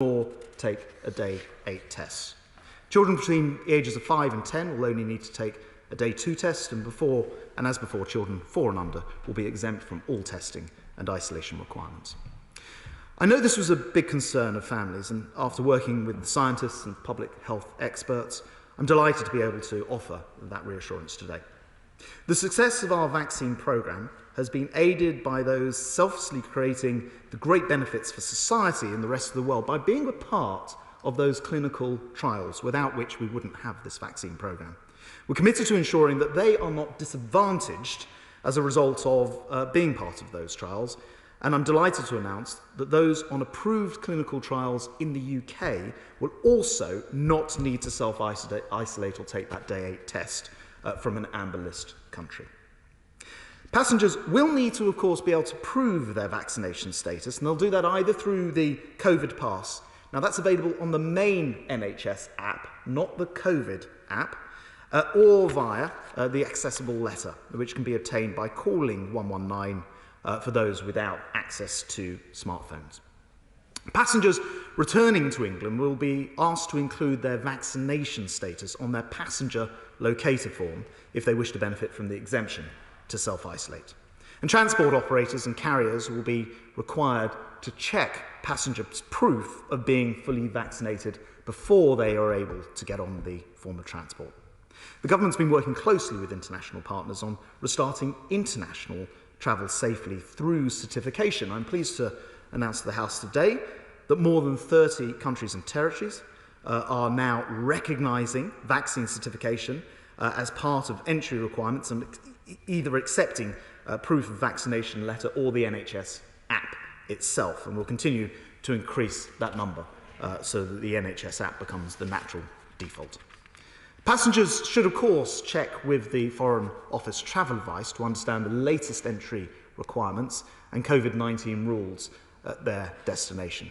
or take a day 8 tests. Children between the ages of 5 and 10 will only need to take a day 2 test, and as before, children 4 and under will be exempt from all testing and isolation requirements. I know this was a big concern of families, and after working with scientists and public health experts, I'm delighted to be able to offer that reassurance today. The success of our vaccine programme has been aided by those selflessly creating the great benefits for society and the rest of the world by being a part of those clinical trials, without which we wouldn't have this vaccine programme. We're committed to ensuring that they are not disadvantaged as a result of being part of those trials, and I'm delighted to announce that those on approved clinical trials in the UK will also not need to self-isolate or take that day 8 test from an amber list country. Passengers will need to, of course, be able to prove their vaccination status, and they'll do that either through the COVID pass. Now, that's available on the main NHS app, not the COVID app, or via the accessible letter, which can be obtained by calling 119 for those without access to smartphones. Passengers returning to England will be asked to include their vaccination status on their passenger locator form if they wish to benefit from the exemption to self-isolate. And transport operators and carriers will be required to check passengers' proof of being fully vaccinated before they are able to get on the form of transport. The government's been working closely with international partners on restarting international travel safely through certification. I'm pleased to announce to the House today that more than 30 countries and territories are now recognising vaccine certification as part of entry requirements and either accepting proof of vaccination letter or the NHS app itself. And we'll continue to increase that number so that the NHS app becomes the natural default. Passengers should, of course, check with the Foreign Office travel advice to understand the latest entry requirements and COVID-19 rules at their destination.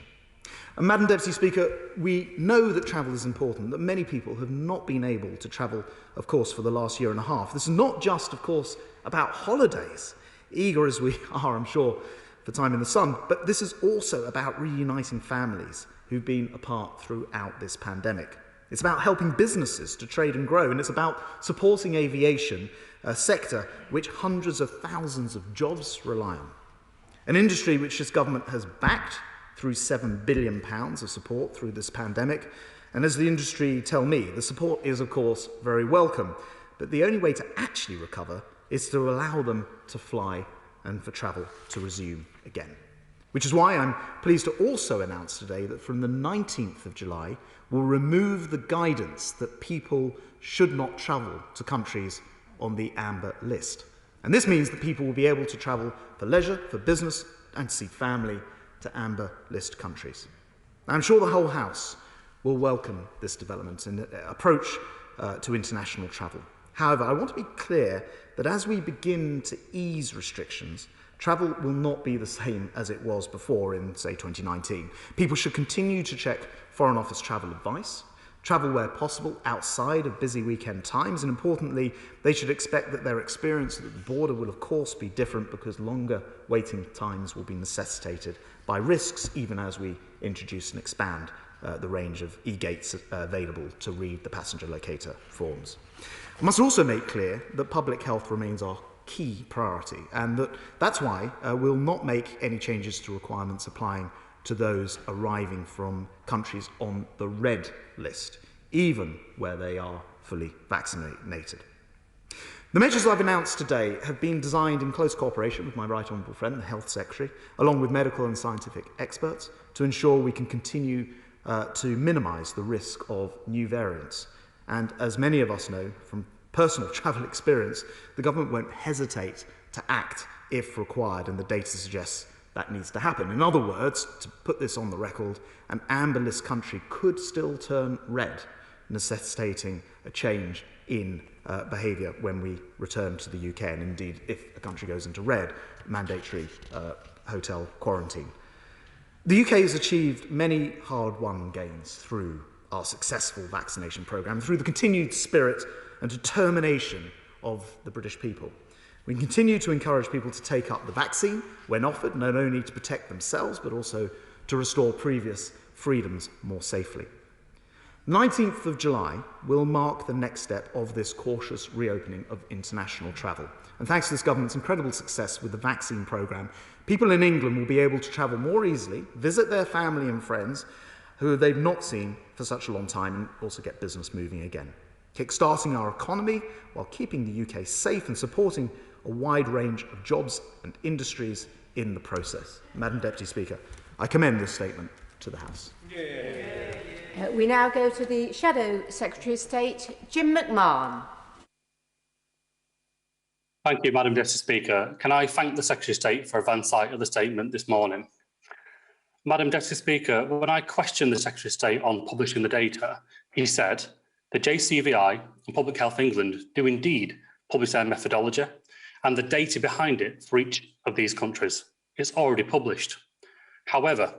And Madam Deputy Speaker, we know that travel is important, that many people have not been able to travel, of course, for the last year and a half. This is not just, of course, about holidays, eager as we are, I'm sure, for time in the sun, but this is also about reuniting families who've been apart throughout this pandemic. It's about helping businesses to trade and grow, and it's about supporting aviation, a sector which hundreds of thousands of jobs rely on. An industry which this government has backed through £7 billion of support through this pandemic. And as the industry tell me, the support is, of course, very welcome, but the only way to actually recover is to allow them to fly and for travel to resume again. Which is why I'm pleased to also announce today that from the 19th of July, we'll remove the guidance that people should not travel to countries on the amber list. And this means that people will be able to travel for leisure, for business, and to see family to amber list countries. I'm sure the whole House will welcome this development and approach to international travel. However, I want to be clear that as we begin to ease restrictions, travel will not be the same as it was before in, say, 2019. People should continue to check Foreign Office travel advice, travel where possible outside of busy weekend times, and importantly, they should expect that their experience at the border will of course be different because longer waiting times will be necessitated by risks, even as we introduce and expand the range of e-gates available to read the passenger locator forms. I must also make clear that public health remains our key priority, and that's why we'll not make any changes to requirements applying to those arriving from countries on the red list, even where they are fully vaccinated. The measures I've announced today have been designed in close cooperation with my right honourable friend, the Health Secretary, along with medical and scientific experts, to ensure we can continue to minimise the risk of new variants. And as many of us know from personal travel experience, the government won't hesitate to act if required, and the data suggests that needs to happen. In other words, to put this on the record, an amber list country could still turn red, necessitating a change in behaviour when we return to the UK, and indeed, if a country goes into red, mandatory hotel quarantine. The UK has achieved many hard-won gains through our successful vaccination programme, through the continued spirit and determination of the British people. We continue to encourage people to take up the vaccine when offered, not only to protect themselves, but also to restore previous freedoms more safely. 19th of July will mark the next step of this cautious reopening of international travel. And thanks to this government's incredible success with the vaccine programme, people in England will be able to travel more easily, visit their family and friends who they've not seen for such a long time, and also get business moving again, kickstarting our economy while keeping the UK safe and supporting a wide range of jobs and industries in the process. Madam Deputy Speaker, I commend this statement to the House. We now go to the Shadow Secretary of State, Jim McMahon. Thank you, Madam Deputy Speaker. Can I thank the Secretary of State for oversight of the statement this morning? Madam Deputy Speaker, when I questioned the Secretary of State on publishing the data, he said the JCVI and Public Health England do indeed publish their methodology and the data behind it for each of these countries. It's already published. However,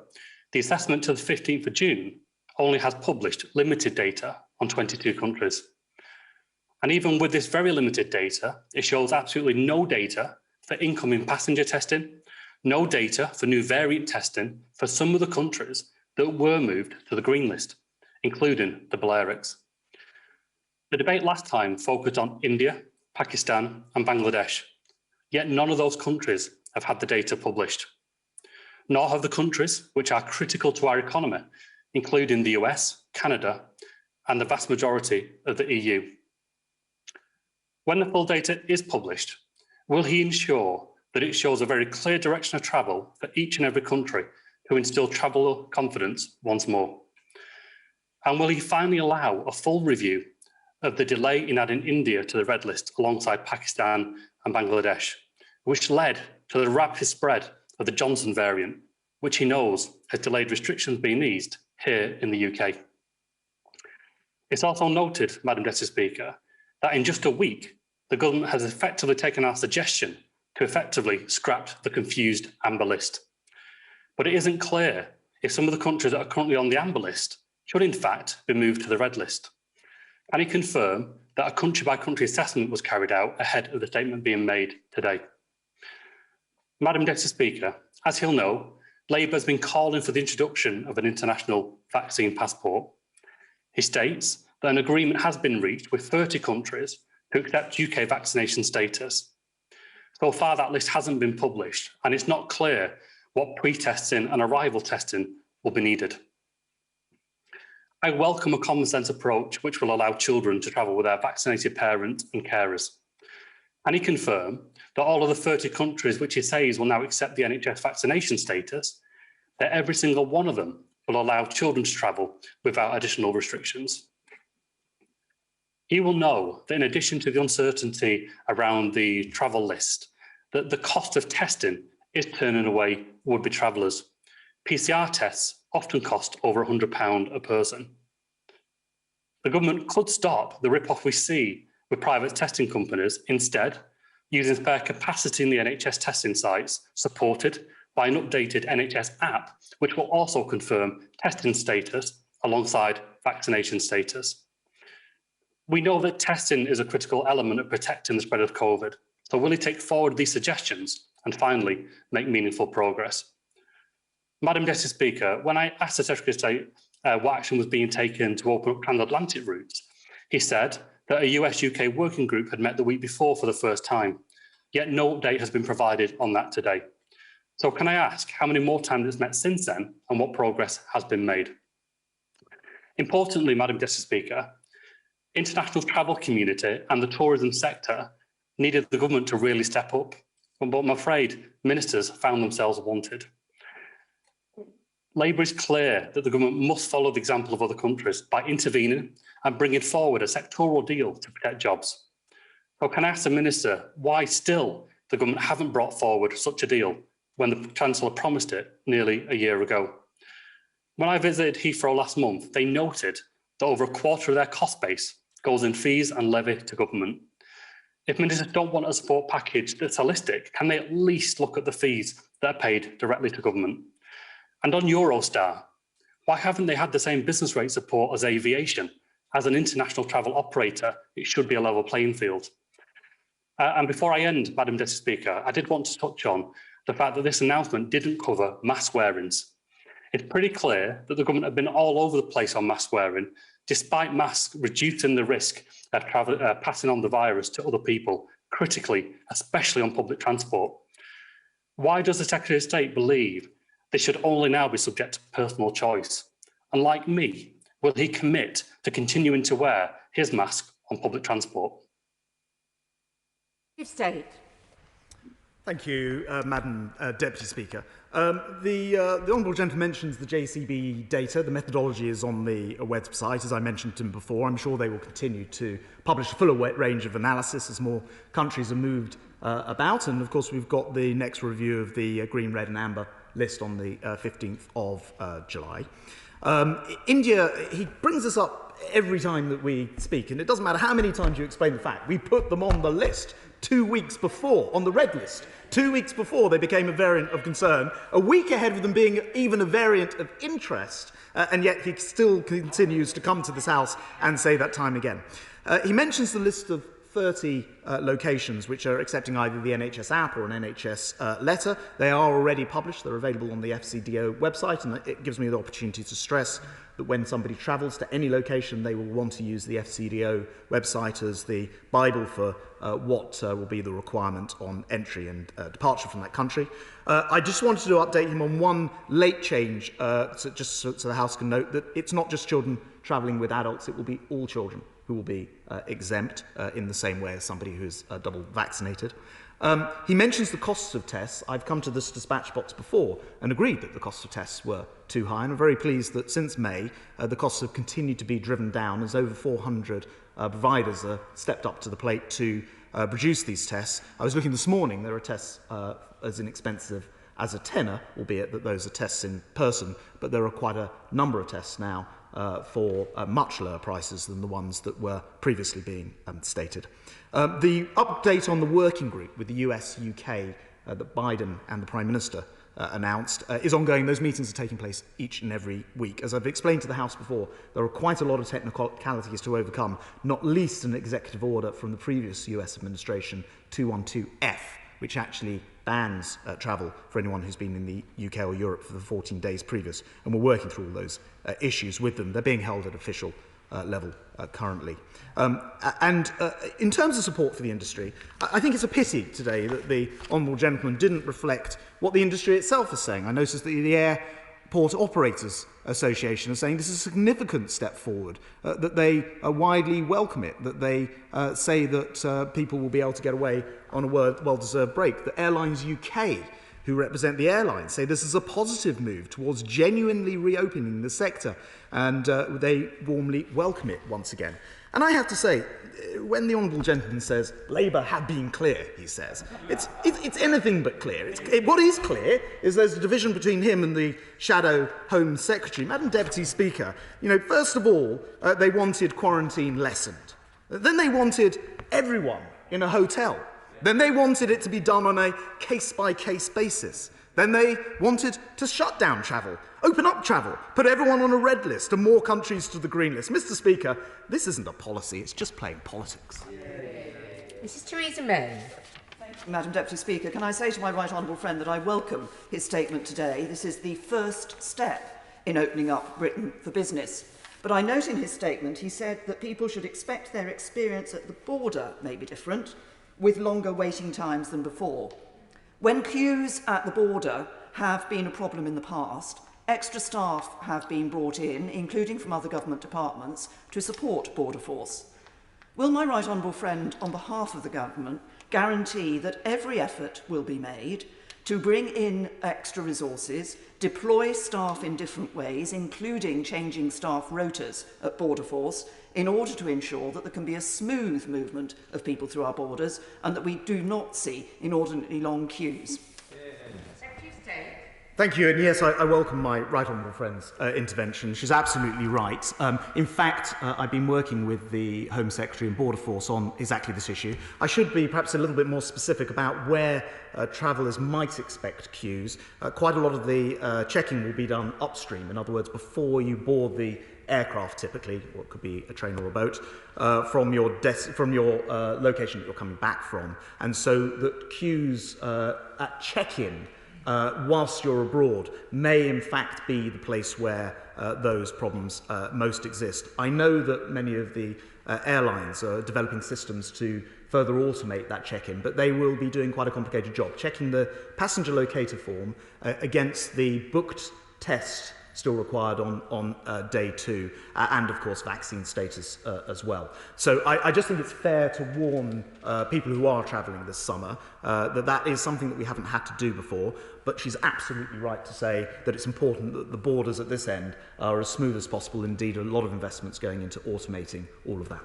the assessment to the 15th of June only has published limited data on 22 countries. And even with this very limited data, it shows absolutely no data for incoming passenger testing, no data for new variant testing for some of the countries that were moved to the green list, including the Balearics. The debate last time focused on India, Pakistan and Bangladesh, yet none of those countries have had the data published. Nor have the countries which are critical to our economy, including the US, Canada, and the vast majority of the EU. When the full data is published, will he ensure that it shows a very clear direction of travel for each and every country to instill travel confidence once more? And will he finally allow a full review of the delay in adding India to the red list alongside Pakistan and Bangladesh, which led to the rapid spread of the Johnson variant, which he knows has delayed restrictions being eased here in the UK. It's also noted, Madam Deputy Speaker, that in just a week, the government has effectively taken our suggestion to effectively scrap the confused amber list. But it isn't clear if some of the countries that are currently on the amber list should in fact be moved to the red list. Can he confirm that a country-by-country assessment was carried out ahead of the statement being made today? Madam Deputy Speaker, as he'll know, Labour has been calling for the introduction of an international vaccine passport. He states that an agreement has been reached with 30 countries to accept UK vaccination status. So far, that list hasn't been published, and it's not clear what pre-testing and arrival testing will be needed. I welcome a common sense approach which will allow children to travel with their vaccinated parents and carers. And he confirmed that all of the 30 countries which he says will now accept the NHS vaccination status, that every single one of them will allow children to travel without additional restrictions. He will know that in addition to the uncertainty around the travel list, that the cost of testing is turning away would-be travellers. PCR tests often cost over £100 a person. The government could stop the rip-off we see with private testing companies, instead using spare capacity in the NHS testing sites, supported by an updated NHS app, which will also confirm testing status alongside vaccination status. We know that testing is a critical element of protecting the spread of COVID, so will he take forward these suggestions and finally make meaningful progress? Madam Deputy Speaker, when I asked the Secretary of State what action was being taken to open up transatlantic routes, he said that a US-UK working group had met the week before for the first time, yet no update has been provided on that today. So can I ask how many more times it's met since then and what progress has been made? Importantly, Madam Deputy Speaker, international travel community and the tourism sector needed the government to really step up, but I'm afraid ministers found themselves wanted. Labour is clear that the government must follow the example of other countries by intervening and bringing forward a sectoral deal to protect jobs. So can I ask the Minister why still the government haven't brought forward such a deal when the Chancellor promised it nearly a year ago? When I visited Heathrow last month, they noted that over a quarter of their cost base goes in fees and levy to government. If ministers don't want a support package that's holistic, can they at least look at the fees that are paid directly to government? And on Eurostar, why haven't they had the same business rate support as aviation? As an international travel operator, it should be a level playing field. And before I end, Madam Deputy Speaker, I did want to touch on the fact that this announcement didn't cover mask wearings. It's pretty clear that the government have been all over the place on mask wearing, despite masks reducing the risk of passing on the virus to other people, critically, especially on public transport. Why does the Secretary of State believe they should only now be subject to personal choice? And like me, will he commit to continuing to wear his mask on public transport? State. Thank you, Madam Deputy Speaker. The Honourable Gentleman mentions the JCB data. The methodology is on the website, as I mentioned to him before. I'm sure they will continue to publish a fuller range of analysis as more countries are moved about. And of course, we've got the next review of the green, red and amber list on the 15th of July. India, he brings us up every time that we speak, and it doesn't matter how many times you explain the fact. We put them on the list 2 weeks before, on the red list. 2 weeks before they became a variant of concern, a week ahead of them being even a variant of interest, and yet he still continues to come to this House and say that time again. He mentions the list of 30 locations which are accepting either the NHS app or an NHS letter. They are already published. They're available on the FCDO website, and it gives me the opportunity to stress that when somebody travels to any location, they will want to use the FCDO website as the Bible for what will be the requirement on entry and departure from that country. I just wanted to update him on one late change, so the House can note that it's not just children travelling with adults, it will be all children who will be exempt in the same way as somebody who's double vaccinated. He mentions the costs of tests. I've come to this dispatch box before and agreed that the costs of tests were too high, and I'm very pleased that since May the costs have continued to be driven down as over 400 providers are stepped up to the plate to produce these tests. I was looking this morning, there are tests as inexpensive as a tenner, albeit that those are tests in person, but there are quite a number of tests now for much lower prices than the ones that were previously being stated. The update on the working group with the US, UK that Biden and the Prime Minister announced is ongoing. Those meetings are taking place each and every week. As I've explained to the House before, there are quite a lot of technicalities to overcome, not least an executive order from the previous US administration, 212F, which actually bans travel for anyone who's been in the UK or Europe for the 14 days previous. And we're working through all those issues with them. They're being held at official level currently. In terms of support for the industry, I think it's a pity today that the Honourable Gentleman didn't reflect what the industry itself is saying. I noticed that the Airport Operators Association is saying this is a significant step forward, that they widely welcome it, that they say that people will be able to get away on a well-deserved break. The Airlines UK, who represent the airlines, say this is a positive move towards genuinely reopening the sector, and they warmly welcome it once again. And I have to say, when the Honourable Gentleman says, Labour have been clear, he says, it's anything but clear. What is clear is there's a division between him and the Shadow Home Secretary. Madam Deputy Speaker, first of all, they wanted quarantine lessened. Then they wanted everyone in a hotel. Then they wanted it to be done on a case-by-case basis. Then they wanted to shut down travel, open up travel, put everyone on a red list and more countries to the green list. Mr. Speaker, this isn't a policy, it's just plain politics. Mrs. Theresa May. Madam Deputy Speaker, can I say to my right honourable friend that I welcome his statement today. This is the first step in opening up Britain for business. But I note in his statement he said that people should expect their experience at the border may be different, with longer waiting times than before. When queues at the border have been a problem in the past, extra staff have been brought in, including from other government departments, to support Border Force. Will my right honourable friend, on behalf of the government, guarantee that every effort will be made to bring in extra resources, deploy staff in different ways, including changing staff rotas at Border Force, in order to ensure that there can be a smooth movement of people through our borders and that we do not see inordinately long queues? Secretary of State. Thank you, and yes, I welcome my right honourable friend's intervention. She's absolutely right. In fact, I've been working with the Home Secretary and Border Force on exactly this issue. I should be perhaps a little bit more specific about where travellers might expect queues. Quite a lot of the checking will be done upstream, in other words, before you board the aircraft, typically, or it could be a train or a boat, from your location that you're coming back from. And so that queues at check-in whilst you're abroad may in fact be the place where those problems most exist. I know that many of the airlines are developing systems to further automate that check-in, but they will be doing quite a complicated job, checking the passenger locator form against the booked test still required on day 2, and of course vaccine status as well. So I just think it's fair to warn people who are travelling this summer that is something that we haven't had to do before, but she's absolutely right to say that it's important that the borders at this end are as smooth as possible. Indeed, a lot of investments going into automating all of that.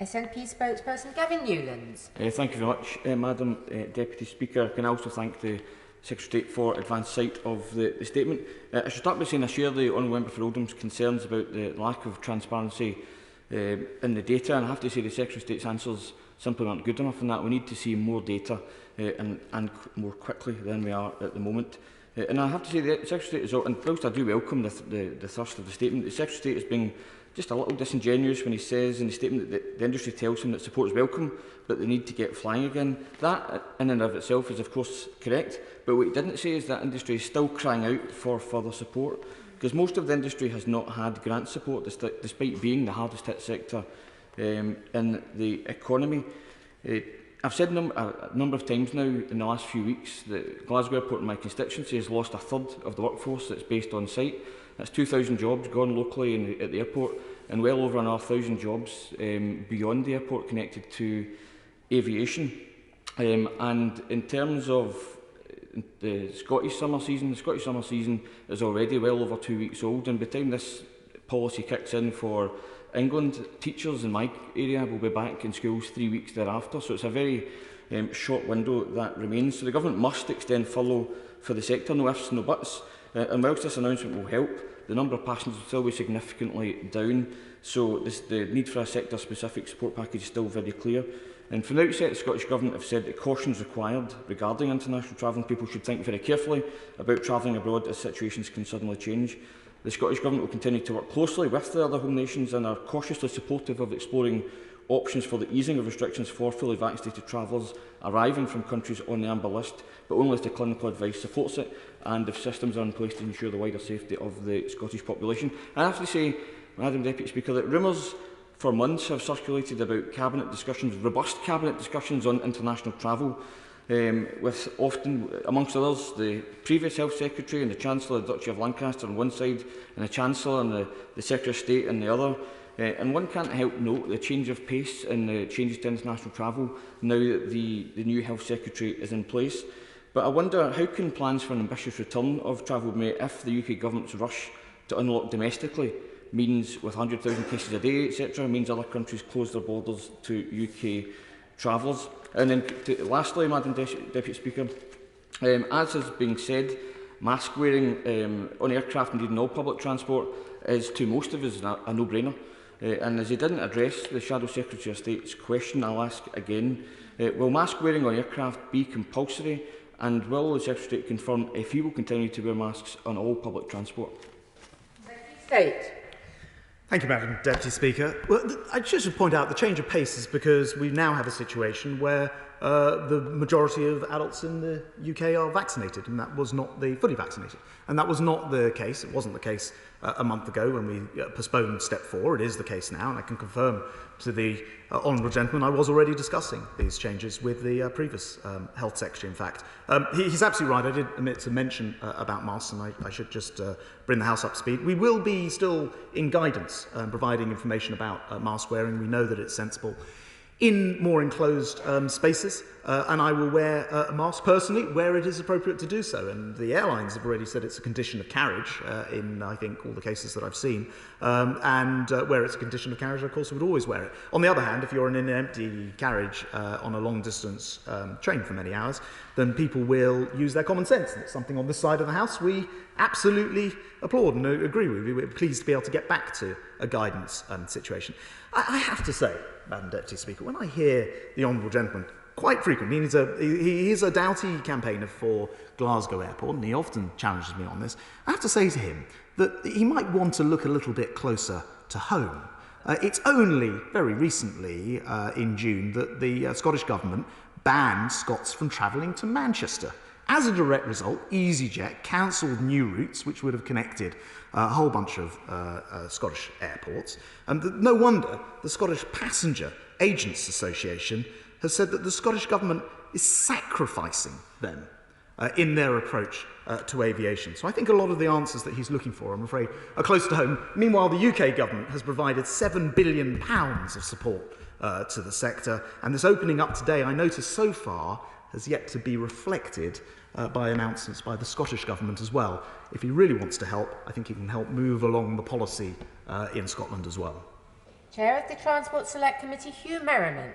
SNP spokesperson Gavin Newlands. Thank you very much, Madam Deputy Speaker. Can I also thank the Secretary of State for advance sight of the statement. I should start by saying I share the Honourable Member for Oldham's concerns about the lack of transparency in the data, and I have to say the Secretary of State's answers simply aren't good enough in that. We need to see more data and more quickly than we are at the moment. And I have to say the Secretary of State is, and whilst I do welcome the thrust of the statement, the Secretary of State is being just a little disingenuous when he says in the statement that the industry tells him that support is welcome, but they need to get flying again. That in and of itself is of course correct, but what he didn't say is that industry is still crying out for further support, because most of the industry has not had grant support despite being the hardest hit sector in the economy. I've said a number of times now in the last few weeks that Glasgow Airport in my constituency has lost a third of the workforce that's based on site. That's 2,000 jobs gone locally at the airport, and well over another 1,000 jobs beyond the airport connected to aviation. And in terms of the Scottish summer season is already well over 2 weeks old, and by the time this policy kicks in for England, teachers in my area will be back in schools 3 weeks thereafter, so it's a very short window that remains. So the government must extend furlough for the sector, no ifs, no buts. And whilst this announcement will help, the number of passengers will still be significantly down, so the need for a sector-specific support package is still very clear. And from the outset, the Scottish Government have said that caution is required regarding international travel, and people should think very carefully about travelling abroad as situations can suddenly change. The Scottish Government will continue to work closely with the other home nations and are cautiously supportive of exploring options for the easing of restrictions for fully vaccinated travellers arriving from countries on the amber list, but only if the clinical advice supports it and if systems are in place to ensure the wider safety of the Scottish population. I have to say, Madam Deputy Speaker, that rumours for months have circulated about cabinet discussions, robust cabinet discussions on international travel, with often, amongst others, the previous Health Secretary and the Chancellor of the Duchy of Lancaster on one side, and the Chancellor and the Secretary of State on the other. And one can't help note the change of pace and the changes to international travel now that the new Health Secretary is in place. But I wonder, how can plans for an ambitious return of travel be made if the UK Government's rush to unlock domestically means, with 100,000 cases a day, etc., means other countries close their borders to UK travellers? And then lastly, Madam Deputy Speaker, as has been said, mask wearing on aircraft, indeed in all public transport, is to most of us a no-brainer. And as he didn't address the Shadow Secretary of State's question, I'll ask again, will mask wearing on aircraft be compulsory, and will the Secretary of State confirm if he will continue to wear masks on all public transport? State. Thank you, Madam Deputy Speaker. Well, I just should point out the change of pace is because we now have a situation where the majority of adults in the UK are vaccinated, and that was not fully vaccinated. And that was not the case. It wasn't the case a month ago when we postponed step 4. It is the case now, and I can confirm to the honourable gentleman I was already discussing these changes with the previous Health Secretary, in fact. He's absolutely right. I did omit to mention about masks, and I should just bring the House up to speed. We will be still in guidance providing information about mask wearing. We know that it's sensible in more enclosed spaces, and I will wear a mask personally where it is appropriate to do so. And the airlines have already said it's a condition of carriage in, I think, all the cases that I've seen. And where it's a condition of carriage, of course, we would always wear it. On the other hand, if you're in an empty carriage on a long-distance train for many hours, then people will use their common sense. And it's something on this side of the House we absolutely applaud and agree with. We're pleased to be able to get back to a guidance situation. I have to say, Madam Deputy Speaker, when I hear the honourable gentleman quite frequently, he is a doughty campaigner for Glasgow Airport, and he often challenges me on this, I have to say to him that he might want to look a little bit closer to home. It's only very recently, in June, that the Scottish Government banned Scots from travelling to Manchester. As a direct result, EasyJet cancelled new routes which would have connected a whole bunch of Scottish airports. And no wonder the Scottish Passenger Agents Association has said that the Scottish Government is sacrificing them in their approach to aviation. So I think a lot of the answers that he's looking for, I'm afraid, are close to home. Meanwhile, the UK Government has provided £7 billion of support to the sector, and this opening up today, I notice so far, has yet to be reflected by announcements by the Scottish Government as well. If he really wants to help, I think he can help move along the policy in Scotland as well. Chair of the Transport Select Committee, Hugh Merriman.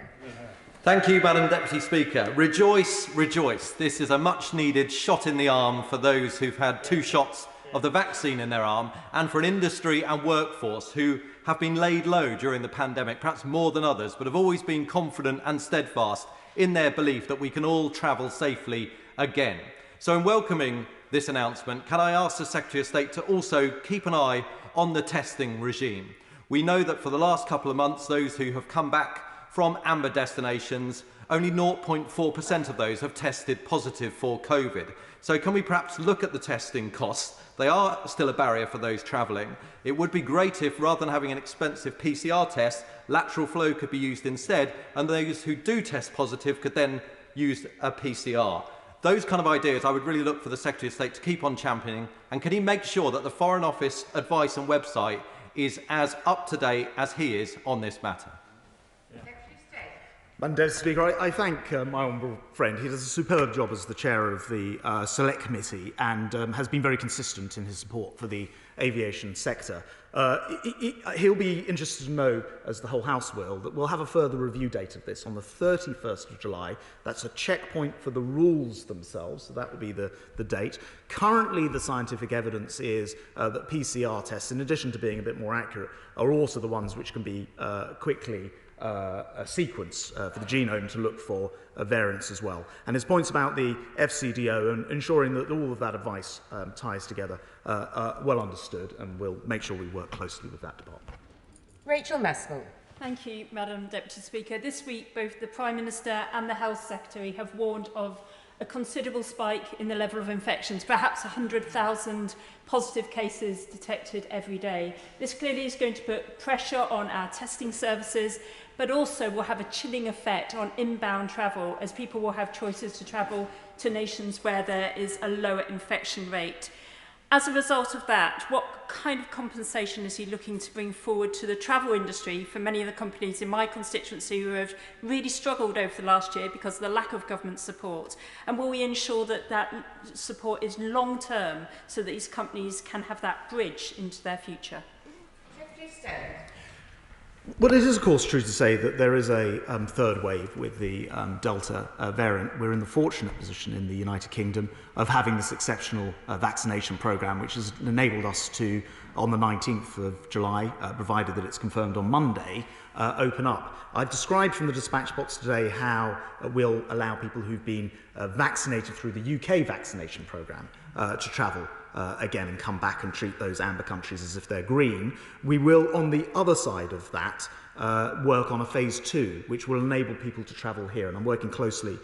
Thank you, Madam Deputy Speaker. Rejoice, rejoice. This is a much-needed shot in the arm for those who've had 2 shots of the vaccine in their arm, and for an industry and workforce who have been laid low during the pandemic, perhaps more than others, but have always been confident and steadfast in their belief that we can all travel safely again. So in welcoming this announcement, can I ask the Secretary of State to also keep an eye on the testing regime? We know that for the last couple of months, those who have come back from amber destinations, only 0.4% of those have tested positive for COVID. So can we perhaps look at the testing costs? They are still a barrier for those travelling. It would be great if, rather than having an expensive PCR test, lateral flow could be used instead, and those who do test positive could then use a PCR. Those kind of ideas I would really look for the Secretary of State to keep on championing, and can he make sure that the Foreign Office advice and website is as up-to-date as he is on this matter? Madam Deputy Speaker, I thank my honourable friend. He does a superb job as the chair of the Select Committee and has been very consistent in his support for the aviation sector. He'll be interested to know, as the whole House will, that we'll have a further review date of this on the 31st of July. That's a checkpoint for the rules themselves, so that will be the date. Currently, the scientific evidence is that PCR tests, in addition to being a bit more accurate, are also the ones which can be quickly a sequence for the genome to look for variants as well. And his points about the FCDO and ensuring that all of that advice ties together are well understood, and we'll make sure we work closely with that department. Rachel Meskell. Thank you, Madam Deputy Speaker. This week, both the Prime Minister and the Health Secretary have warned of a considerable spike in the level of infections, perhaps 100,000 positive cases detected every day. This clearly is going to put pressure on our testing services, but also will have a chilling effect on inbound travel, as people will have choices to travel to nations where there is a lower infection rate. As a result of that, what kind of compensation is he looking to bring forward to the travel industry for many of the companies in my constituency who have really struggled over the last year because of the lack of government support? And will we ensure that that support is long-term so that these companies can have that bridge into their future? Well, it is, of course, true to say that there is a third wave with the Delta variant. We're in the fortunate position in the United Kingdom of having this exceptional vaccination programme, which has enabled us to, on the 19th of July, provided that it's confirmed on Monday, open up. I've described from the dispatch box today how we'll allow people who've been vaccinated through the UK vaccination programme to travel again and come back and treat those amber countries as if they're green. We will, on the other side of that, work on a phase 2, which will enable people to travel here. And I'm working closely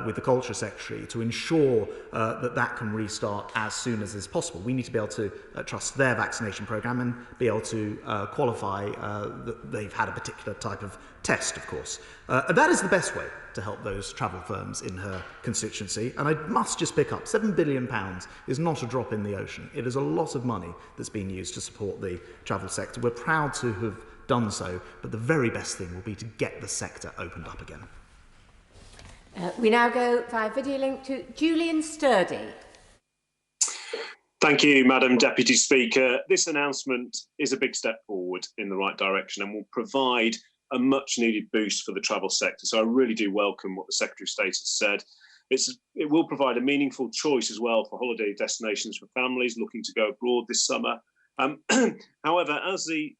with the Culture Secretary to ensure that that can restart as soon as is possible. We need to be able to trust their vaccination programme and be able to qualify that they've had a particular type of test, of course. And that is the best way to help those travel firms in her constituency. And I must just pick up, £7 billion is not a drop in the ocean. It is a lot of money that's being used to support the travel sector. We're proud to have done so, but the very best thing will be to get the sector opened up again. We now go via video link to Julian Sturdy. Thank you, Madam Deputy Speaker. This announcement is a big step forward in the right direction and will provide a much needed boost for the travel sector. So I really do welcome what the Secretary of State has said. It will provide a meaningful choice as well for holiday destinations for families looking to go abroad this summer. However, as the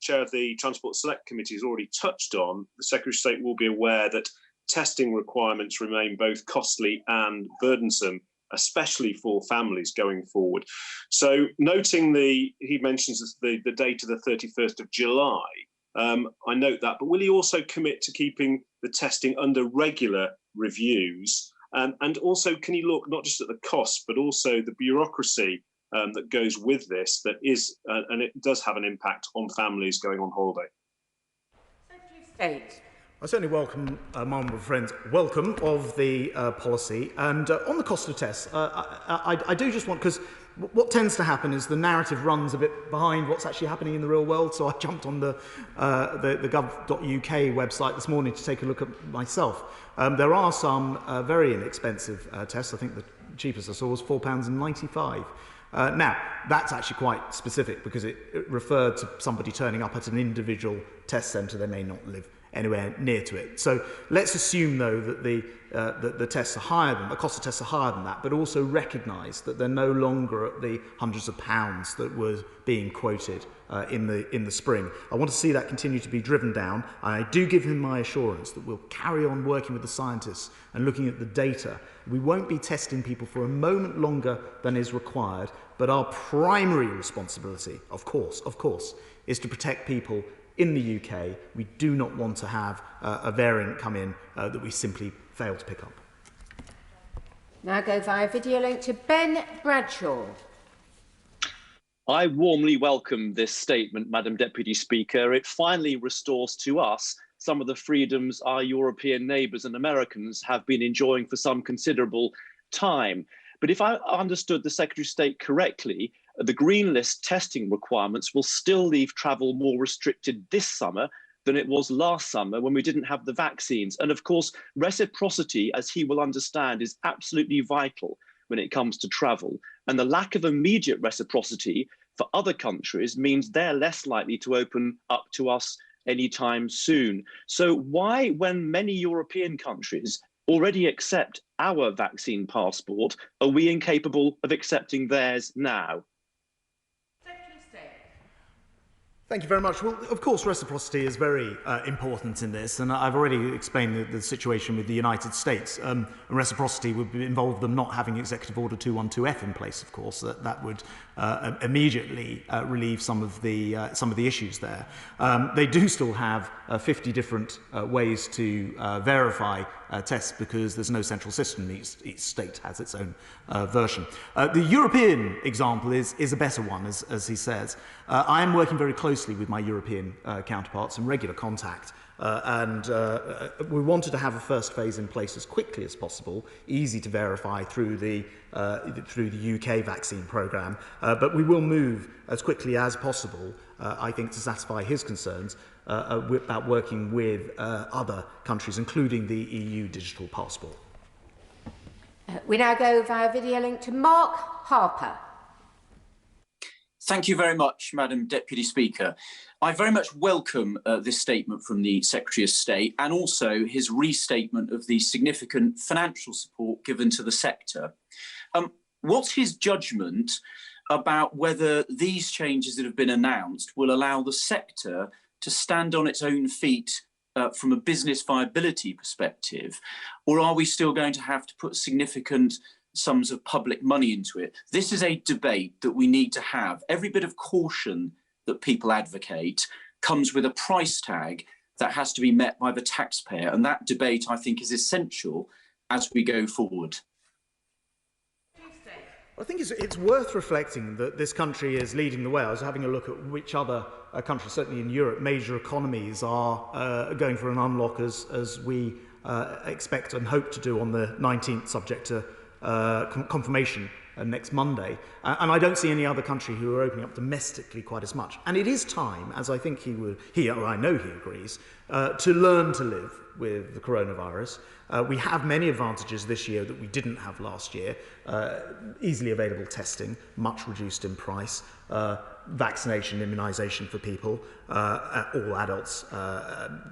chair of the Transport Select Committee has already touched on, the Secretary of State will be aware that testing requirements remain both costly and burdensome, especially for families going forward. So noting he mentions the date of the 31st of July, I note that, but will he also commit to keeping the testing under regular reviews And also, can you look not just at the cost, but also the bureaucracy that goes with this, that is, and it does have an impact on families going on holiday. Secretary of State. I certainly welcome my honourable friend's welcome of the policy. And on the cost of tests, I do just want, because what tends to happen is the narrative runs a bit behind what's actually happening in the real world. So I jumped on the gov.uk website this morning to take a look at myself. There are some very inexpensive tests. I think the cheapest I saw was £4.95. Now, that's actually quite specific because it referred to somebody turning up at an individual test centre. They may not live anywhere near to it. So let's assume, though, that the tests are higher than the cost of tests are higher than that, but also recognise that they're no longer at the hundreds of pounds that were being quoted in the spring. I want to see that continue to be driven down. I do give him my assurance that we'll carry on working with the scientists and looking at the data. We won't be testing people for a moment longer than is required, but our primary responsibility, of course, is to protect people in the UK. We do not want to have a variant come in that we simply fail to pick up. Now go via video link to Ben Bradshaw. I warmly welcome this statement, Madam Deputy Speaker. It finally restores to us some of the freedoms our European neighbours and Americans have been enjoying for some considerable time. But if I understood the Secretary of State correctly, the green list testing requirements will still leave travel more restricted this summer than it was last summer when we didn't have the vaccines. And of course, reciprocity, as he will understand, is absolutely vital when it comes to travel. And the lack of immediate reciprocity for other countries means they're less likely to open up to us anytime soon. So why, when many European countries already accept our vaccine passport, are we incapable of accepting theirs now? Thank you very much. Well, of course, reciprocity is very important in this, and I've already explained the situation with the United States. And reciprocity would involve them not having Executive Order 212F in place, of course. That would immediately relieve some of the issues there. They do still have 50 different ways to verify tests because there's no central system. Each state has its own version. The European example is a better one, as he says. I am working very closely with my European counterparts in regular contact, and we wanted to have a first phase in place as quickly as possible, easy to verify through the UK vaccine programme, but we will move as quickly as possible, I think, to satisfy his concerns about working with other countries, including the EU digital passport. We now go via video link to Mark Harper. Thank you very much, Madam Deputy Speaker. I very much welcome this statement from the Secretary of State and also his restatement of the significant financial support given to the sector. What's his judgment about whether these changes that have been announced will allow the sector to stand on its own feet from a business viability perspective, or are we still going to have to put significant sums of public money into it? This is a debate that we need to have. Every bit of caution that people advocate comes with a price tag that has to be met by the taxpayer, and that debate, I think, is essential as we go forward. I think it's worth reflecting that this country is leading the way. I was having a look at which other countries, certainly in Europe, major economies are going for an unlock as we expect and hope to do on the 19th, subject to confirmation next Monday. And I don't see any other country who are opening up domestically quite as much. And it is time, as I think I know he agrees, to learn to live with the coronavirus. We have many advantages this year that we didn't have last year. Easily available testing, much reduced in price, vaccination, immunisation for people, all adults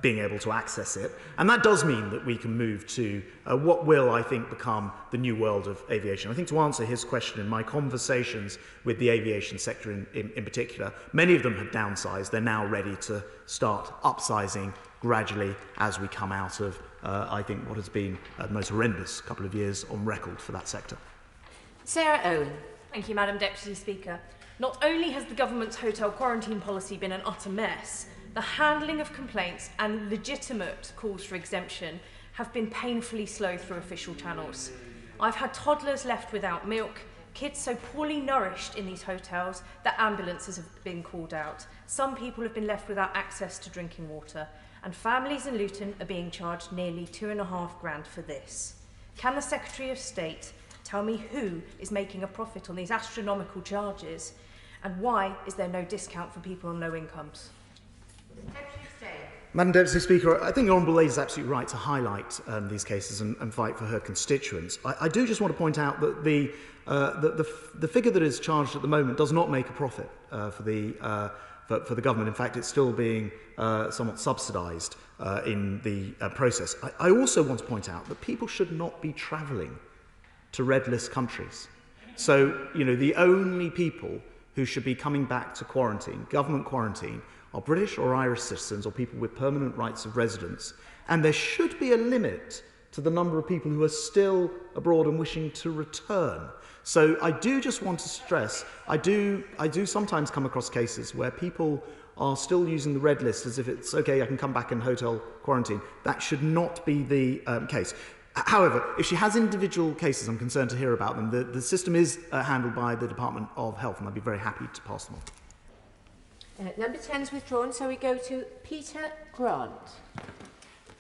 being able to access it. And that does mean that we can move to what will, I think, become the new world of aviation. I think to answer his question, in my conversations with the aviation sector in particular, many of them have downsized. They're now ready to start upsizing gradually as we come out of, I think, what has been the most horrendous couple of years on record for that sector. Sarah Owen. Thank you, Madam Deputy Speaker. Not only has the government's hotel quarantine policy been an utter mess, the handling of complaints and legitimate calls for exemption have been painfully slow through official channels. I've had toddlers left without milk, kids so poorly nourished in these hotels that ambulances have been called out. Some people have been left without access to drinking water, and families in Luton are being charged nearly £2.5 grand for this. Can the Secretary of State tell me who is making a profit on these astronomical charges, and why is there no discount for people on low incomes? Madam Deputy Speaker, I think the Honourable Lady is absolutely right to highlight these cases and fight for her constituents. I do just want to point out that the figure that is charged at the moment does not make a profit for the government. In fact, it's still being somewhat subsidised in the process. I also want to point out that people should not be travelling to red list countries. So, you know, the only people who should be coming back to quarantine, government quarantine, are British or Irish citizens or people with permanent rights of residence. And there should be a limit to the number of people who are still abroad and wishing to return. So I do just want to stress, I do sometimes come across cases where people are still using the red list as if it's okay, I can come back in hotel quarantine. That should not be the case. However, if she has individual cases, I'm concerned to hear about them. The system is handled by the Department of Health, and I'd be very happy to pass them on. Number 10 is withdrawn, so we go to Peter Grant.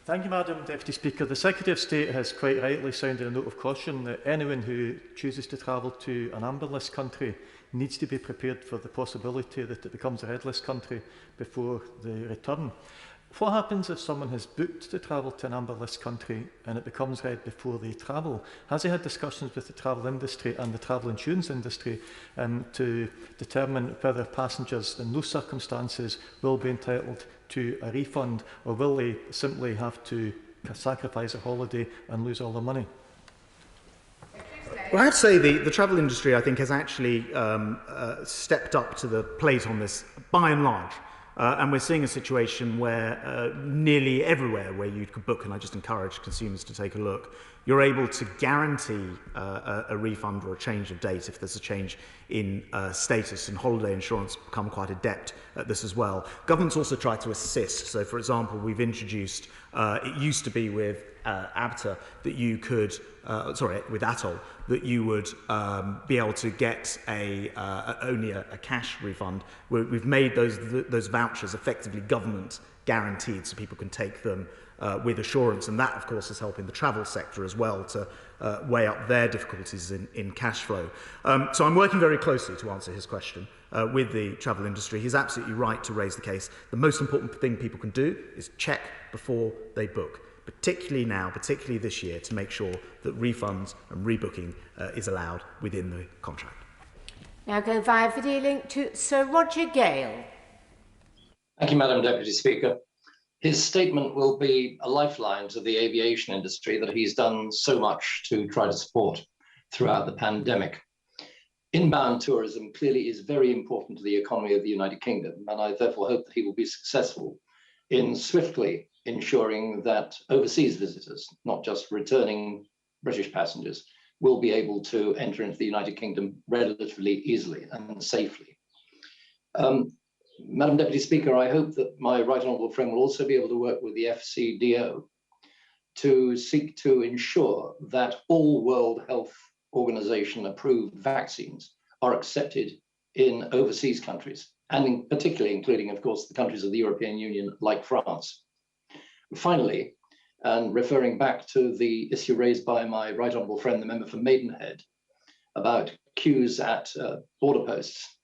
Thank you, Madam Deputy Speaker. The Secretary of State has quite rightly sounded a note of caution that anyone who chooses to travel to an amber list country needs to be prepared for the possibility that it becomes a red list country before they return. What happens if someone has booked to travel to an amber list country and it becomes red before they travel? Has he had discussions with the travel industry and the travel insurance industry to determine whether passengers in those circumstances will be entitled to a refund, or will they simply have to sacrifice a holiday and lose all their money? Well, I have to say the travel industry, I think, has actually stepped up to the plate on this by and large. And we're seeing a situation where nearly everywhere where you could book, and I just encourage consumers to take a look, you're able to guarantee a refund or a change of date if there's a change in status, and holiday insurance become quite adept at this as well. Governments also try to assist. So, for example, we've introduced, it used to be with ABTA that you could, with ATOL, that you would be able to get only a cash refund. We've made those vouchers effectively government guaranteed, so people can take them with assurance, and that of course is helping the travel sector as well to weigh up their difficulties in cash flow. So I'm working very closely to answer his question with the travel industry. He's absolutely right to raise the case. The most important thing people can do is check before they book, particularly now, particularly this year, to make sure that refunds and rebooking is allowed within the contract. Now go via video link to Sir Roger Gale. Thank you, Madam Deputy Speaker. His statement will be a lifeline to the aviation industry that he's done so much to try to support throughout the pandemic. Inbound tourism clearly is very important to the economy of the United Kingdom, and I therefore hope that he will be successful in swiftly ensuring that overseas visitors, not just returning British passengers, will be able to enter into the United Kingdom relatively easily and safely. Madam Deputy Speaker, I hope that my right honourable friend will also be able to work with the FCDO to seek to ensure that all World Health Organization approved vaccines are accepted in overseas countries, and particularly including, of course, the countries of the European Union like France. Finally, and referring back to the issue raised by my right honourable friend, the member for Maidenhead, about queues at border posts,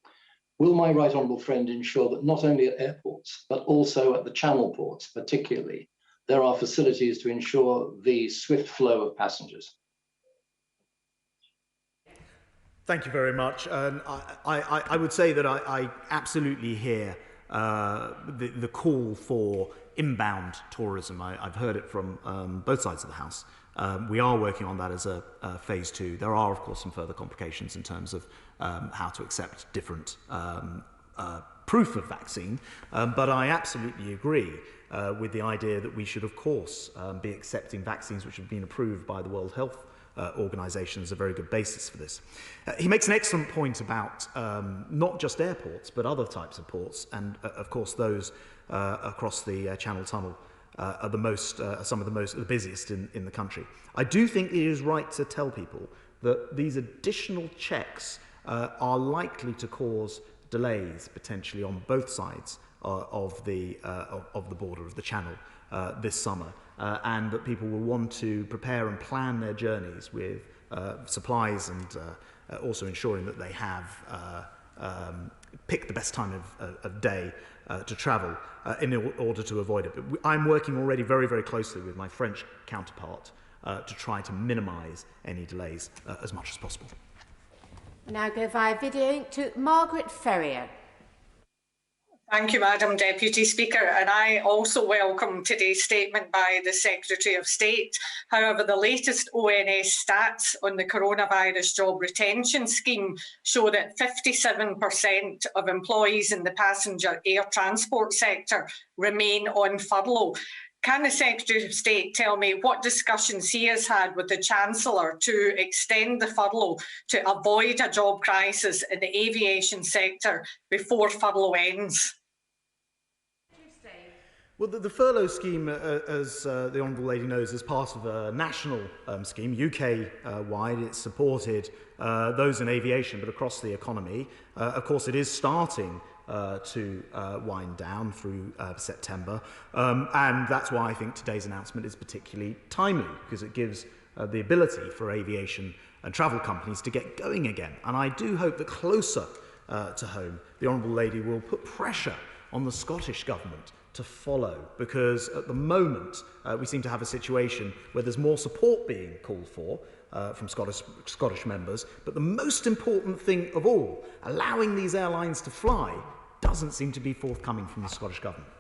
will my right honourable friend ensure that not only at airports, but also at the channel ports particularly, there are facilities to ensure the swift flow of passengers? Thank you very much. I would say that I absolutely hear the call for inbound tourism. I've heard it from both sides of the House. We are working on that as a phase 2. There are, of course, some further complications in terms of how to accept different proof of vaccine, but I absolutely agree with the idea that we should, of course, be accepting vaccines which have been approved by the World Health Organization as a very good basis for this. He makes an excellent point about not just airports, but other types of ports, and of course those across the Channel Tunnel are some of the busiest in the country. I do think it is right to tell people that these additional checks are likely to cause delays potentially on both sides of the border, of the channel this summer, and that people will want to prepare and plan their journeys with supplies and also ensuring that they have picked the best time of day to travel in order to avoid it. But I'm working already very, very closely with my French counterpart to try to minimise any delays as much as possible. We now go via video to Margaret Ferrier. Thank you, Madam Deputy Speaker, and I also welcome today's statement by the Secretary of State. However, the latest ONS stats on the coronavirus job retention scheme show that 57% of employees in the passenger air transport sector remain on furlough. Can the Secretary of State tell me what discussions he has had with the Chancellor to extend the furlough to avoid a job crisis in the aviation sector before furlough ends? Well, the furlough scheme, as the Honourable Lady knows, is part of a national scheme, UK-wide. It's supported those in aviation, but across the economy. Of course, it is starting to wind down through September. And that's why I think today's announcement is particularly timely, because it gives the ability for aviation and travel companies to get going again. And I do hope that closer to home, the Honourable Lady will put pressure on the Scottish Government to follow, because at the moment we seem to have a situation where there's more support being called for from Scottish members, but the most important thing of all, allowing these airlines to fly, doesn't seem to be forthcoming from the Scottish Government.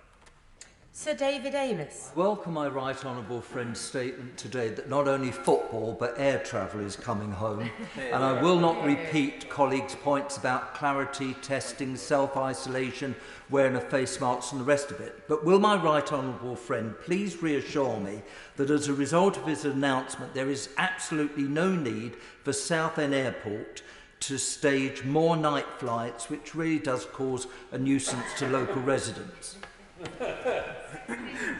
Sir David Amos. Welcome my right honourable friend's statement today that not only football but air travel is coming home. And I will not repeat colleagues' points about clarity, testing, self-isolation, wearing of face masks and the rest of it. But will my right honourable friend please reassure me that as a result of his announcement there is absolutely no need for Southend Airport to stage more night flights, which really does cause a nuisance to local residents?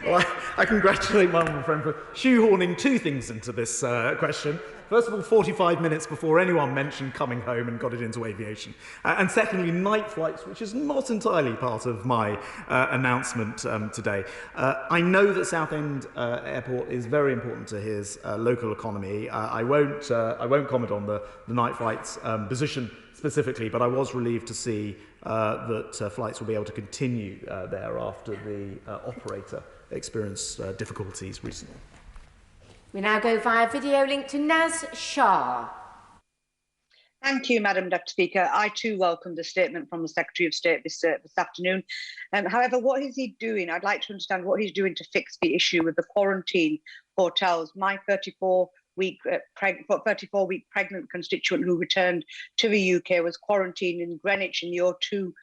Well, I congratulate my honourable friend for shoehorning two things into this question. First of all, 45 minutes before anyone mentioned coming home and got it into aviation. And secondly, night flights, which is not entirely part of my announcement today. I know that Southend Airport is very important to his local economy. I won't comment on the night flights position specifically, but I was relieved to see that flights will be able to continue there after the operator experienced difficulties recently. We now go via video link to Naz Shah. Thank you, Madam Deputy Speaker. I too welcome the statement from the Secretary of State this afternoon. However, what is he doing? I'd like to understand what he's doing to fix the issue with the quarantine hotels. My 34-week pregnant constituent who returned to the UK was quarantined in Greenwich in the O2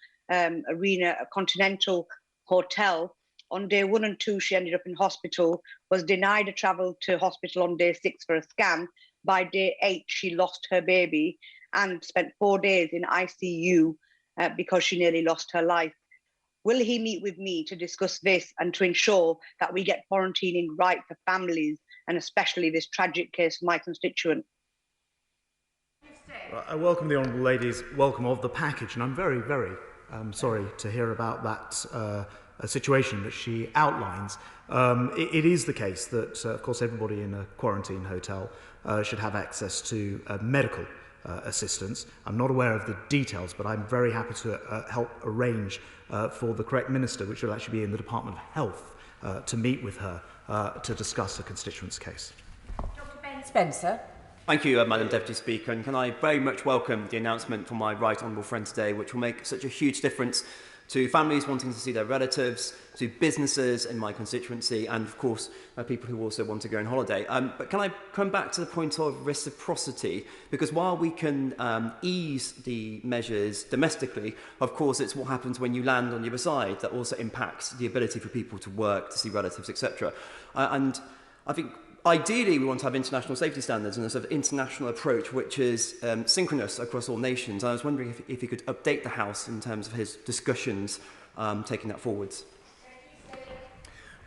Arena, a Continental Hotel. On day 1 and 2, she ended up in hospital, was denied a travel to hospital on day 6 for a scan. By day 8, she lost her baby and spent 4 days in ICU because she nearly lost her life. Will he meet with me to discuss this and to ensure that we get quarantining right for families, and especially this tragic case for my constituent? I welcome the Honourable Lady's welcome of the package, and I'm very, very sorry to hear about that situation that she outlines. It is the case that, of course, everybody in a quarantine hotel should have access to medical assistance. I'm not aware of the details, but I'm very happy to help arrange for the correct minister, which will actually be in the Department of Health, to meet with her to discuss a constituent's case. Dr. Ben Spencer. Thank you, Madam Deputy Speaker, and can I very much welcome the announcement from my right honourable friend today, which will make such a huge difference to families wanting to see their relatives, to businesses in my constituency, and of course people who also want to go on holiday. But can I come back to the point of reciprocity? Because while we can ease the measures domestically, of course it's what happens when you land on the other side that also impacts the ability for people to work, to see relatives, etc. And I think ideally, we want to have international safety standards and a sort of international approach which is synchronous across all nations. I was wondering if he could update the House in terms of his discussions taking that forwards.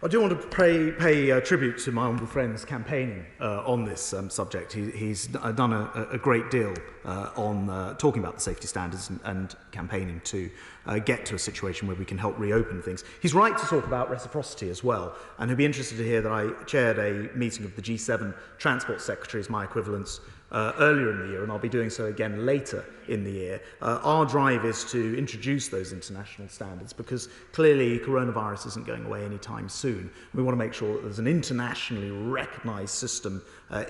I do want to pay tribute to my honourable friend's campaigning on this subject. He's done a great deal on talking about the safety standards and campaigning to get to a situation where we can help reopen things. He's right to talk about reciprocity as well, and he'll be interested to hear that I chaired a meeting of the G7 transport secretaries, my equivalents, earlier in the year, and I'll be doing so again later in the year. Our drive is to introduce those international standards because clearly coronavirus isn't going away anytime soon. We want to make sure that there's an internationally recognised system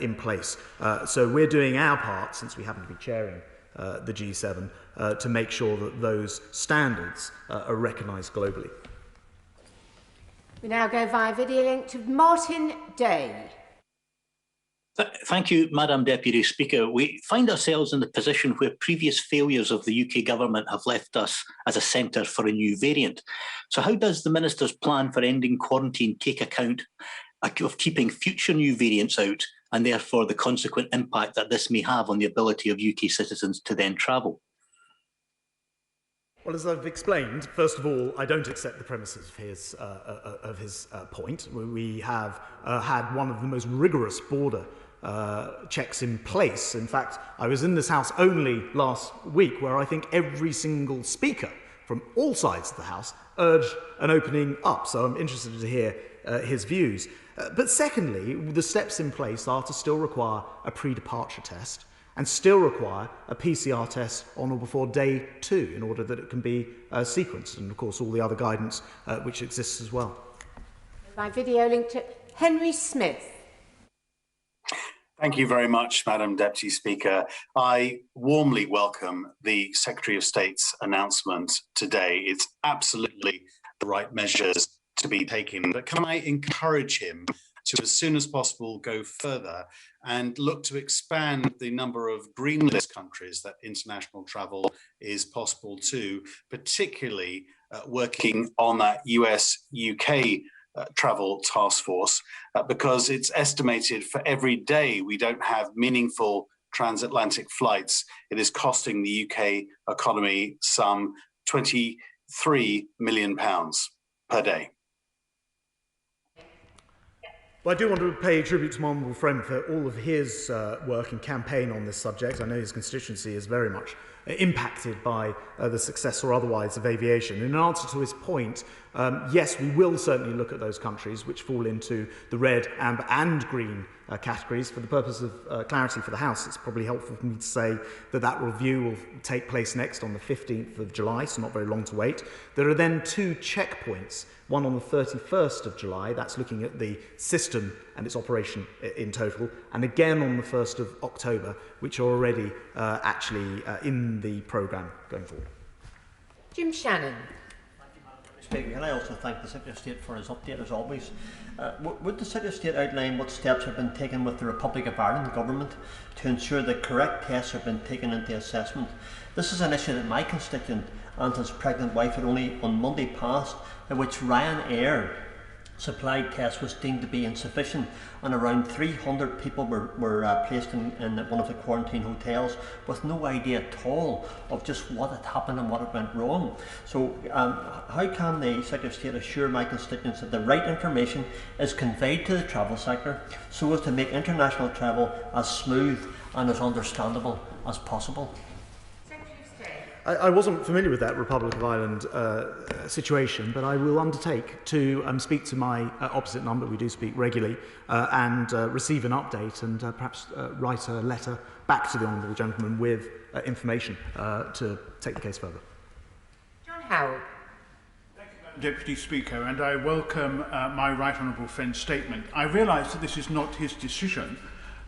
in place. So we're doing our part, since we happen to be chairing the G7, to make sure that those standards are recognised globally. We now go via video link to Martin Day. Thank you, Madam Deputy Speaker. We find ourselves in the position where previous failures of the UK government have left us as a centre for a new variant. So how does the Minister's plan for ending quarantine take account of keeping future new variants out and therefore the consequent impact that this may have on the ability of UK citizens to then travel? Well, as I've explained, first of all, I don't accept the premises of his point. We have had one of the most rigorous border checks in place. In fact, I was in this House only last week where I think every single speaker from all sides of the House urged an opening up. So I'm interested to hear his views. But secondly, the steps in place are to still require a pre-departure test and still require a PCR test on or before day 2 in order that it can be sequenced, and of course all the other guidance which exists as well. By video link to Henry Smith. Thank you very much, Madam Deputy Speaker. I warmly welcome the Secretary of State's announcement today. It's absolutely the right measures to be taken, but can I encourage him to, as soon as possible, go further and look to expand the number of green list countries that international travel is possible to, particularly working on that US-UK travel task force, because it's estimated for every day we don't have meaningful transatlantic flights, it is costing the UK economy some £23 million per day. Well, I do want to pay tribute to my honourable friend for all of his work and campaign on this subject. I know his constituency is very much impacted by the success or otherwise of aviation. In answer to his point, yes, we will certainly look at those countries which fall into the red, amber and green categories. For the purpose of clarity for the House, it's probably helpful for me to say that that review will take place next on the 15th of July, so not very long to wait. There are then 2 checkpoints, one on the 31st of July, that's looking at the system and its operation in total, and again on the 1st of October, which are already actually in the programme going forward. Jim Shannon. Speaker, can I also thank the Secretary of State for his update as always. Would the Secretary of State outline what steps have been taken with the Republic of Ireland government to ensure that correct tests have been taken into assessment? This is an issue that my constituent and his pregnant wife had only on Monday past, in which Ryanair supplied tests was deemed to be insufficient, and around 300 people were placed in one of the quarantine hotels with no idea at all of just what had happened and what had went wrong. So how can the Secretary of State assure my constituents that the right information is conveyed to the travel sector so as to make international travel as smooth and as understandable as possible? I wasn't familiar with that Republic of Ireland situation, but I will undertake to speak to my opposite number, we do speak regularly, and receive an update and perhaps write a letter back to the Honourable Gentleman with information to take the case further. John Howell. Deputy Speaker, and I welcome my right honourable friend's statement. I realise that this is not his decision,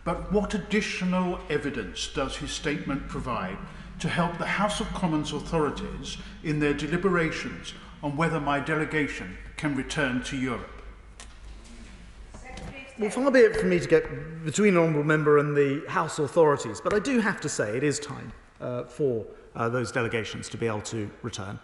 but what additional evidence does his statement provide to help the House of Commons authorities in their deliberations on whether my delegation can return to Europe? Well, far be it from me to get between an honourable member and the House authorities, but I do have to say it is time for those delegations to be able to return.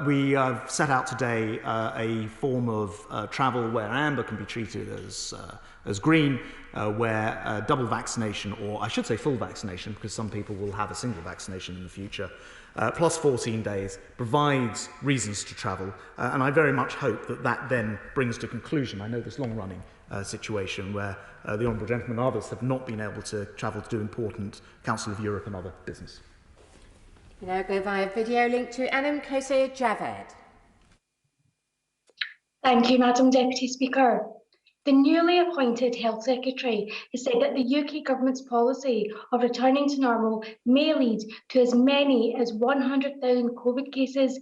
We have set out today a form of travel where amber can be treated as green, where double vaccination, or I should say full vaccination, because some people will have a single vaccination in the future, plus 14 days provides reasons to travel, and I very much hope that that then brings to conclusion, I know this long-running situation where the Honourable Gentleman and others have not been able to travel to do important Council of Europe and other business. We now go via video link to Anam Kosei Javed. Thank you, Madam Deputy Speaker. The newly appointed Health Secretary has said that the UK Government's policy of returning to normal may lead to as many as 100,000 COVID cases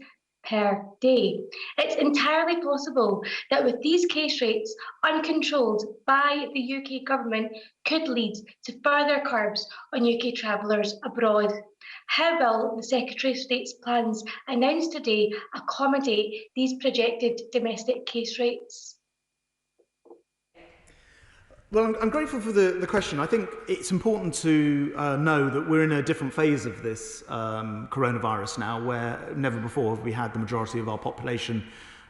per day. It's entirely possible that with these case rates, uncontrolled by the UK Government could lead to further curbs on UK travellers abroad. How will the Secretary of State's plans announced today accommodate these projected domestic case rates? Well, I'm grateful for the question. I think it's important to know that we're in a different phase of this coronavirus now, where never before have we had the majority of our population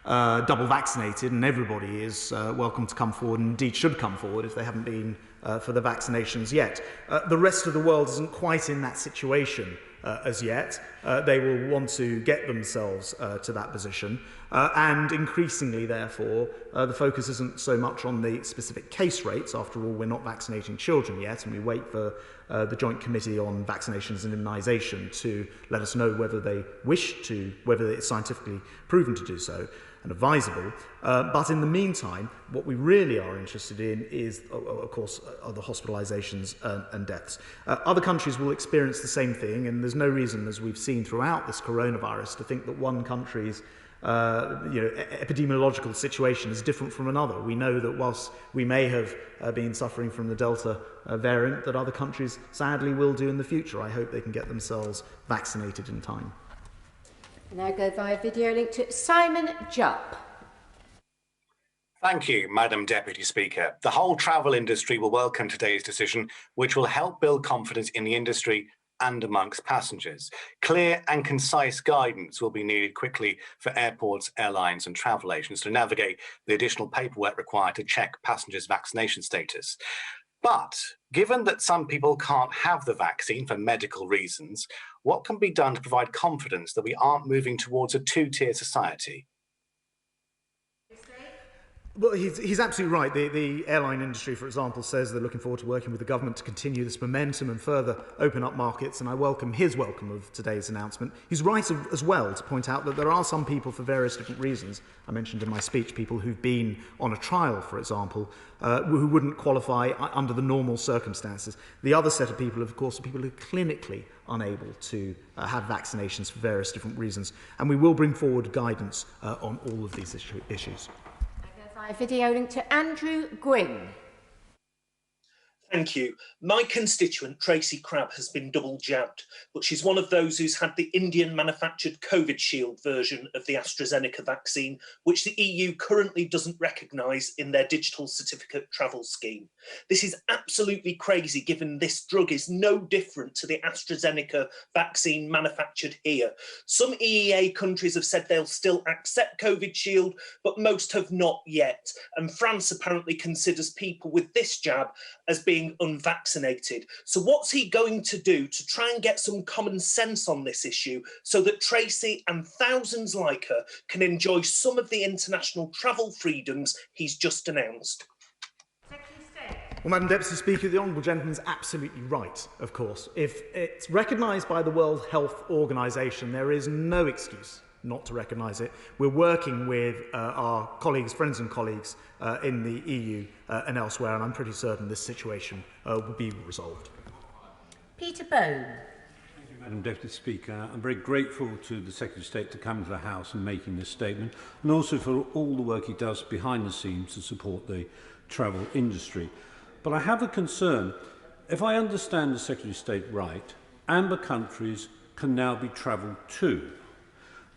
double vaccinated, and everybody is welcome to come forward, and indeed should come forward if they haven't been for the vaccinations yet. The rest of the world isn't quite in that situation as yet. They will want to get themselves to that position, and increasingly, therefore, the focus isn't so much on the specific case rates. After all, we're not vaccinating children yet, and we wait for the Joint Committee on Vaccinations and Immunisation to let us know whether they wish to, whether it's scientifically proven to do so and advisable. But in the meantime, what we really are interested in is, of course, the hospitalisations and deaths. Other countries will experience the same thing, and there's no reason, as we've seen throughout this coronavirus, to think that one country's epidemiological situation is different from another. We know that whilst we may have been suffering from the Delta variant, that other countries sadly will do in the future. I hope they can get themselves vaccinated in time. We now go via video link to Simon Jupp. Thank you, Madam Deputy Speaker. The whole travel industry will welcome today's decision, which will help build confidence in the industry and amongst passengers. Clear and concise guidance will be needed quickly for airports, airlines and travel agents to navigate the additional paperwork required to check passengers' vaccination status. But given that some people can't have the vaccine for medical reasons, what can be done to provide confidence that we aren't moving towards a two-tier society? Well, he's absolutely right. The airline industry, for example, says they're looking forward to working with the government to continue this momentum and further open up markets, and I welcome his welcome of today's announcement. He's right as well to point out that there are some people, for various different reasons, I mentioned in my speech, people who've been on a trial, for example, who wouldn't qualify under the normal circumstances. The other set of people, of course, are people who are clinically unable to have vaccinations for various different reasons, and we will bring forward guidance on all of these issues. Video link to Andrew Gwynn. Thank you. My constituent, Tracy Crabb, has been double jabbed, but she's one of those who's had the Indian-manufactured COVID Shield version of the AstraZeneca vaccine, which the EU currently doesn't recognise in their digital certificate travel scheme. This is absolutely crazy, given this drug is no different to the AstraZeneca vaccine manufactured here. Some EEA countries have said they'll still accept COVID Shield, but most have not yet. And France apparently considers people with this jab as being unvaccinated. So what's he going to do to try and get some common sense on this issue so that Tracy and thousands like her can enjoy some of the international travel freedoms he's just announced? Well, Madam Deputy Speaker, the Honourable Gentleman's absolutely right, of course. If it's recognised by the World Health Organization, there is no excuse not to recognise it. We're working with our colleagues, friends and colleagues in the EU and elsewhere, and I'm pretty certain this situation will be resolved. Peter Bone. Thank you, Madam Deputy Speaker. I'm very grateful to the Secretary of State to come to the House and making this statement, and also for all the work he does behind the scenes to support the travel industry. But I have a concern. If I understand the Secretary of State right, amber countries can now be travelled to.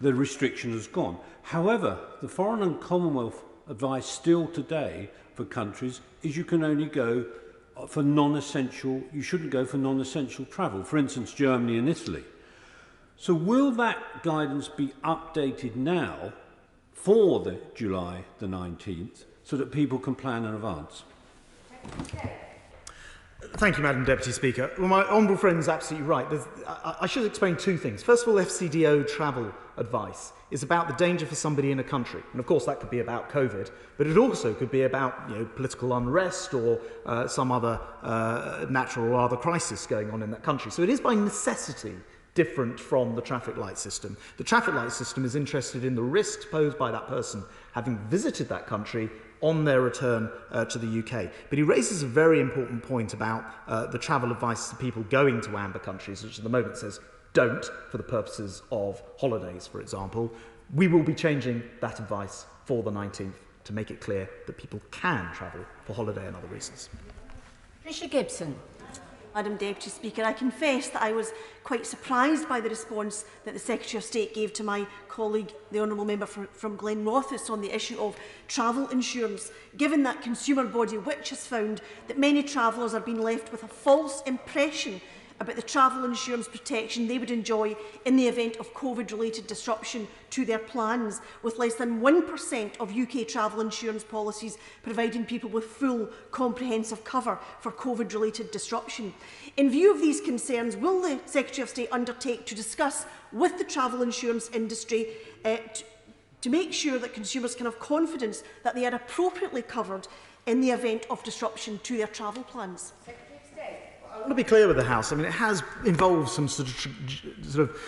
The restriction has gone. However, the Foreign and Commonwealth advice still today for countries is you can only go for non-essential, you shouldn't go for non-essential travel, for instance, Germany and Italy. So will that guidance be updated now for the July the 19th so that people can plan in advance? Thank you, Madam Deputy Speaker. Well, my honourable friend is absolutely right. I should explain two things. First of all, FCDO travel advice is about the danger for somebody in a country. And of course, that could be about COVID, but it also could be about political unrest or some other natural or other crisis going on in that country. So it is by necessity different from the traffic light system. The traffic light system is interested in the risks posed by that person having visited that country on their return to the UK. But he raises a very important point about the travel advice to people going to amber countries, which at the moment says don't for the purposes of holidays, for example. We will be changing that advice for the 19th to make it clear that people can travel for holiday and other reasons. Tricia Gibson. Madam Deputy Speaker, I confess that I was quite surprised by the response that the Secretary of State gave to my colleague, the Honourable Member from Glenrothes, on the issue of travel insurance, given that consumer body which has found that many travellers are being left with a false impression about the travel insurance protection they would enjoy in the event of COVID-related disruption to their plans, with less than 1% of UK travel insurance policies providing people with full comprehensive cover for COVID-related disruption. In view of these concerns, will the Secretary of State undertake to discuss with the travel insurance industry to make sure that consumers can have confidence that they are appropriately covered in the event of disruption to their travel plans? I want to be clear with the House. I mean, it has involved some sort of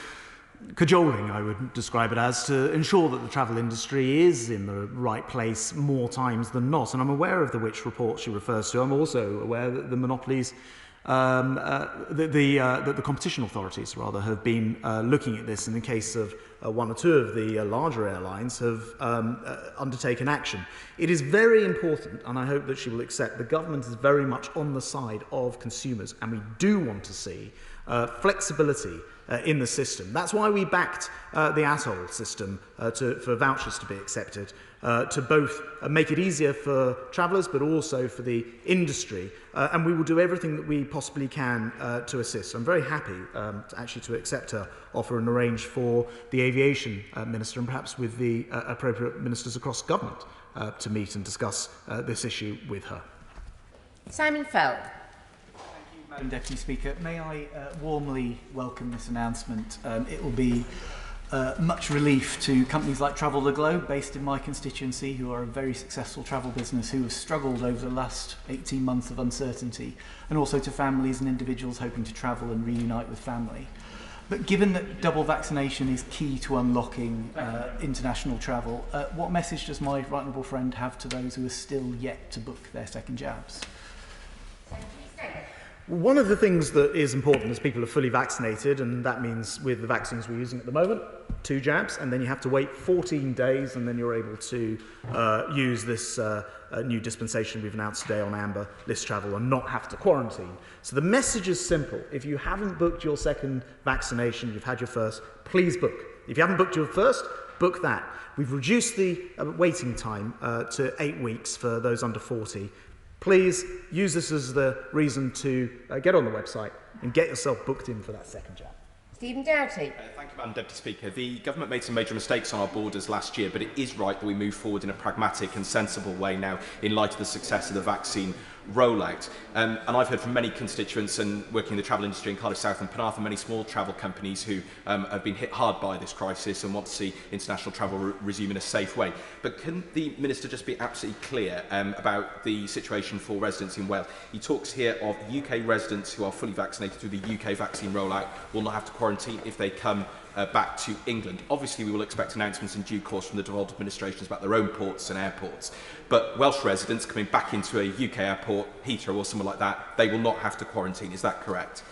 cajoling, I would describe it as, to ensure that the travel industry is in the right place more times than not. And I'm aware of the which report she refers to. I'm also aware that the monopolies, the competition authorities, rather, have been looking at this in the case of one or two of the larger airlines have undertaken action. It is very important, and I hope that she will accept, the government is very much on the side of consumers, and we do want to see flexibility in the system. That's why we backed the ATOL system for vouchers to be accepted, to both make it easier for travellers but also for the industry, and we will do everything that we possibly can to assist. I'm very happy to accept her offer and arrange for the aviation minister and perhaps with the appropriate ministers across government to meet and discuss this issue with her. Simon Feld. Madam Deputy Speaker, may I warmly welcome this announcement. It will be much relief to companies like Travel the Globe, based in my constituency, who are a very successful travel business who have struggled over the last 18 months of uncertainty, and also to families and individuals hoping to travel and reunite with family. But given that double vaccination is key to unlocking international travel, what message does my right honourable friend have to those who are still yet to book their second jabs? One of the things that is important is people are fully vaccinated, and that means with the vaccines we're using at the moment, 2 jabs, and then you have to wait 14 days, and then you're able to use this new dispensation we've announced today on amber list travel and not have to quarantine. So the message is simple. If you haven't booked your second vaccination, you've had your first, please book. If you haven't booked your first, book that. We've reduced the waiting time to 8 weeks for those under 40. Please use this as the reason to get on the website and get yourself booked in for that second jab. Stephen Doughty. Thank you, Madam Deputy Speaker. The government made some major mistakes on our borders last year, but it is right that we move forward in a pragmatic and sensible way now in light of the success of the vaccine rollout. And I've heard from many constituents and working in the travel industry in Cardiff South and Penarth, many small travel companies who have been hit hard by this crisis and want to see international travel resume in a safe way. But can the Minister just be absolutely clear about the situation for residents in Wales? He talks here of UK residents who are fully vaccinated through the UK vaccine rollout will not have to quarantine if they come back to England. Obviously, we will expect announcements in due course from the devolved administrations about their own ports and airports. But Welsh residents coming back into a UK airport, Heathrow or somewhere like that, they will not have to quarantine. Is that correct?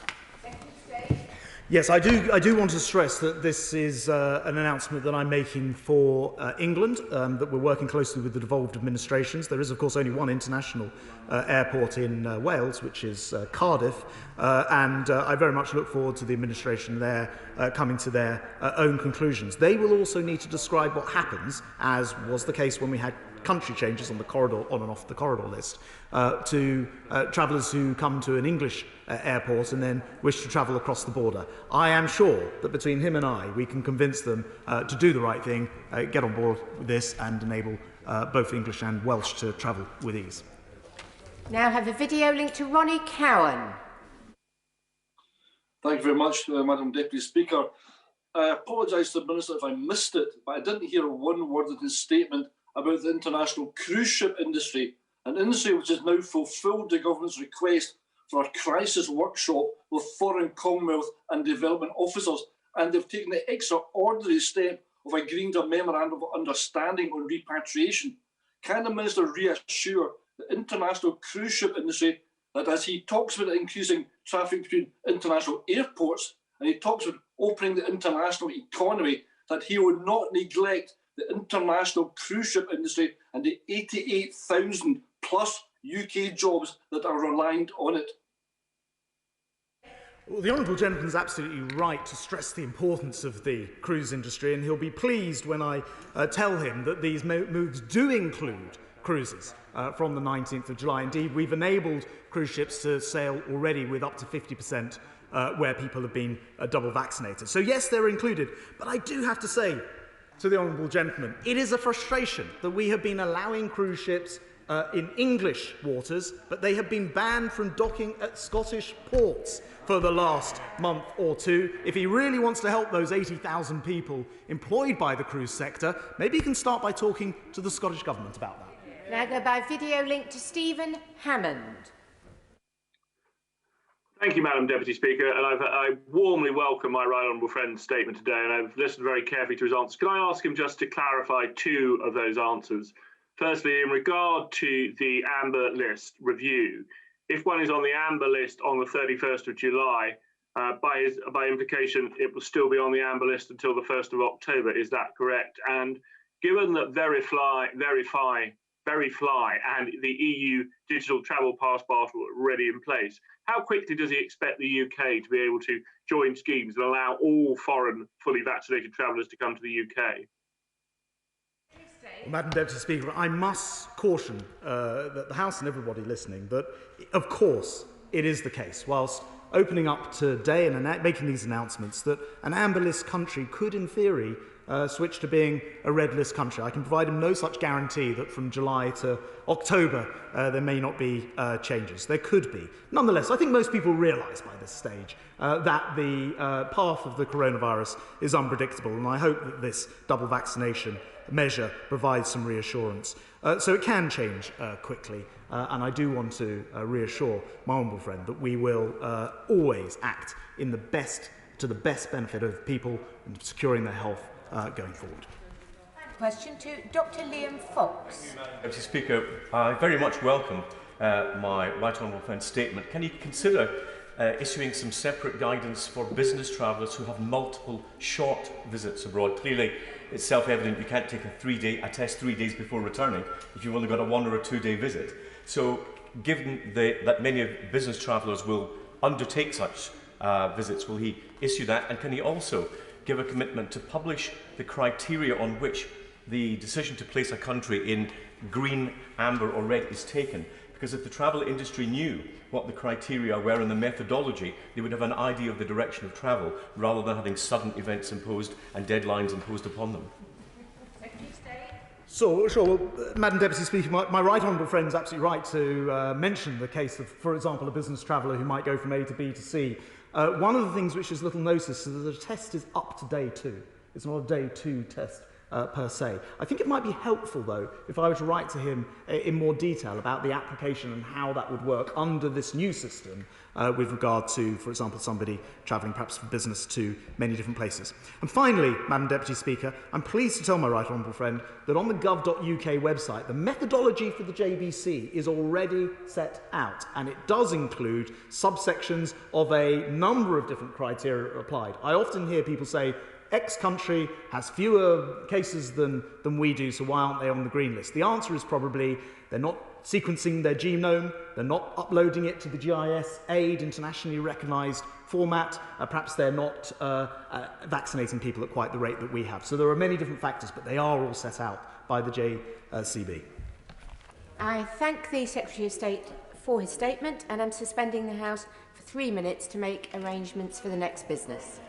Yes, I do want to stress that this is an announcement that I'm making for England, that we're working closely with the devolved administrations. There is, of course, only one international airport in Wales, which is Cardiff, and I very much look forward to the administration there coming to their own conclusions. They will also need to describe what happens, as was the case when we had country changes on the corridor, on and off the corridor list, to travellers who come to an English airport and then wish to travel across the border. I am sure that between him and I, we can convince them to do the right thing, get on board with this and enable both English and Welsh to travel with ease. Now have a video link to Ronnie Cowan. Thank you very much, Madam Deputy Speaker. I apologise to the Minister if I missed it, but I didn't hear one word of his statement about the international cruise ship industry, an industry which has now fulfilled the government's request for a crisis workshop with foreign Commonwealth and development officers, and they've taken the extraordinary step of agreeing to a memorandum of understanding on repatriation. Can the Minister reassure the international cruise ship industry that as he talks about increasing traffic between international airports and he talks about opening the international economy, that he will not neglect the international cruise ship industry and the 88,000 plus UK jobs that are reliant on it? Well, the Honourable Gentleman is absolutely right to stress the importance of the cruise industry, and he'll be pleased when I tell him that these moves do include cruises from the 19th of July. Indeed, we've enabled cruise ships to sail already with up to 50% where people have been double vaccinated. So yes, they're included. But I do have to say to the Honourable Gentleman, it is a frustration that we have been allowing cruise ships in English waters, but they have been banned from docking at Scottish ports for the last month or two. If he really wants to help those 80,000 people employed by the cruise sector, maybe he can start by talking to the Scottish Government about that. Now go by video link to Stephen Hammond. Thank you, Madam Deputy Speaker, and I warmly welcome my right honourable friend's statement today, and I've listened very carefully to his answers. Can I ask him just to clarify two of those answers? Firstly, in regard to the amber list review, if one is on the amber list on the 31st of July, by implication, it will still be on the amber list until the 1st of October. Is that correct? And given that Verify and the EU digital travel passport are already in place, how quickly does he expect the UK to be able to join schemes and allow all foreign fully vaccinated travellers to come to the UK? Well, Madam Deputy Speaker, I must caution that the House and everybody listening that, of course, it is the case, whilst opening up today and making these announcements, that an amber list country could, in theory, switch to being a red list country. I can provide him no such guarantee that from July to October there may not be changes. There could be. Nonetheless, I think most people realise by this stage that the path of the coronavirus is unpredictable, and I hope that this double vaccination measure provides some reassurance. So it can change quickly, and I do want to reassure my honourable friend that we will always act in to the best benefit of people and securing their health going forward. Question to Dr. Liam Fox. Mr. Speaker, I very much welcome my right honourable friend's statement. Can you consider issuing some separate guidance for business travellers who have multiple short visits abroad? Clearly, it's self-evident you can't take a test 3 days before returning if you've only got a 1 or a 2 day visit. So, given that many of business travellers will undertake such visits, will he issue that? And can he also give a commitment to publish the criteria on which the decision to place a country in green, amber or red is taken? Because if the travel industry knew what the criteria were and the methodology, they would have an idea of the direction of travel rather than having sudden events imposed and deadlines imposed upon them. So, sure, well, Madam Deputy Speaker, my right honourable friend is absolutely right to mention the case of, for example, a business traveller who might go from A to B to C. One of the things which is little noticed is that the test is up to day 2. It's not a day 2 test per se. I think it might be helpful, though, if I were to write to him in more detail about the application and how that would work under this new system with regard to, for example, somebody travelling perhaps for business to many different places. And finally, Madam Deputy Speaker, I'm pleased to tell my right honourable friend that on the gov.uk website, the methodology for the JBC is already set out, and it does include subsections of a number of different criteria applied. I often hear people say, X country has fewer cases than we do, so why aren't they on the green list? The answer is probably they're not sequencing their genome, they're not uploading it to the GIS-aid internationally recognised format, perhaps they're not vaccinating people at quite the rate that we have. So there are many different factors, but they are all set out by the JCB. I thank the Secretary of State for his statement, and I'm suspending the House for 3 minutes to make arrangements for the next business.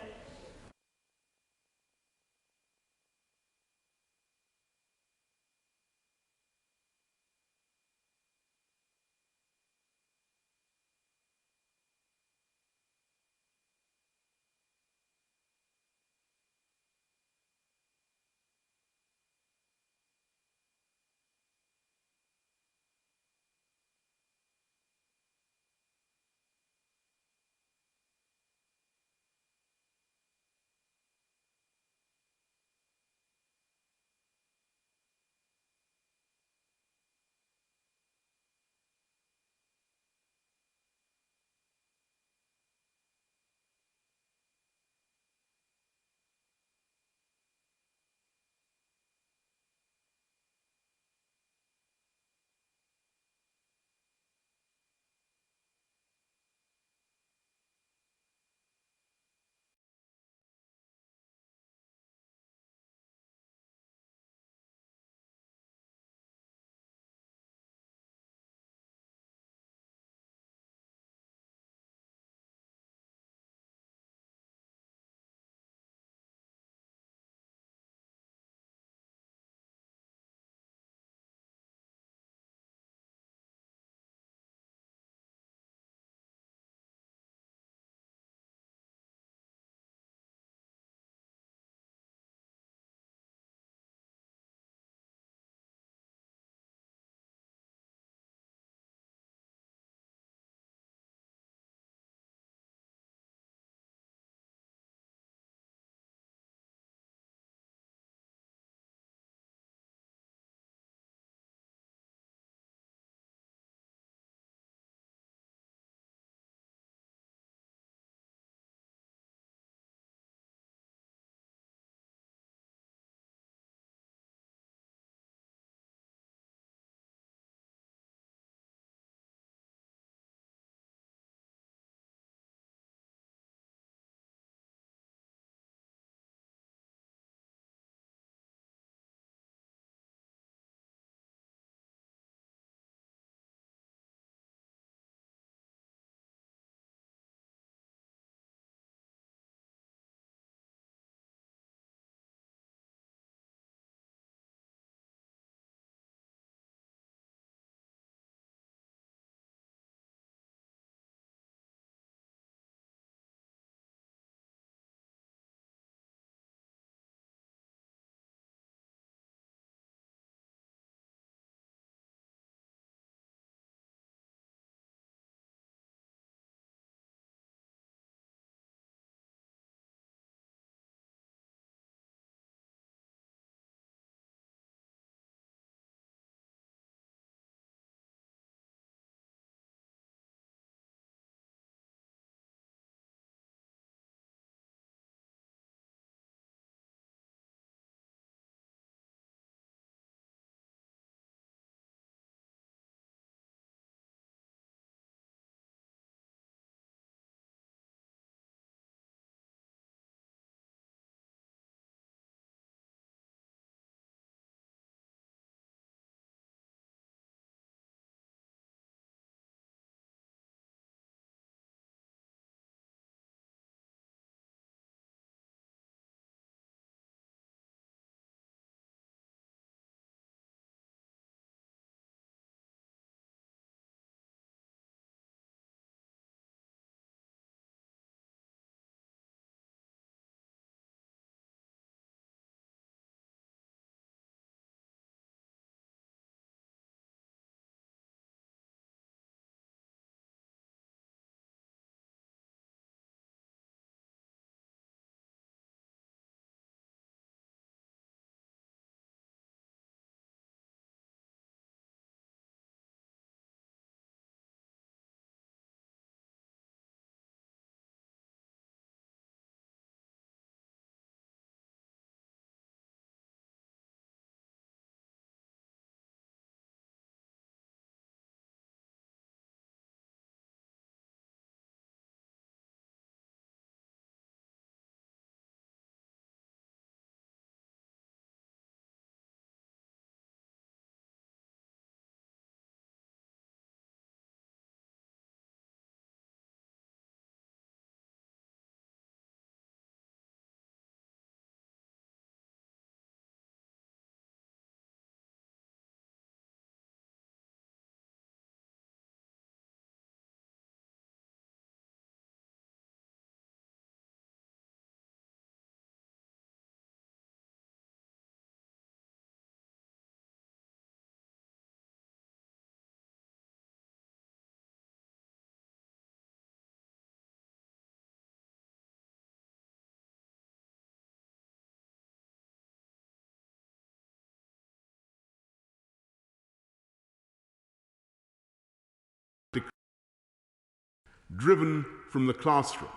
driven from the classroom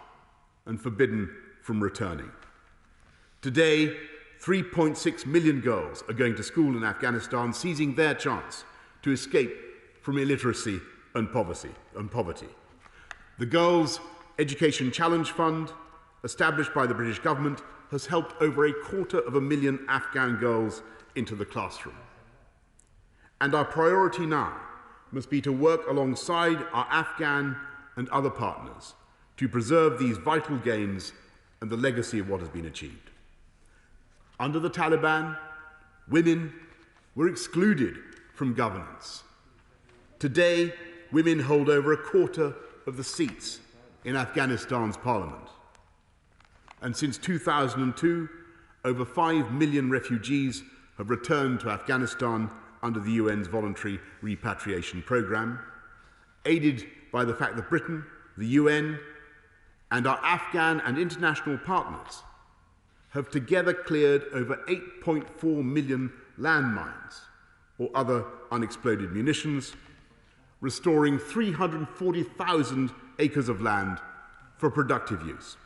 and forbidden from returning. Today, 3.6 million girls are going to school in Afghanistan, seizing their chance to escape from illiteracy and poverty. The Girls' Education Challenge Fund, established by the British government, has helped over 250,000 Afghan girls into the classroom. And our priority now must be to work alongside our Afghan and other partners to preserve these vital gains and the legacy of what has been achieved. Under the Taliban, women were excluded from governance. Today, women hold over 1/4 of the seats in Afghanistan's parliament. And since 2002, over 5 million refugees have returned to Afghanistan under the UN's voluntary repatriation programme, aided by the fact that Britain, the UN, and our Afghan and international partners have together cleared over 8.4 million landmines or other unexploded munitions, restoring 340,000 acres of land for productive use.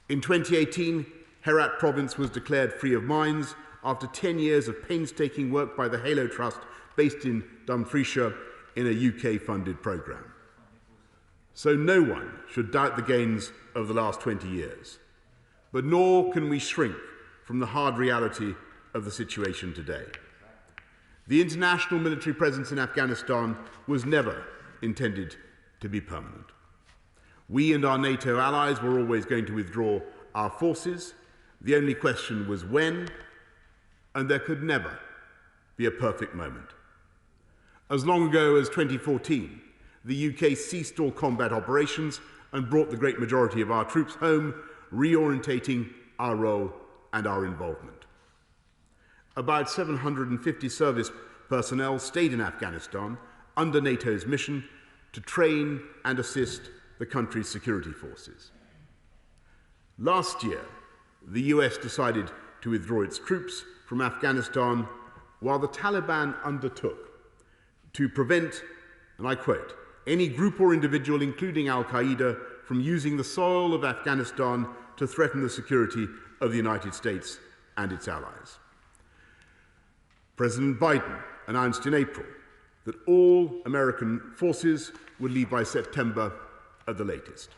In 2018, Herat province was declared free of mines after 10 years of painstaking work by the Halo Trust, based in Dumfriesshire, in a UK-funded programme. So no one should doubt the gains of the last 20 years, but nor can we shrink from the hard reality of the situation today. The international military presence in Afghanistan was never intended to be permanent. We and our NATO allies were always going to withdraw our forces. The only question was when, and there could never be a perfect moment. As long ago as 2014, the UK ceased all combat operations and brought the great majority of our troops home, reorientating our role and our involvement. About 750 service personnel stayed in Afghanistan under NATO's mission to train and assist the country's security forces. Last year, the US decided to withdraw its troops from Afghanistan while the Taliban undertook to prevent, and I quote, any group or individual, including Al-Qaeda, from using the soil of Afghanistan to threaten the security of the United States and its allies. President Biden announced in April that all American forces would leave by September at the latest.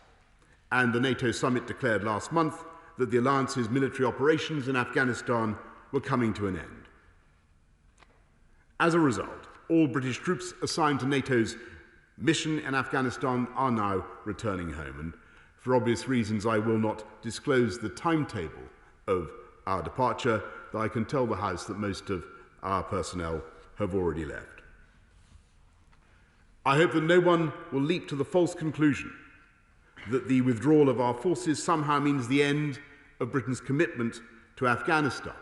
And the NATO summit declared last month that the alliance's military operations in Afghanistan were coming to an end. As a result, all British troops assigned to NATO's mission in Afghanistan are now returning home. And for obvious reasons, I will not disclose the timetable of our departure, though I can tell the House that most of our personnel have already left. I hope that no one will leap to the false conclusion that the withdrawal of our forces somehow means the end of Britain's commitment to Afghanistan.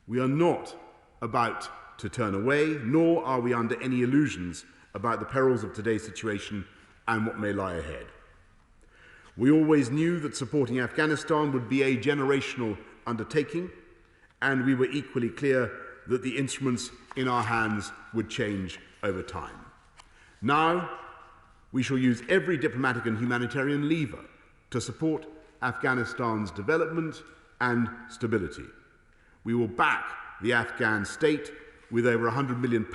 We are not about to turn away, nor are we under any illusions about the perils of today's situation and what may lie ahead. We always knew that supporting Afghanistan would be a generational undertaking, and we were equally clear that the instruments in our hands would change over time. Now, we shall use every diplomatic and humanitarian lever to support Afghanistan's development and stability. We will back the Afghan state with over £100 million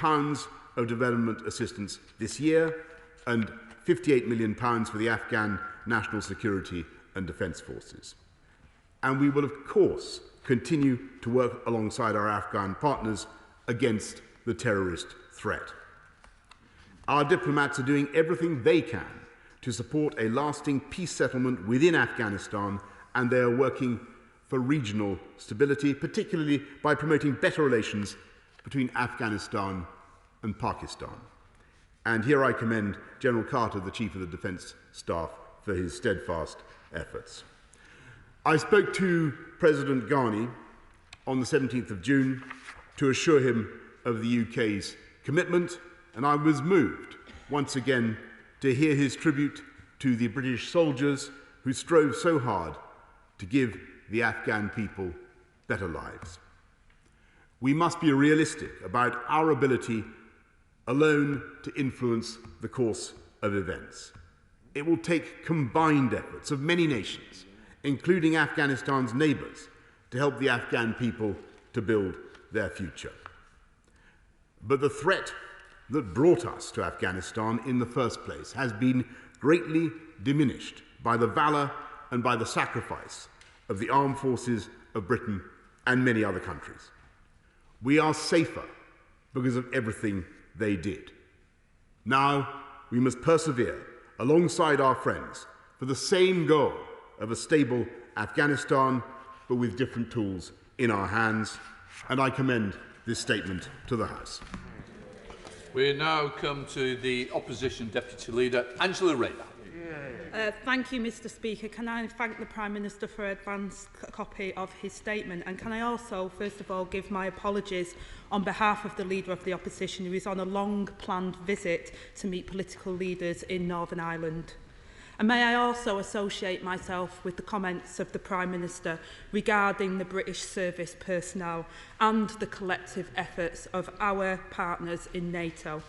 of development assistance this year and £58 million for the Afghan National Security and Defence Forces. And we will, of course, continue to work alongside our Afghan partners against the terrorist threat. Our diplomats are doing everything they can to support a lasting peace settlement within Afghanistan, and they are working for regional stability, particularly by promoting better relations between Afghanistan and Pakistan. And here I commend General Carter, the Chief of the Defence Staff, for his steadfast efforts. I spoke to President Ghani on the 17th of June to assure him of the UK's commitment, and I was moved once again to hear his tribute to the British soldiers who strove so hard to give the Afghan people better lives. We must be realistic about our ability alone to influence the course of events. It will take combined efforts of many nations, including Afghanistan's neighbours, to help the Afghan people to build their future. But the threat that brought us to Afghanistan in the first place has been greatly diminished by the valour and by the sacrifice of the armed forces of Britain and many other countries. We are safer because of everything they did. Now we must persevere alongside our friends for the same goal of a stable Afghanistan, but with different tools in our hands, and I commend this statement to the House. We now come to the Opposition Deputy Leader, Angela Rayner. Thank you, Mr Speaker. Can I thank the Prime Minister for an advance copy of his statement? And can I also, first of all, give my apologies on behalf of the Leader of the Opposition, who is on a long-planned visit to meet political leaders in Northern Ireland. And may I also associate myself with the comments of the Prime Minister regarding the British service personnel and the collective efforts of our partners in NATO.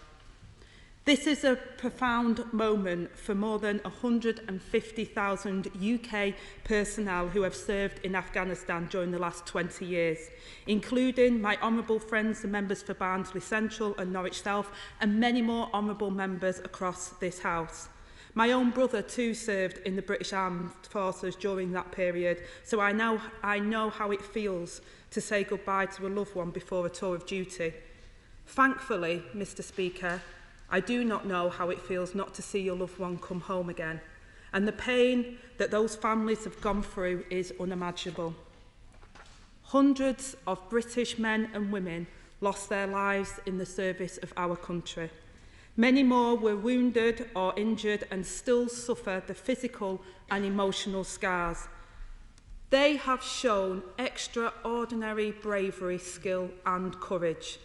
This is a profound moment for more than 150,000 UK personnel who have served in Afghanistan during the last 20 years, including my honourable friends, the members for Barnsley Central and Norwich South, and many more honourable members across this House. My own brother too served in the British Armed Forces during that period, so I know how it feels to say goodbye to a loved one before a tour of duty. Thankfully, Mr Speaker, I do not know how it feels not to see your loved one come home again, and the pain that those families have gone through is unimaginable. Hundreds of British men and women lost their lives in the service of our country. Many more were wounded or injured and still suffer the physical and emotional scars. They have shown extraordinary bravery, skill and courage.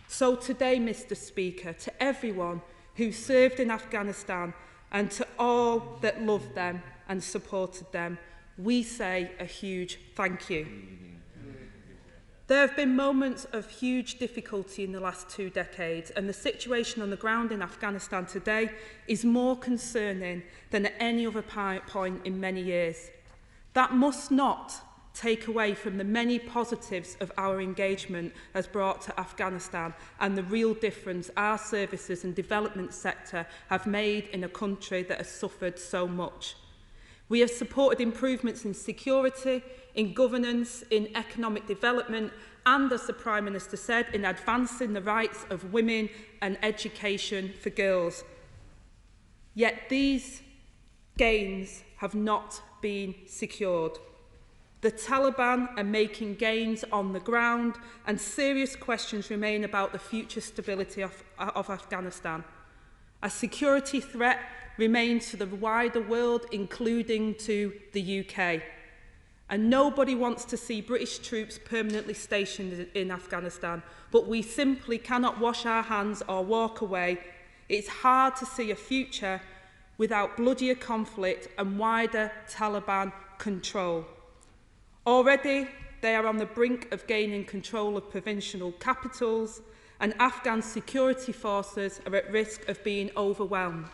So today, Mr Speaker, to everyone who served in Afghanistan and to all that loved them and supported them, we say a huge thank you. There have been moments of huge difficulty in the last 2 decades, and the situation on the ground in Afghanistan today is more concerning than at any other point in many years. That must not take away from the many positives of our engagement has brought to Afghanistan and the real difference our services and development sector have made in a country that has suffered so much. We have supported improvements in security, in governance, in economic development, and, as the Prime Minister said, in advancing the rights of women and education for girls. Yet these gains have not been secured. The Taliban are making gains on the ground, and serious questions remain about the future stability of Afghanistan. A security threat remains to the wider world, including to the UK. And nobody wants to see British troops permanently stationed in Afghanistan, but we simply cannot wash our hands or walk away. It's hard to see a future without bloodier conflict and wider Taliban control. Already, they are on the brink of gaining control of provincial capitals, and Afghan security forces are at risk of being overwhelmed.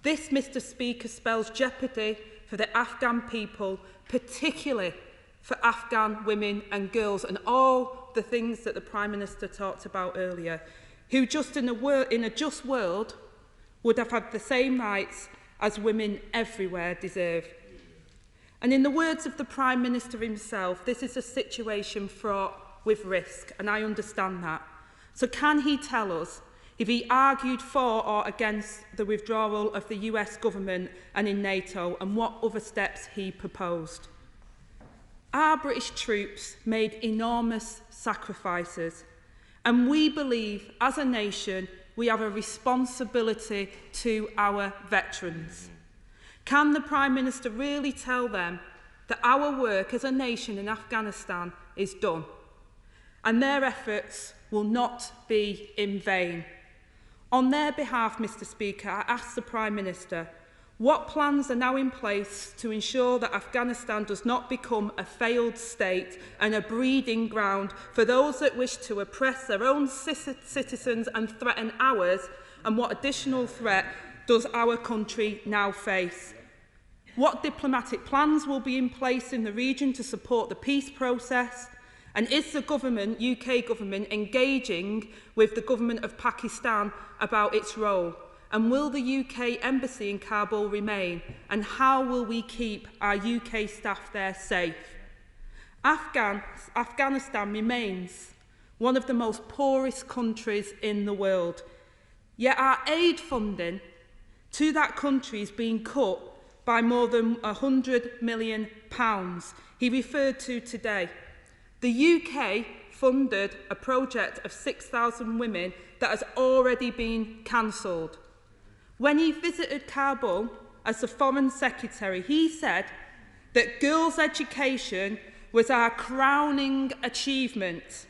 This, Mr Speaker, spells jeopardy for the Afghan people, particularly for Afghan women and girls, and all the things that the Prime Minister talked about earlier, who just in a just world would have had the same rights as women everywhere deserve. And in the words of the Prime Minister himself, this is a situation fraught with risk, and I understand that. So can he tell us if he argued for or against the withdrawal of the US government and in NATO, and what other steps he proposed? Our British troops made enormous sacrifices, and we believe, as a nation, we have a responsibility to our veterans. Can the Prime Minister really tell them that our work as a nation in Afghanistan is done, and their efforts will not be in vain? On their behalf, Mr Speaker, I ask the Prime Minister, what plans are now in place to ensure that Afghanistan does not become a failed state and a breeding ground for those that wish to oppress their own citizens and threaten ours, and what additional threat does our country now face? What diplomatic plans will be in place in the region to support the peace process? And is the government, UK government, engaging with the government of Pakistan about its role? And will the UK embassy in Kabul remain? And how will we keep our UK staff there safe? Afghanistan remains one of the most poorest countries in the world. Yet our aid funding to that country is being cut by more than £100 million he referred to today. The UK funded a project of 6,000 women that has already been cancelled. When he visited Kabul as the Foreign Secretary, he said that girls' education was our crowning achievement.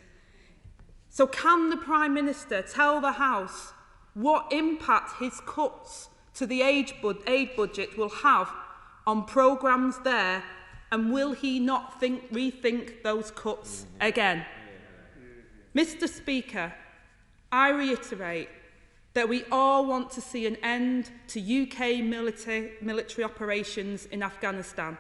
So can the Prime Minister tell the House what impact his cuts to the aid budget will have on programmes there, and will he not rethink those cuts again? Mr. Speaker, I reiterate that we all want to see an end to UK military operations in Afghanistan.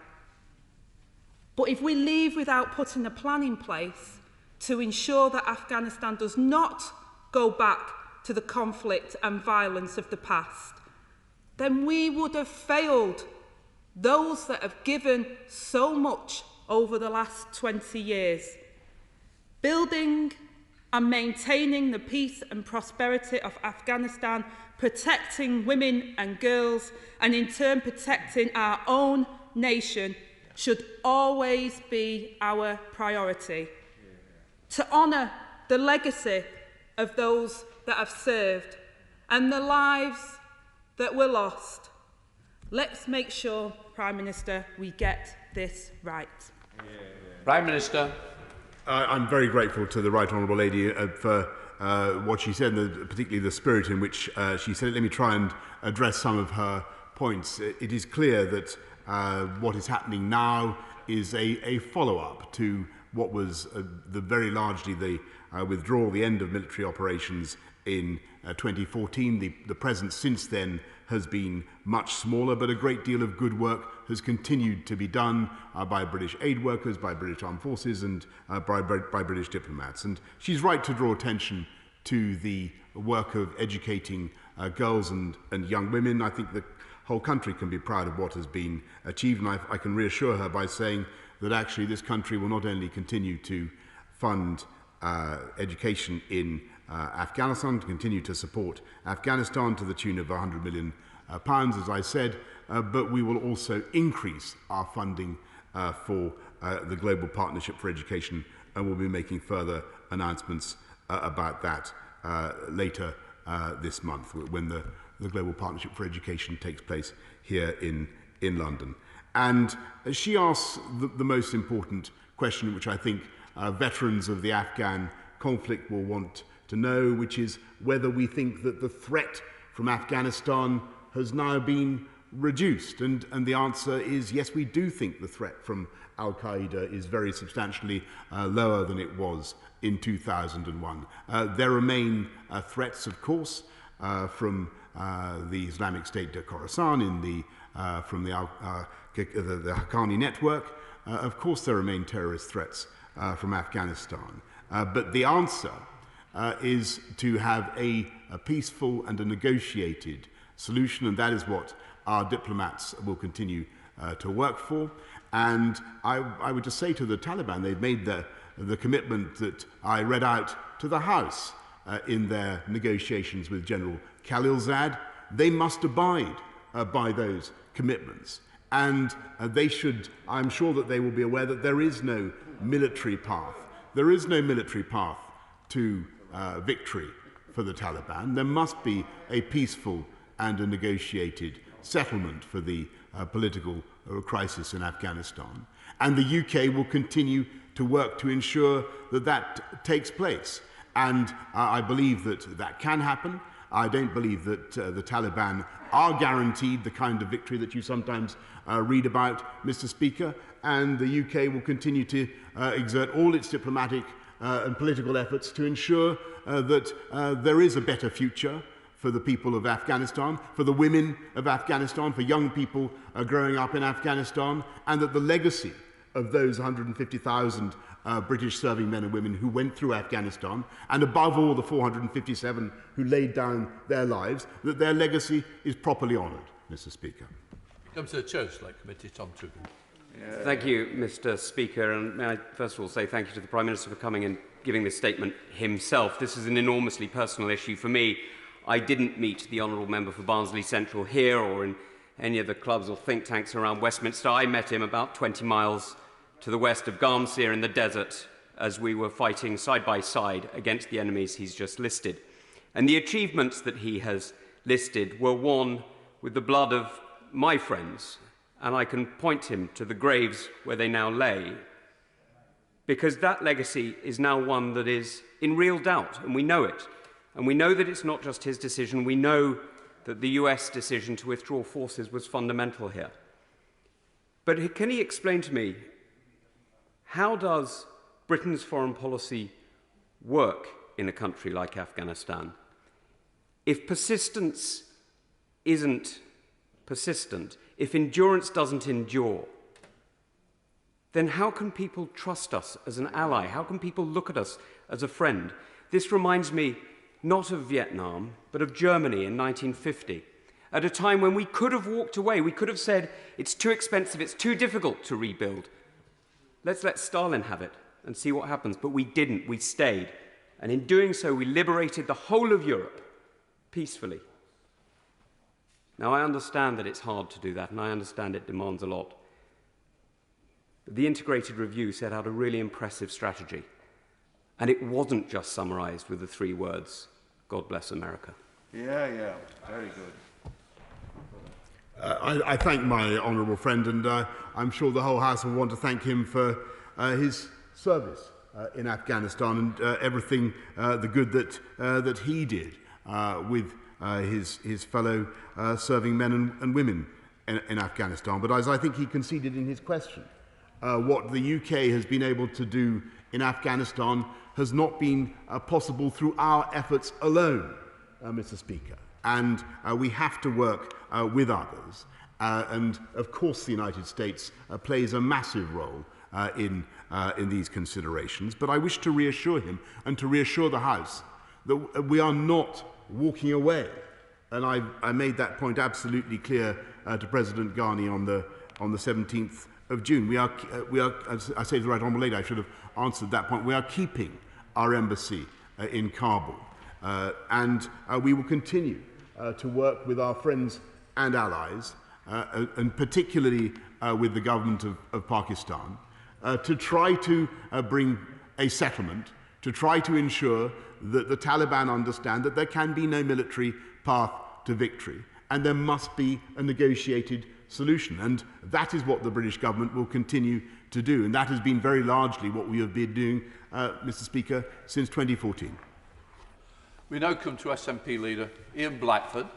But if we leave without putting a plan in place to ensure that Afghanistan does not go back to the conflict and violence of the past, then we would have failed those that have given so much over the last 20 years. Building and maintaining the peace and prosperity of Afghanistan, protecting women and girls, and in turn protecting our own nation should always be our priority. To honour the legacy of those that have served and the lives that were lost, let's make sure, Prime Minister, we get this right. Prime Minister. I'm very grateful to the Right Honourable Lady for what she said, and particularly the spirit in which she said it. Let me try and address some of her points. It is clear that what is happening now is a follow-up to what was very largely the withdrawal, the end of military operations in 2014. The presence since then has been much smaller, but a great deal of good work has continued to be done by British aid workers, by British armed forces, and by British diplomats. And she's right to draw attention to the work of educating girls and young women. I think the whole country can be proud of what has been achieved, and I can reassure her by saying that actually this country will not only continue to fund education in Afghanistan, to continue to support Afghanistan to the tune of £100 million, as I said, but we will also increase our funding for the Global Partnership for Education, and we'll be making further announcements about that later this month, when the Global Partnership for Education takes place here in London. And she asks the most important question, which I think veterans of the Afghan conflict will want to know, which is whether we think that the threat from Afghanistan has now been reduced. And the answer is yes, we do think the threat from Al-Qaeda is very substantially lower than it was in 2001. There remain threats, of course, from the Islamic State of Khorasan, from the Haqqani network. Of course there remain terrorist threats from Afghanistan. But the answer is to have a peaceful and a negotiated solution, and that is what our diplomats will continue to work for. And I would just say to the Taliban, they've made the commitment that I read out to the House in their negotiations with General Khalilzad. They must abide by those commitments. And they should, I'm sure that they will be aware that there is no military path. There is no military path to victory for the Taliban. There must be a peaceful and a negotiated settlement for the political crisis in Afghanistan. And the UK will continue to work to ensure that that takes place. And I believe that that can happen. I don't believe that the Taliban are guaranteed the kind of victory that you sometimes read about, Mr. Speaker, and the UK will continue to exert all its diplomatic and political efforts to ensure that there is a better future for the people of Afghanistan, for the women of Afghanistan, for young people growing up in Afghanistan, and that the legacy of those 150,000 British serving men and women who went through Afghanistan, and above all the 457 who laid down their lives, that their legacy is properly honoured, Mr. Speaker. Comes to the Church Select Committee, Tom Trugan. Thank you, Mr. Speaker, and may I first of all say thank you to the Prime Minister for coming and giving this statement himself. This is an enormously personal issue for me. I didn't meet the Honourable Member for Barnsley Central here or in any of the clubs or think tanks around Westminster. I met him about 20 miles to the west of Garmsir in the desert as we were fighting side by side against the enemies he's just listed. And the achievements that he has listed were won with the blood of my friends, and I can point him to the graves where they now lay, because that legacy is now one that is in real doubt, and we know it. And we know that it's not just his decision. We know that the US decision to withdraw forces was fundamental here. But can he explain to me, how does Britain's foreign policy work in a country like Afghanistan? If persistence isn't persistent, if endurance doesn't endure, then how can people trust us as an ally? How can people look at us as a friend? This reminds me not of Vietnam, but of Germany in 1950, at a time when we could have walked away. We could have said, it's too expensive, it's too difficult to rebuild. Let's let Stalin have it and see what happens. But we didn't, we stayed. And in doing so, we liberated the whole of Europe peacefully. Now, I understand that it's hard to do that, and I understand it demands a lot. But the integrated review set out a really impressive strategy. And it wasn't just summarised with the 3 words, God bless America. Yeah, very good. I thank my honourable friend, and I'm sure the whole House will want to thank him for his service in Afghanistan and everything, the good that he did with his fellow serving men and women in Afghanistan. But as I think he conceded in his question, what the UK has been able to do in Afghanistan has not been possible through our efforts alone, Mr. Speaker. And we have to work with others. And of course the United States plays a massive role in these considerations. But I wish to reassure him and to reassure the House that we are not walking away. And I made that point absolutely clear to President Ghani on the 17th of June. We are, as I say to the Right Honourable Lady, I should have answered that point. We are keeping our embassy in Kabul. And we will continue to work with our friends and allies, and particularly with the government of Pakistan, to try to bring a settlement, to try to ensure that the Taliban understand that there can be no military path to victory, and there must be a negotiated solution. And that is what the British government will continue to do. And that has been very largely what we have been doing, Mr. Speaker, since 2014. We now come to SNP leader Ian Blackford.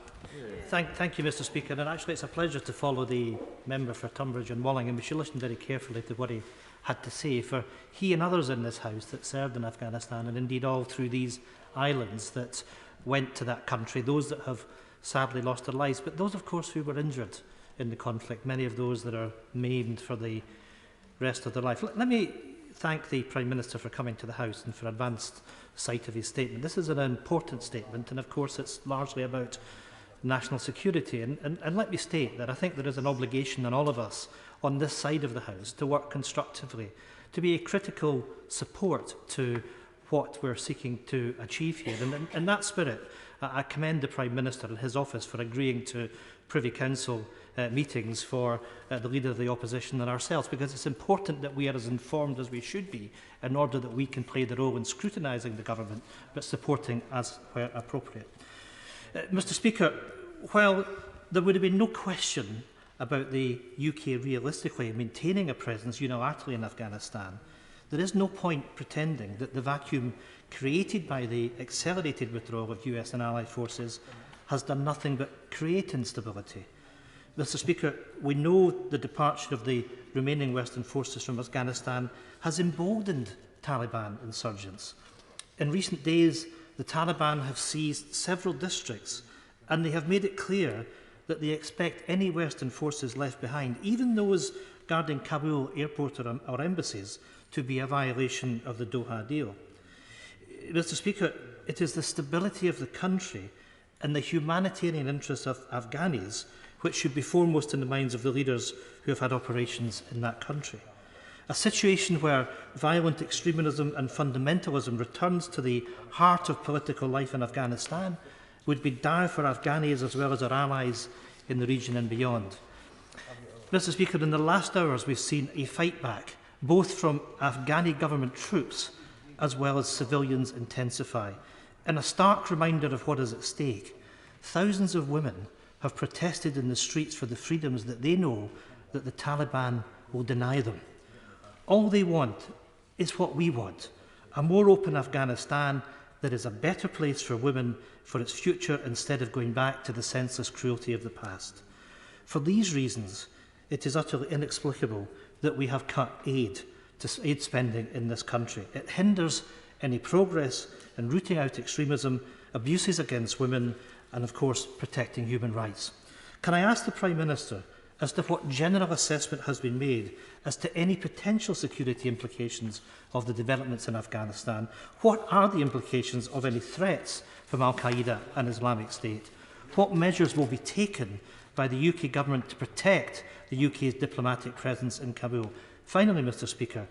Thank you, Mr. Speaker. And actually, it's a pleasure to follow the member for Tunbridge and Wallingham. We should listen very carefully to what he had to say, for he and others in this House that served in Afghanistan, and indeed all through these islands that went to that country, those that have sadly lost their lives, but those, of course, who were injured in the conflict, many of those that are maimed for the rest of their life. Let me thank the Prime Minister for coming to the House and for advanced sight of his statement. This is an important statement, and of course it's largely about national security. And let me state that I think there is an obligation on all of us on this side of the House to work constructively, to be a critical support to what we're seeking to achieve here. And in that spirit, I commend the Prime Minister and his office for agreeing to Privy Council meetings for the Leader of the Opposition and ourselves, because it's important that we are as informed as we should be in order that we can play the role in scrutinising the government but supporting as where appropriate. Mr. Speaker, while there would have been no question about the UK realistically maintaining a presence unilaterally in Afghanistan, there is no point pretending that the vacuum created by the accelerated withdrawal of US and allied forces has done nothing but create instability. Mr. Speaker, we know the departure of the remaining Western forces from Afghanistan has emboldened Taliban insurgents. In recent days, the Taliban have seized several districts and they have made it clear that they expect any Western forces left behind, even those guarding Kabul airport or embassies, to be a violation of the Doha deal. Mr. Speaker, it is the stability of the country and the humanitarian interests of Afghanis which should be foremost in the minds of the leaders who have had operations in that country. A situation where violent extremism and fundamentalism returns to the heart of political life in Afghanistan would be dire for Afghanis as well as our allies in the region and beyond. Mr. Speaker, in the last hours we've seen a fight back, both from Afghani government troops as well as civilians, intensify. In a stark reminder of what is at stake, thousands of women have protested in the streets for the freedoms that they know that the Taliban will deny them. All they want is what we want, a more open Afghanistan that is a better place for women for its future instead of going back to the senseless cruelty of the past. For these reasons, it is utterly inexplicable that we have cut aid spending in this country. It hinders any progress in rooting out extremism, abuses against women, and of course protecting human rights. Can I ask the Prime Minister as to what general assessment has been made as to any potential security implications of the developments in Afghanistan? What are the implications of any threats from Al-Qaeda and Islamic State? What measures will be taken by the UK government to protect the UK's diplomatic presence in Kabul? Finally, Mr. Speaker,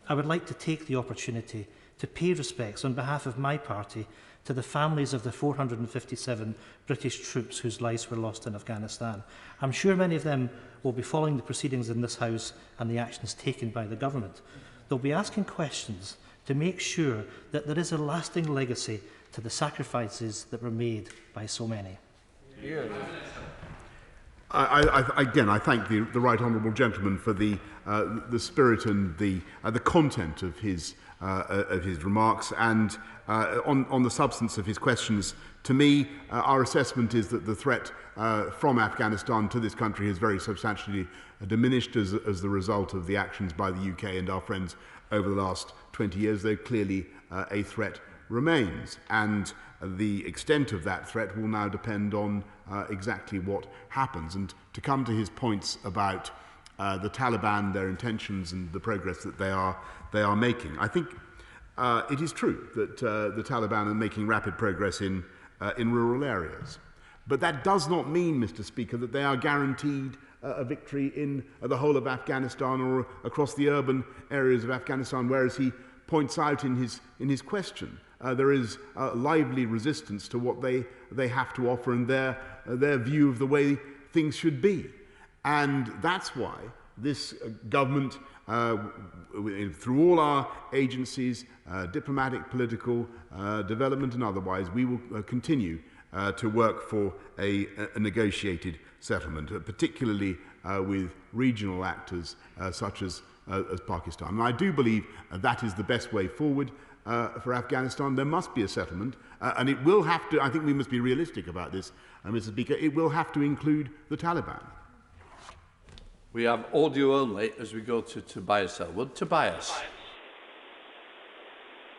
I would like to take the opportunity to pay respects on behalf of my party to the families of the 457 British troops whose lives were lost in Afghanistan. I'm sure many of them will be following the proceedings in this House and the actions taken by the government. They'll be asking questions to make sure that there is a lasting legacy to the sacrifices that were made by so many. Yeah. Again, I thank the right honourable gentleman for the spirit and the content of his remarks, and on the substance of his questions. To me, our assessment is that the threat from Afghanistan to this country has very substantially diminished as the result of the actions by the UK and our friends over the last 20 years, though clearly a threat remains, and the extent of that threat will now depend on exactly what happens. And to come to his points about the Taliban, their intentions and the progress that they are making, I think it is true that the Taliban are making rapid progress in rural areas. But that does not mean, Mr. Speaker, that they are guaranteed a victory in the whole of Afghanistan or across the urban areas of Afghanistan, whereas he points out in his question there is lively resistance to what they have to offer and their view of the way things should be. And that's why this government, through all our agencies, diplomatic, political, development and otherwise, we will continue to work for a negotiated settlement, particularly with regional actors such as Pakistan. And I do believe that is the best way forward for Afghanistan. There must be a settlement, and it will have to, I think we must be realistic about this, Mr. Speaker, it will have to include the Taliban. We have audio only as we go to Tobias Elwood. Tobias.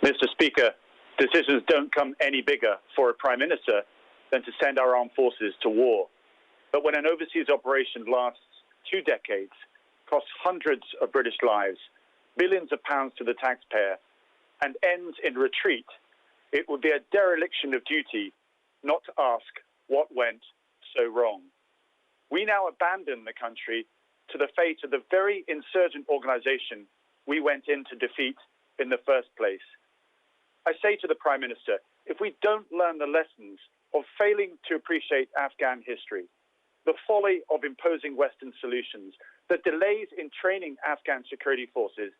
Mr. Speaker, decisions don't come any bigger for a Prime Minister than to send our armed forces to war. But when an overseas operation lasts 2 decades, costs hundreds of British lives, billions of pounds to the taxpayer, and ends in retreat, it would be a dereliction of duty not to ask what went so wrong. We now abandon the country to the fate of the very insurgent organisation we went in to defeat in the first place. I say to the Prime Minister, if we don't learn the lessons of failing to appreciate Afghan history, the folly of imposing Western solutions, the delays in training Afghan security forces,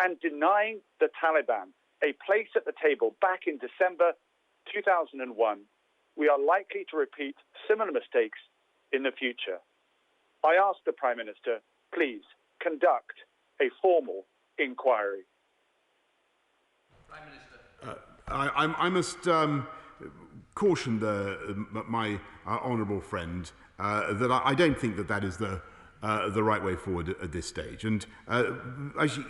and denying the Taliban a place at the table back in December 2001, we are likely to repeat similar mistakes in the future. I ask the Prime Minister, please conduct a formal inquiry. Prime Minister. I must caution my honourable friend that I don't think that is the right way forward at this stage. And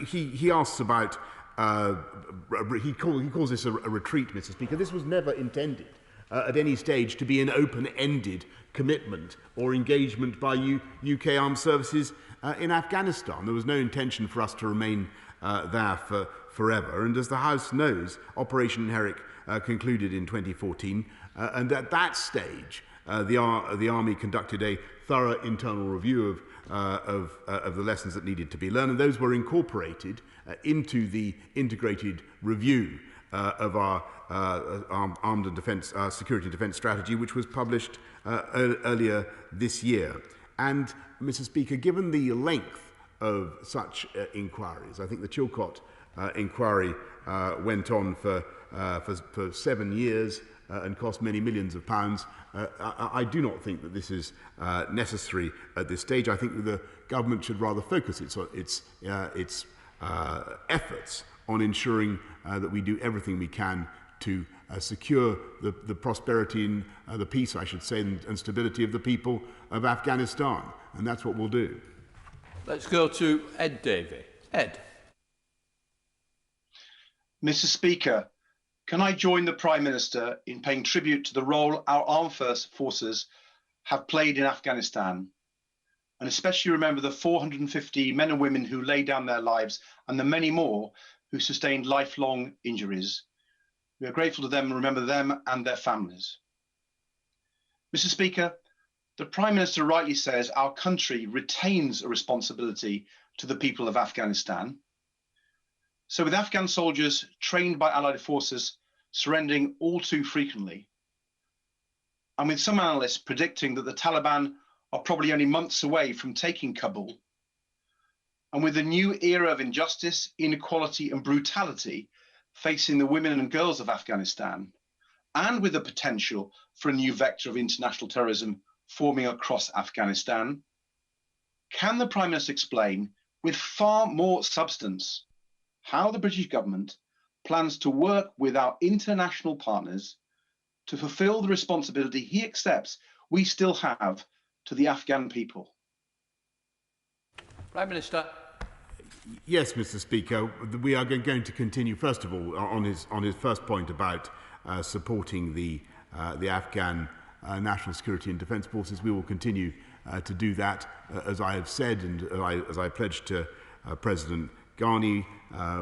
he asks about, he calls this a retreat, Mr. Speaker. This was never intended at any stage to be an open-ended commitment or engagement by UK armed services in Afghanistan. There was no intention for us to remain there for forever. And as the House knows, Operation Herrick concluded in 2014, and at that stage, the Army conducted a thorough internal review of the lessons that needed to be learned, and those were incorporated into the integrated review of our armed and defence, security and defence strategy, which was published earlier this year. And, Mr. Speaker, given the length of such inquiries, I think the Chilcot inquiry went on for 7 years and cost many millions of pounds. I do not think that this is necessary at this stage. I think that the government should rather focus its efforts on ensuring that we do everything we can to secure the prosperity and the peace, I should say, and stability of the people of Afghanistan. And that's what we'll do. Let's go to Ed Davey. Ed. Mr. Speaker, can I join the Prime Minister in paying tribute to the role our armed forces have played in Afghanistan, and especially remember the 450 men and women who laid down their lives and the many more who sustained lifelong injuries. We are grateful to them and remember them and their families. Mr. Speaker, the Prime Minister rightly says our country retains a responsibility to the people of Afghanistan. So with Afghan soldiers trained by allied forces surrendering all too frequently, and with some analysts predicting that the Taliban are probably only months away from taking Kabul, and with the new era of injustice, inequality and brutality facing the women and girls of Afghanistan, and with the potential for a new vector of international terrorism forming across Afghanistan, can the Prime Minister explain with far more substance how the British government plans to work with our international partners to fulfil the responsibility he accepts we still have to the Afghan people? Prime Minister. Yes, Mr. Speaker, we are going to continue, first of all, on his first point about supporting the Afghan national security and defence forces. We will continue to do that, as I have said, and as I pledged to President Ghani,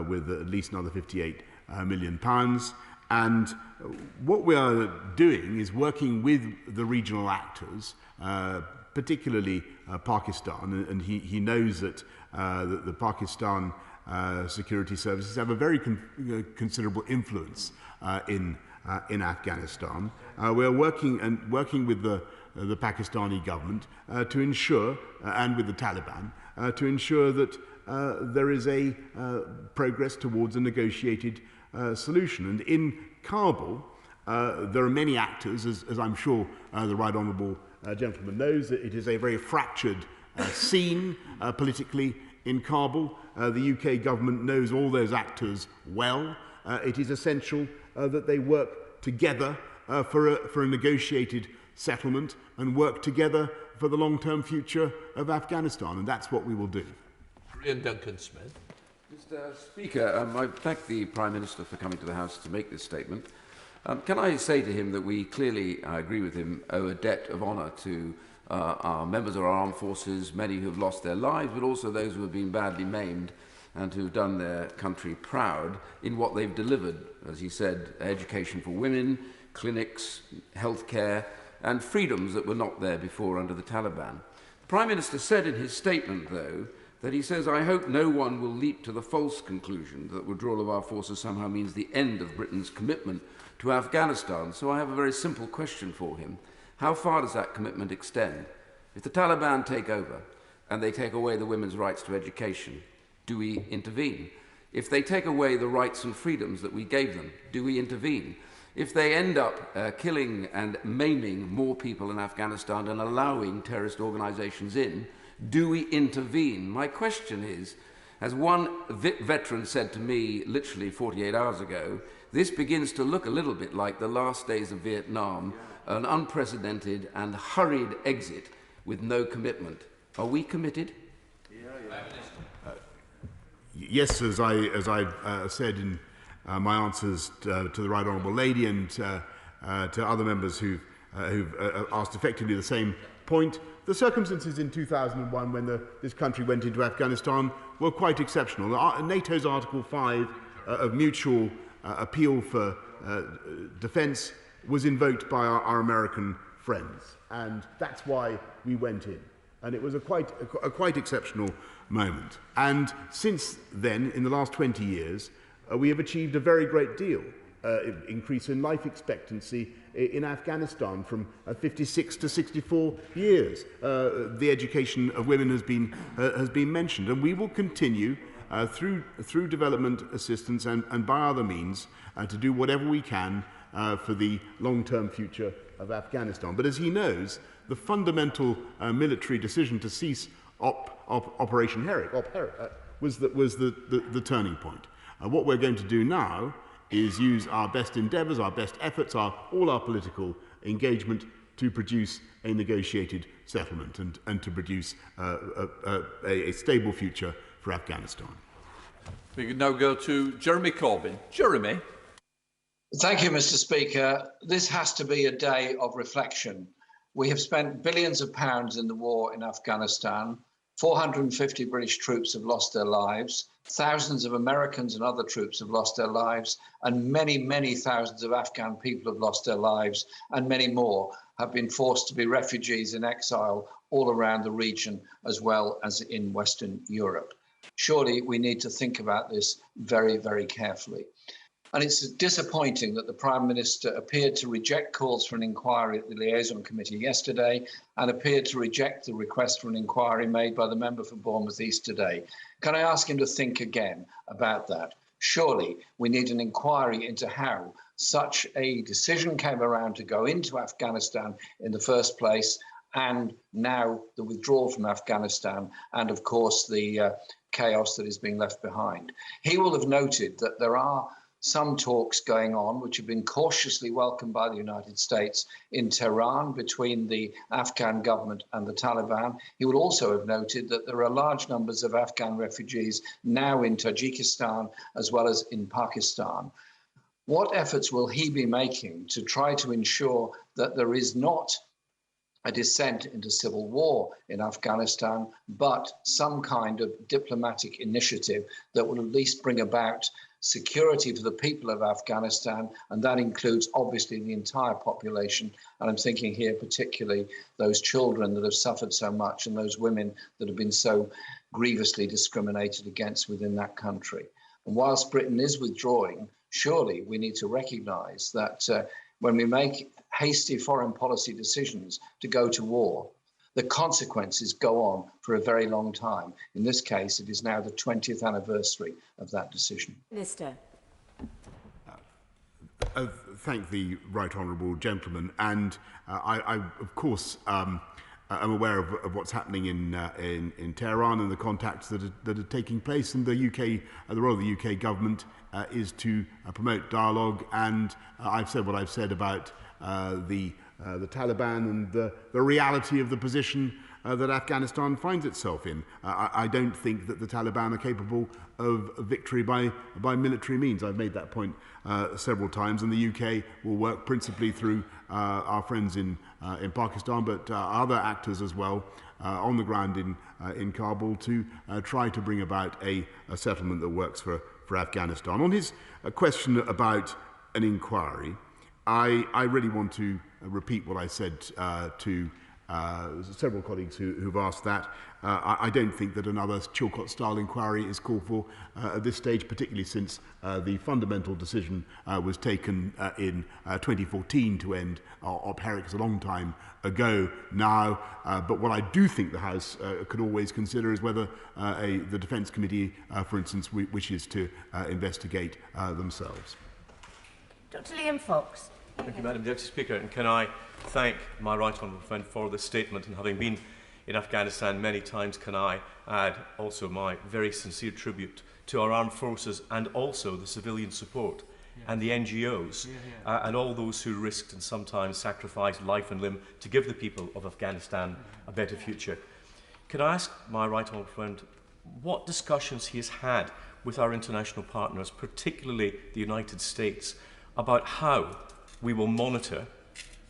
with at least another £58 million. And what we are doing is working with the regional actors, particularly Pakistan, and he knows that the Pakistan security services have a very considerable influence in Afghanistan. We are working with the Pakistani government to ensure, and with the Taliban, to ensure that there is a progress towards a negotiated solution. And in Kabul, there are many actors, as I'm sure the Right Honourable gentleman knows. It is a very fractured scene politically in Kabul. The UK government knows all those actors well. It is essential that they work together for a negotiated settlement and work together for the long-term future of Afghanistan, and that's what we will do. Ian Duncan-Smith. Mr. Speaker, I thank the Prime Minister for coming to the House to make this statement. Can I say to him that we clearly, I agree with him, owe a debt of honour to our members of our armed forces, many who have lost their lives, but also those who have been badly maimed and who have done their country proud in what they've delivered. As he said, education for women, clinics, healthcare, and freedoms that were not there before under the Taliban. The Prime Minister said in his statement, though, that he says, I hope no one will leap to the false conclusion that withdrawal of our forces somehow means the end of Britain's commitment to Afghanistan. So I have a very simple question for him. How far does that commitment extend? If the Taliban take over and they take away the women's rights to education, do we intervene? If they take away the rights and freedoms that we gave them, do we intervene? If they end up killing and maiming more people in Afghanistan and allowing terrorist organizations in, do we intervene? My question is, as one veteran said to me literally 48 hours ago, this begins to look a little bit like the last days of Vietnam, an unprecedented and hurried exit with no commitment. Are we committed? Yes, as I said in my answers to the Right Honourable Lady and to other members who've asked effectively the same point. The circumstances in 2001 when this country went into Afghanistan were quite exceptional. NATO's Article 5 of mutual appeal for defence was invoked by our American friends, and that's why we went in. And it was a quite exceptional moment. And since then, in the last 20 years, we have achieved a very great deal. Increase in life expectancy in Afghanistan from 56 to 64 years. The education of women has been mentioned, and we will continue through development assistance and by other means to do whatever we can for the long-term future of Afghanistan. But as he knows, the fundamental military decision to cease Operation Herrick was the turning point. What we're going to do now is use our best endeavours, our best efforts, all our political engagement to produce a negotiated settlement and to produce a stable future for Afghanistan. We can now go to Jeremy Corbyn. Jeremy. Thank you, Mr. Speaker. This has to be a day of reflection. We have spent billions of pounds in the war in Afghanistan. 450 British troops have lost their lives. Thousands of Americans and other troops have lost their lives. And many, many thousands of Afghan people have lost their lives. And many more have been forced to be refugees in exile all around the region, as well as in Western Europe. Surely we need to think about this very, very carefully. And it's disappointing that the Prime Minister appeared to reject calls for an inquiry at the Liaison Committee yesterday and appeared to reject the request for an inquiry made by the member for Bournemouth East today. Can I ask him to think again about that? Surely we need an inquiry into how such a decision came around to go into Afghanistan in the first place, and now the withdrawal from Afghanistan, and of course the chaos that is being left behind. He will have noted that there are some talks going on, which have been cautiously welcomed by the United States in Tehran between the Afghan government and the Taliban. He would also have noted that there are large numbers of Afghan refugees now in Tajikistan as well as in Pakistan. What efforts will he be making to try to ensure that there is not a descent into civil war in Afghanistan, but some kind of diplomatic initiative that will at least bring about security for the people of Afghanistan, and that includes obviously the entire population. And I'm thinking here particularly those children that have suffered so much and those women that have been so grievously discriminated against within that country. And whilst Britain is withdrawing, surely we need to recognise that when we make hasty foreign policy decisions to go to war, the consequences go on for a very long time. In this case, it is now the 20th anniversary of that decision. Minister. Thank the right honourable gentleman, and I of course am aware of what's happening in Tehran and the contacts that are taking place, and the role of the UK government is to promote dialogue, and I've said what I've said about the Taliban and the reality of the position that Afghanistan finds itself in. I don't think that the Taliban are capable of victory by military means. I've made that point several times, and the UK will work principally through our friends in Pakistan, but other actors as well on the ground in Kabul to try to bring about a settlement that works for Afghanistan. On his question about an inquiry, I really want to repeat what I said to several colleagues who've asked that. I don't think that another Chilcot-style inquiry is called for at this stage, particularly since the fundamental decision was taken in 2014 to end Op Herrick. It's a long time ago now. But what I do think the House could always consider is whether the Defence Committee, for instance, wishes to investigate themselves. Dr. Liam Fox. Thank you, Madam Deputy Speaker. And can I thank my right honourable friend for this statement, and having been in Afghanistan many times, can I add also my very sincere tribute to our armed forces and also the civilian support and the NGOs and all those who risked and sometimes sacrificed life and limb to give the people of Afghanistan a better future. Can I ask my right honourable friend what discussions he has had with our international partners, particularly the United States, about how we will monitor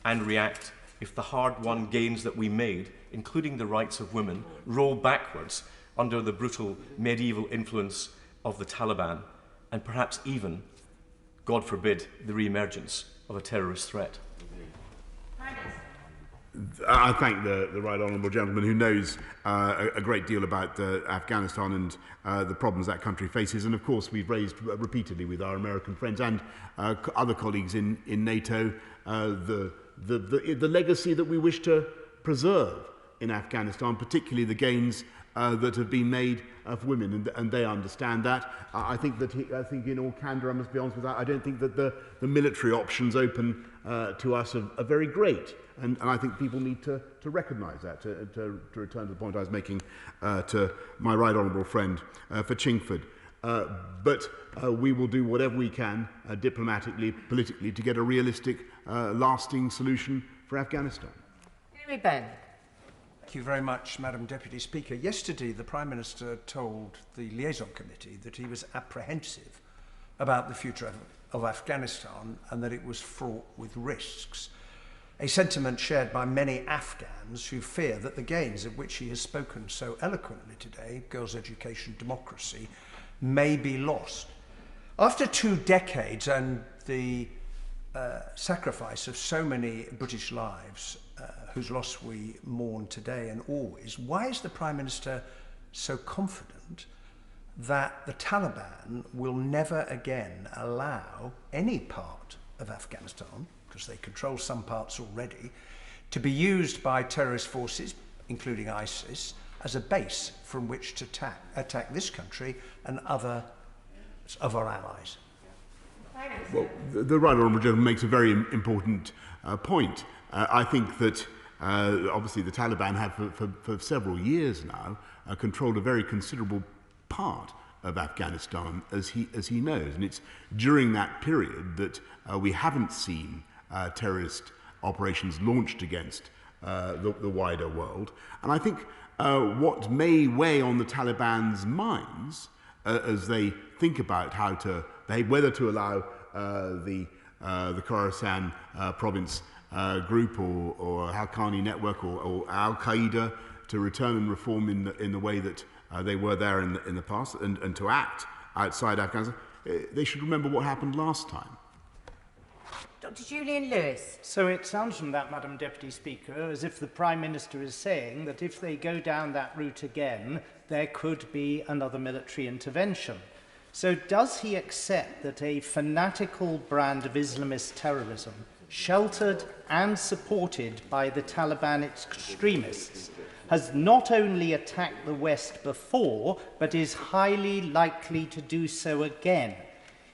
and react if the hard-won gains that we made, including the rights of women, roll backwards under the brutal medieval influence of the Taliban, and perhaps even, God forbid, the re-emergence of a terrorist threat. I thank the right honourable gentleman who knows a great deal about Afghanistan and the problems that country faces. And of course, we've raised repeatedly with our American friends and other colleagues in NATO the legacy that we wish to preserve in Afghanistan, particularly the gains that have been made of women, and they understand that. I think in all candour, I must be honest with that, I don't think that the military options open to us are very great. And I think people need to recognise that, to return to the point I was making to my right honourable friend for Chingford. But we will do whatever we can diplomatically, politically, to get a realistic, lasting solution for Afghanistan. Henry Benn. Thank you very much, Madam Deputy Speaker. Yesterday, the Prime Minister told the Liaison Committee that he was apprehensive about the future of Afghanistan and that it was fraught with risks. A sentiment shared by many Afghans who fear that the gains of which he has spoken so eloquently today, girls' education, democracy, may be lost. After 2 decades and the sacrifice of so many British lives, whose loss we mourn today and always, why is the Prime Minister so confident that the Taliban will never again allow any part of Afghanistan, because they control some parts already, to be used by terrorist forces, including ISIS, as a base from which to attack this country and other of our allies? Well, the right honourable gentleman makes a very important point. I think that obviously the Taliban have for several years now controlled a very considerable part of Afghanistan, as he knows, and it's during that period that we haven't seen terrorist operations launched against the wider world. And I think what may weigh on the Taliban's minds as they think about how to behave, whether to allow the Khorasan province group or Haqqani network or Al-Qaeda to return and reform in the way that they were there in the past and to act outside Afghanistan, they should remember what happened last time. Dr. Julian Lewis. So it sounds from that, Madam Deputy Speaker, as if the Prime Minister is saying that if they go down that route again, there could be another military intervention. So does he accept that a fanatical brand of Islamist terrorism, sheltered and supported by the Taliban extremists, has not only attacked the West before, but is highly likely to do so again?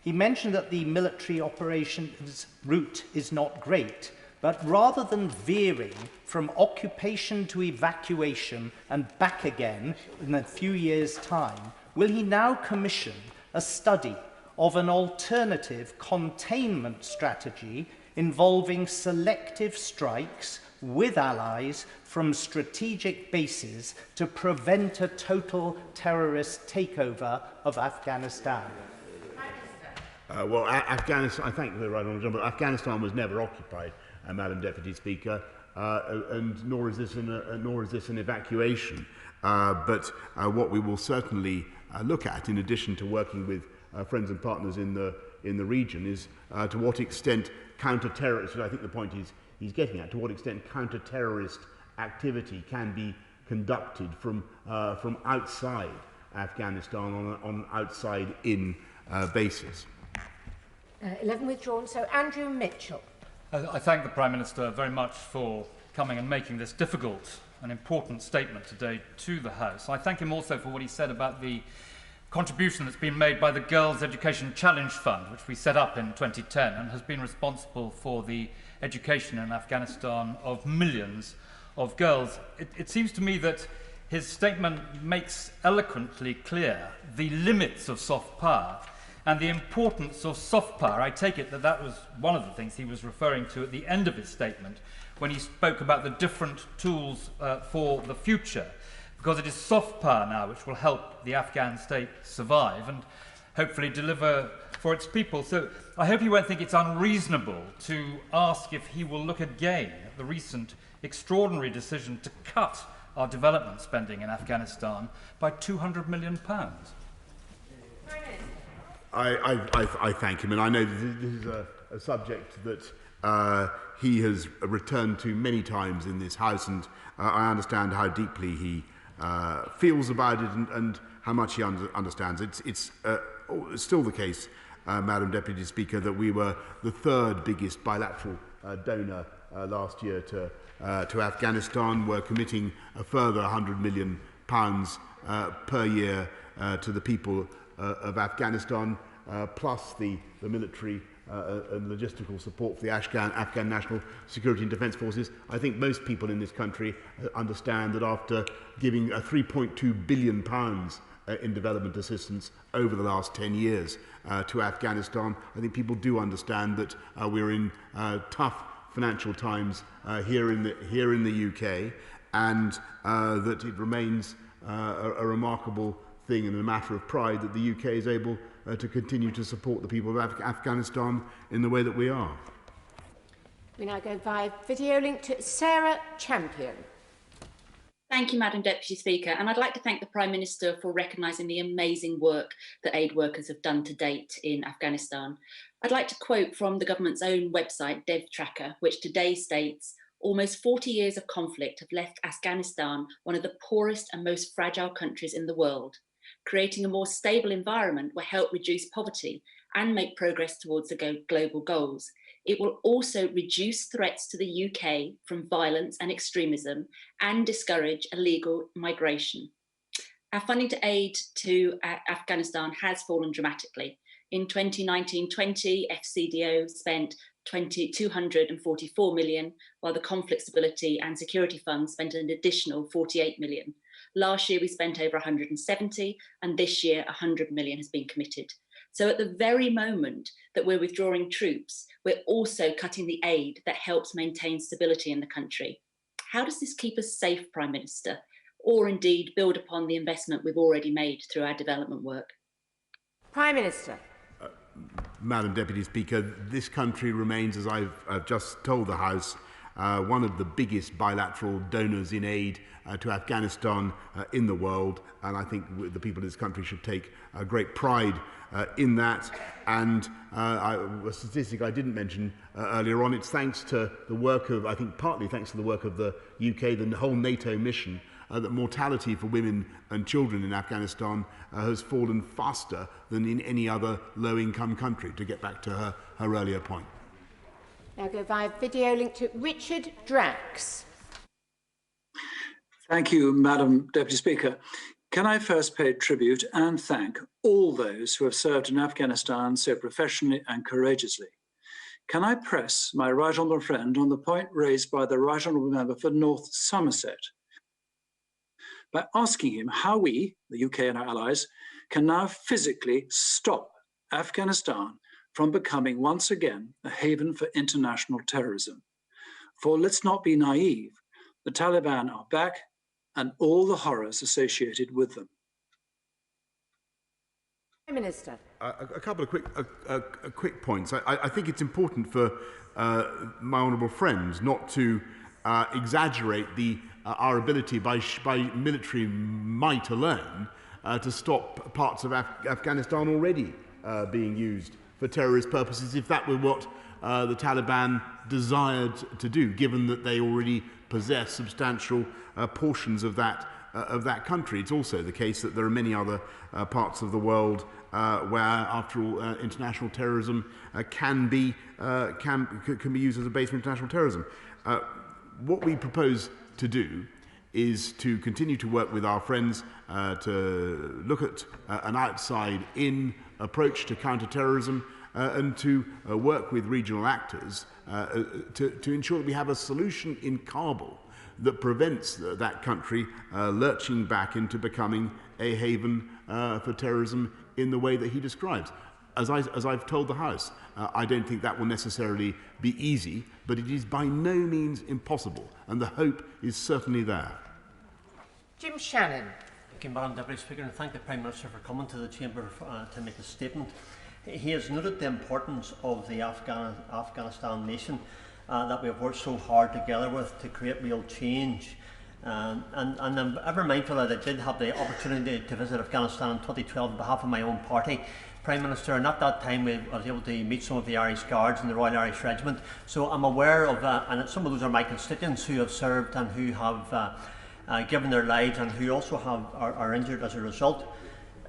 He mentioned that the military operations route is not great, but rather than veering from occupation to evacuation and back again in a few years' time, will he now commission a study of an alternative containment strategy involving selective strikes with allies from strategic bases to prevent a total terrorist takeover of Afghanistan? Well, Afghanistan, I thank the right honourable gentleman, but Afghanistan was never occupied, Madam Deputy Speaker, and nor is this an evacuation. But what we will certainly look at, in addition to working with friends and partners in the region, is to what extent counter-terrorist, I think the point he's getting at, to what extent counter-terrorist activity can be conducted from outside Afghanistan on outside-in basis. 11 withdrawn. So Andrew Mitchell. I thank the Prime Minister very much for coming and making this difficult and important statement today to the House. I thank him also for what he said about the contribution that's been made by the Girls' Education Challenge Fund, which we set up in 2010 and has been responsible for the education in Afghanistan of millions of girls. It seems to me that his statement makes eloquently clear the limits of soft power and the importance of soft power. I take it that that was one of the things he was referring to at the end of his statement when he spoke about the different tools for the future, because it is soft power now which will help the Afghan state survive and hopefully deliver for its people. So I hope he won't think it's unreasonable to ask if he will look again at the recent extraordinary decision to cut our development spending in Afghanistan by £200 million. I thank him, and I know this is a subject that he has returned to many times in this House, and I understand how deeply he feels about it and how much he understands. It's still the case, Madam Deputy Speaker, that we were the third biggest bilateral donor last year to Afghanistan. We're committing a further £100 million per year to the people of Afghanistan, plus the military and logistical support for the Afghan National Security and Defence Forces. I think most people in this country understand that after giving £3.2 billion in development assistance over the last 10 years to Afghanistan, I think people do understand that we're in tough financial times here in the UK, and that it remains a remarkable thing and a matter of pride that the UK is able to continue to support the people of Afghanistan in the way that we are. We now go via video link to Sarah Champion. Thank you, Madam Deputy Speaker, and I'd like to thank the Prime Minister for recognising the amazing work that aid workers have done to date in Afghanistan. I'd like to quote from the government's own website, Dev Tracker, which today states, "Almost 40 years of conflict have left Afghanistan one of the poorest and most fragile countries in the world. Creating a more stable environment will help reduce poverty and make progress towards the global goals. It will also reduce threats to the UK from violence and extremism and discourage illegal migration." Our funding to aid to Afghanistan has fallen dramatically. In 2019-20, FCDO spent $244 million, while the Conflict Stability and Security Fund spent an additional $48 million. Last year, we spent over 170, and this year, 100 million has been committed. So at the very moment that we're withdrawing troops, we're also cutting the aid that helps maintain stability in the country. How does this keep us safe, Prime Minister, or indeed build upon the investment we've already made through our development work? Prime Minister. Madam Deputy Speaker, this country remains, as I've just told the House, one of the biggest bilateral donors in aid to Afghanistan in the world, and I think the people of this country should take great pride in that. And a statistic I didn't mention earlier on, it's thanks to the work of, I think partly thanks to the work of the UK, the whole NATO mission, that mortality for women and children in Afghanistan has fallen faster than in any other low-income country, to get back to her earlier point. Now go via video link to Richard Drax. Thank you, Madam Deputy Speaker. Can I first pay tribute and thank all those who have served in Afghanistan so professionally and courageously? Can I press my right honourable friend on the point raised by the right honourable member for North Somerset by asking him how we, the UK and our allies, can now physically stop Afghanistan from becoming once again a haven for international terrorism? For let's not be naive, the Taliban are back and all the horrors associated with them. Prime Minister. A couple of quick points. I think it's important for my honourable friends not to exaggerate our ability by military might alone to stop parts of Afghanistan already being used for terrorist purposes, if that were what the Taliban desired to do, given that they already possess substantial portions of that country. It's also the case that there are many other parts of the world where, after all, international terrorism can be used as a base for international terrorism. What we propose to do is to continue to work with our friends to look at an outside-in approach to counter-terrorism and to work with regional actors to ensure that we have a solution in Kabul that prevents that country lurching back into becoming a haven for terrorism in the way that he describes. As I've told the House, I don't think that will necessarily be easy, but it is by no means impossible, and the hope is certainly there. Jim Shannon. Thank you, Madam Deputy Speaker, and thank the Prime Minister for coming to the Chamber to make a statement. He has noted the importance of the Afghanistan nation that we have worked so hard together with to create real change. And I'm ever mindful that I did have the opportunity to visit Afghanistan in 2012 on behalf of my own party, Prime Minister, and at that time I was able to meet some of the Irish Guards and the Royal Irish Regiment. So I'm aware of, and some of those are my constituents who have served and who have given their lives and who also are injured as a result.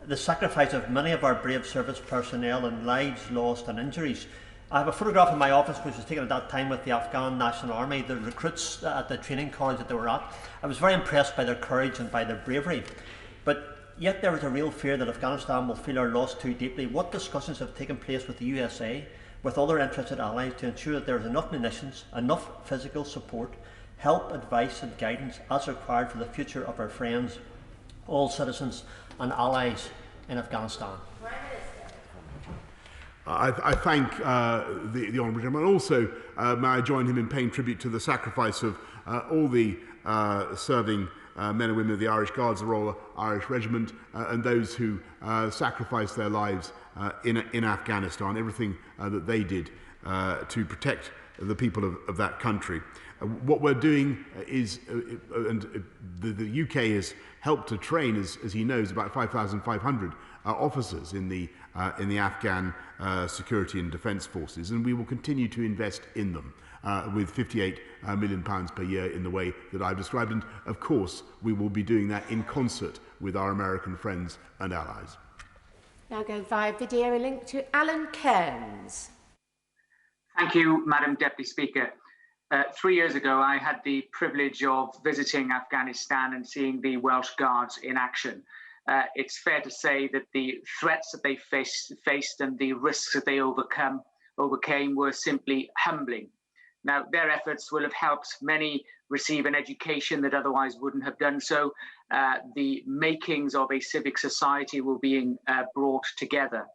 The sacrifice of many of our brave service personnel and lives lost and injuries. I have a photograph in my office which was taken at that time with the Afghan National Army, the recruits at the training college that they were at. I was very impressed by their courage and by their bravery. But yet there is a real fear that Afghanistan will feel our loss too deeply. What discussions have taken place with the USA, with other interested allies, to ensure that there is enough munitions, enough physical support, help, advice and guidance as required for the future of our friends, all citizens and allies in Afghanistan? I thank the Honourable Gentleman. Also, may I join him in paying tribute to the sacrifice of all the serving men and women of the Irish Guards, the Royal Irish Regiment, and those who sacrificed their lives in Afghanistan, everything that they did to protect the people of that country. What we're doing is, and the UK has helped to train, as he knows, about 5,500 officers in the Afghan security and defence forces, and we will continue to invest in them with £58 million per year in the way that I've described. And of course, we will be doing that in concert with our American friends and allies. Now go via video link to Alan Cairns. Thank you, Madam Deputy Speaker. 3 years ago, I had the privilege of visiting Afghanistan and seeing the Welsh Guards in action. It's fair to say that the threats that they faced and the risks that they overcame were simply humbling. Now, their efforts will have helped many receive an education that otherwise wouldn't have done so. The makings of a civic society will be brought together.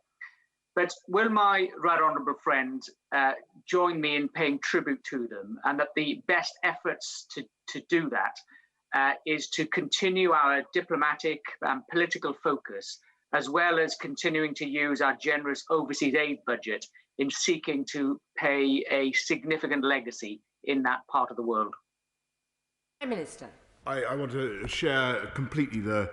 But will my right honourable friend join me in paying tribute to them, and that the best efforts to do that is to continue our diplomatic and political focus, as well as continuing to use our generous overseas aid budget in seeking to pay a significant legacy in that part of the world? Prime Minister. I want to share completely the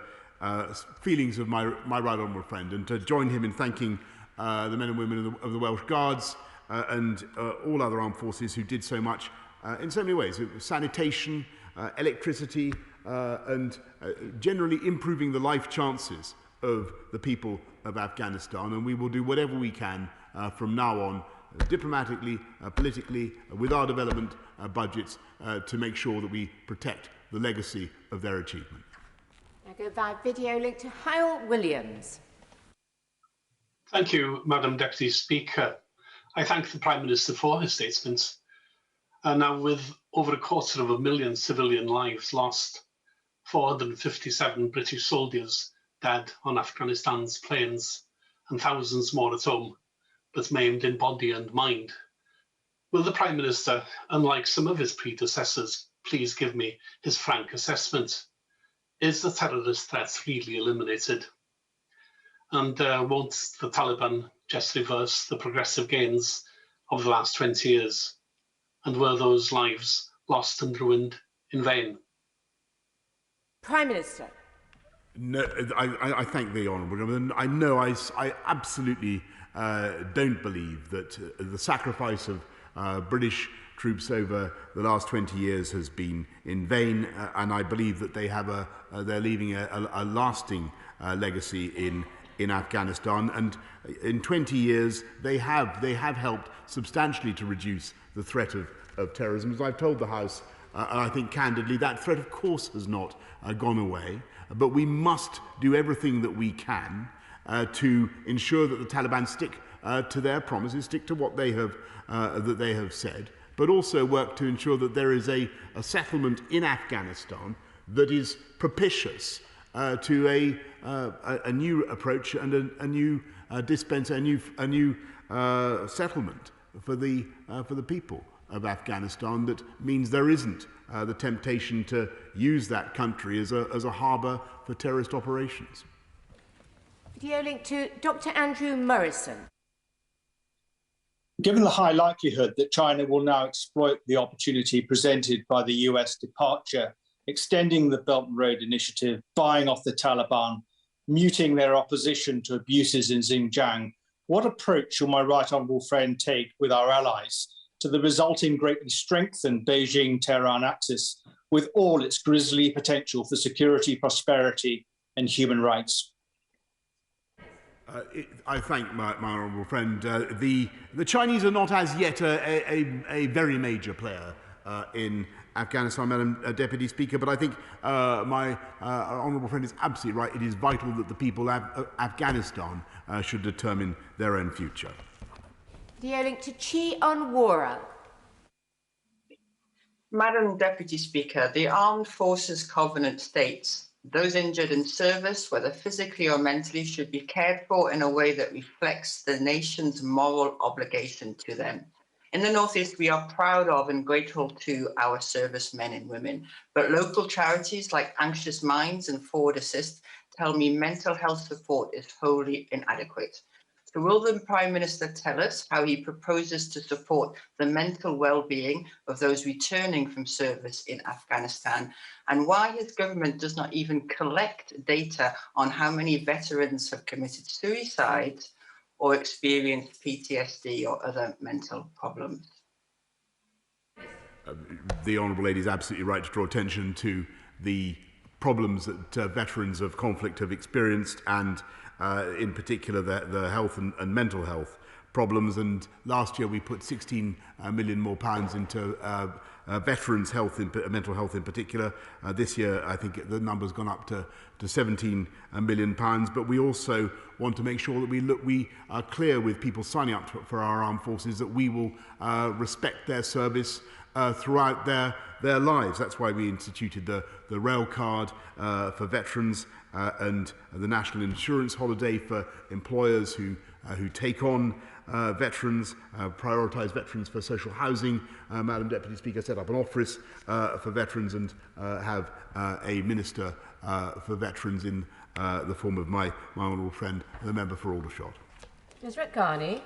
feelings of my right honourable friend, and to join him in thanking the men and women of the Welsh Guards and all other armed forces who did so much in so many ways. Sanitation, electricity, and generally improving the life chances of the people of Afghanistan. And we will do whatever we can from now on, diplomatically, politically, with our development budgets, to make sure that we protect the legacy of their achievement. Now go via video link to Hyle Williams. Thank you, Madam Deputy Speaker. I thank the Prime Minister for his statement. Now, with over 250,000 civilian lives lost, 457 British soldiers dead on Afghanistan's plains, and thousands more at home, but maimed in body and mind, will the Prime Minister, unlike some of his predecessors, please give me his frank assessment? Is the terrorist threat really eliminated? And won't the Taliban just reverse the progressive gains of the last 20 years? And were those lives lost and ruined in vain? Prime Minister. No, I thank the Honourable Gentleman. I know I absolutely don't believe that the sacrifice of British troops over the last 20 years has been in vain, and I believe that they have they're leaving a lasting legacy in Afghanistan, and in 20 years they have helped substantially to reduce the threat of terrorism. As I've told the House, and I think candidly, that threat of course has not gone away, but we must do everything that we can to ensure that the Taliban stick to their promises, stick to what they have said, but also work to ensure that there is a settlement in Afghanistan that is propitious to a new approach and a new a new settlement for the people of Afghanistan. That means there isn't the temptation to use that country as a harbour for terrorist operations. Video link to Dr. Andrew Morrison. Given the high likelihood that China will now exploit the opportunity presented by the US departure, extending the Belt and Road Initiative, buying off the Taliban, muting their opposition to abuses in Xinjiang, what approach shall my right honourable friend take with our allies to the resulting greatly strengthened Beijing-Tehran axis with all its grisly potential for security, prosperity and human rights? I thank my honourable friend. The Chinese are not as yet a very major player in Afghanistan, Madam Deputy Speaker, but I think my honourable friend is absolutely right. It is vital that the people of Afghanistan should determine their own future. The link to Chi Onwara. Madam Deputy Speaker, the Armed Forces Covenant states, those injured in service, whether physically or mentally, should be cared for in a way that reflects the nation's moral obligation to them. In the North East, we are proud of and grateful to our servicemen and women, but local charities like Anxious Minds and Forward Assist tell me mental health support is wholly inadequate. So will the Prime Minister tell us how he proposes to support the mental well-being of those returning from service in Afghanistan, and why his government does not even collect data on how many veterans have committed suicide or experienced PTSD or other mental problems? The Honourable Lady is absolutely right to draw attention to the problems that veterans of conflict have experienced, and in particular the health and mental health problems. And last year we put 16 million more pounds into veterans' health, mental health in particular. This year I think the number's gone up to 17 million pounds. But we also want to make sure that we are clear with people signing up for our armed forces that we will respect their service throughout their lives. That's why we instituted the rail card for veterans and the national insurance holiday for employers who take on veterans, prioritise veterans for social housing. Madam Deputy Speaker, set up an office for veterans and have a minister for veterans in the form of my honourable friend, the member for Aldershot. Ms Rakhani.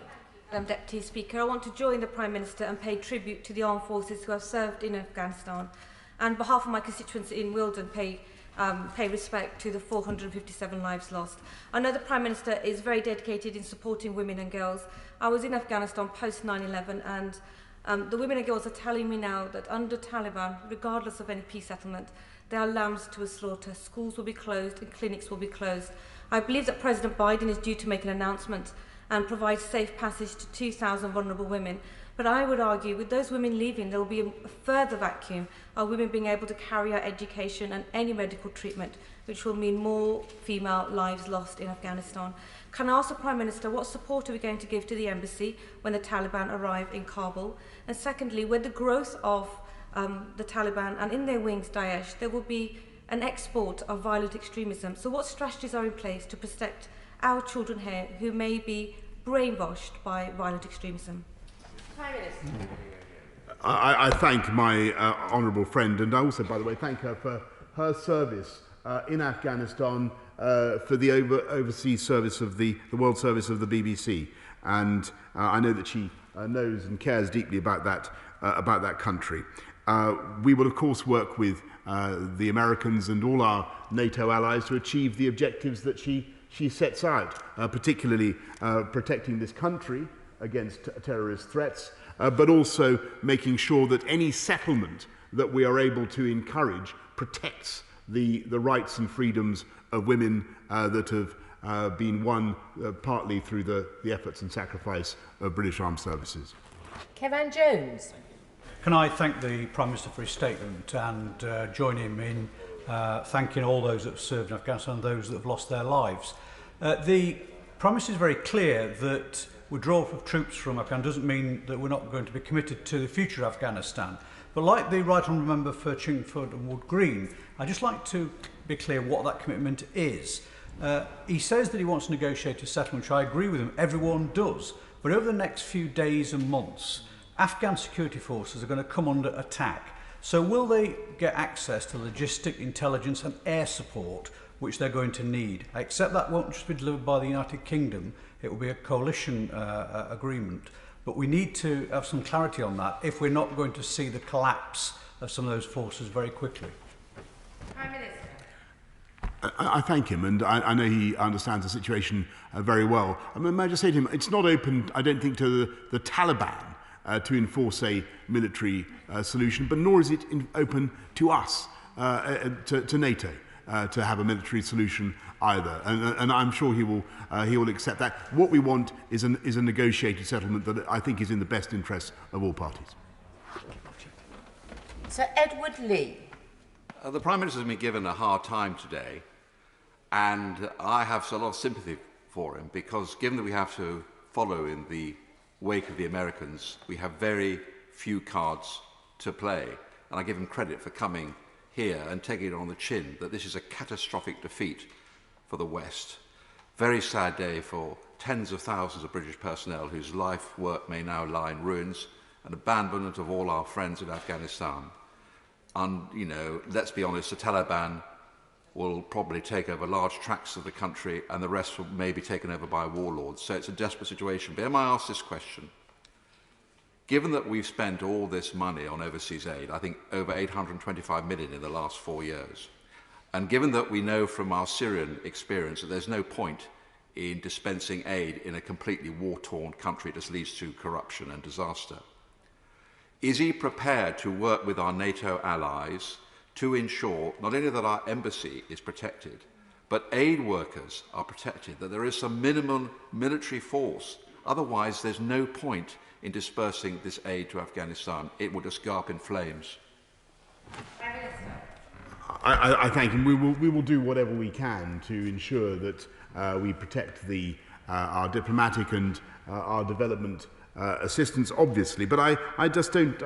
Madam Deputy Speaker, I want to join the Prime Minister and pay tribute to the armed forces who have served in Afghanistan, and on behalf of my constituents in Wilden, pay respect to the 457 lives lost. I know the Prime Minister is very dedicated in supporting women and girls. I was in Afghanistan post 9/11, and the women and girls are telling me now that under Taliban, regardless of any peace settlement, they are lambs to a slaughter. Schools will be closed and clinics will be closed. I believe that President Biden is due to make an announcement and provide safe passage to 2,000 vulnerable women. But I would argue with those women leaving, there will be a further vacuum of women being able to carry out education and any medical treatment, which will mean more female lives lost in Afghanistan. Can I ask the Prime Minister, what support are we going to give to the embassy when the Taliban arrive in Kabul? And secondly, with the growth of the Taliban and in their wings Daesh, there will be an export of violent extremism. So what strategies are in place to protect our children here who may be brainwashed by violent extremism? Prime Minister. I thank my honourable friend, and I also, by the way, thank her for her service in Afghanistan, for the overseas service of the World Service of the BBC. And I know that she knows and cares deeply about that country. We will, of course, work with the Americans and all our NATO allies to achieve the objectives that she sets out, particularly protecting this country against terrorist threats, but also making sure that any settlement that we are able to encourage protects the rights and freedoms of women that have been won partly through the efforts and sacrifice of British Armed Services. Kevin Jones. Can I thank the Prime Minister for his statement and join him in thanking all those that have served in Afghanistan and those that have lost their lives. The Prime Minister is very clear that withdrawal of troops from Afghanistan doesn't mean that we're not going to be committed to the future of Afghanistan. But like the Right Honourable Member for Chingford and Wood Green, I'd just like to be clear what that commitment is. He says that he wants to negotiate a settlement, which I agree with him, everyone does. But over the next few days and months, Afghan security forces are going to come under attack. So will they get access to logistic, intelligence and air support which they're going to need? I accept that won't just be delivered by the United Kingdom, it will be a coalition agreement. But we need to have some clarity on that if we're not going to see the collapse of some of those forces very quickly. Prime Minister. I thank him, and I know he understands the situation very well. I mean, may I just say to him, it's not open, I don't think, to the Taliban to enforce a military solution, but nor is it open to us, to NATO, to have a military solution either. And I'm sure he will accept that. What we want is a negotiated settlement that I think is in the best interest of all parties. Sir Edward Lee. The Prime Minister has been given a hard time today, and I have a lot of sympathy for him, because given that we have to follow in the wake of the Americans, we have very few cards to play. And I give him credit for coming here and taking it on the chin that this is a catastrophic defeat for the West. Very sad day for tens of thousands of British personnel whose life work may now lie in ruins, and abandonment of all our friends in Afghanistan. And, you know, let's be honest, the Taliban will probably take over large tracts of the country, and the rest may be taken over by warlords. So it's a desperate situation. But am I asked this question? Given that we've spent all this money on overseas aid, I think over 825 million in the last 4 years, and given that we know from our Syrian experience that there's no point in dispensing aid in a completely war-torn country, it just leads to corruption and disaster, is he prepared to work with our NATO allies to ensure not only that our embassy is protected, but aid workers are protected, that there is some minimum military force? Otherwise, there's no point in dispersing this aid to Afghanistan. It will just go up in flames. I thank him. We will do whatever we can to ensure that we protect our diplomatic and our development assistance, obviously. But I just don't,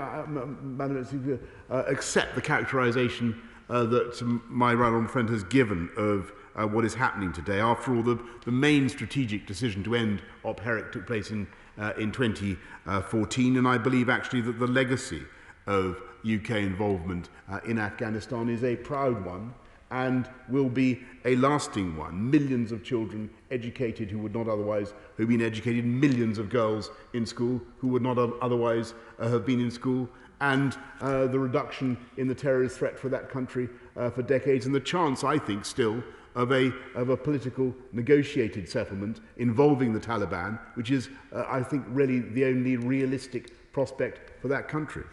Madam, accept the characterisation that my right honourable friend has given of what is happening today. After all, the main strategic decision to end Op Herrick took place in 2014, and I believe actually that the legacy of UK involvement in Afghanistan is a proud one and will be a lasting one. Millions of children educated who would not otherwise have been educated, millions of girls in school who would not otherwise have been in school, and the reduction in the terrorist threat for that country for decades, and the chance, I think, still of a political negotiated settlement involving the Taliban, which is, I think, really the only realistic prospect for that country.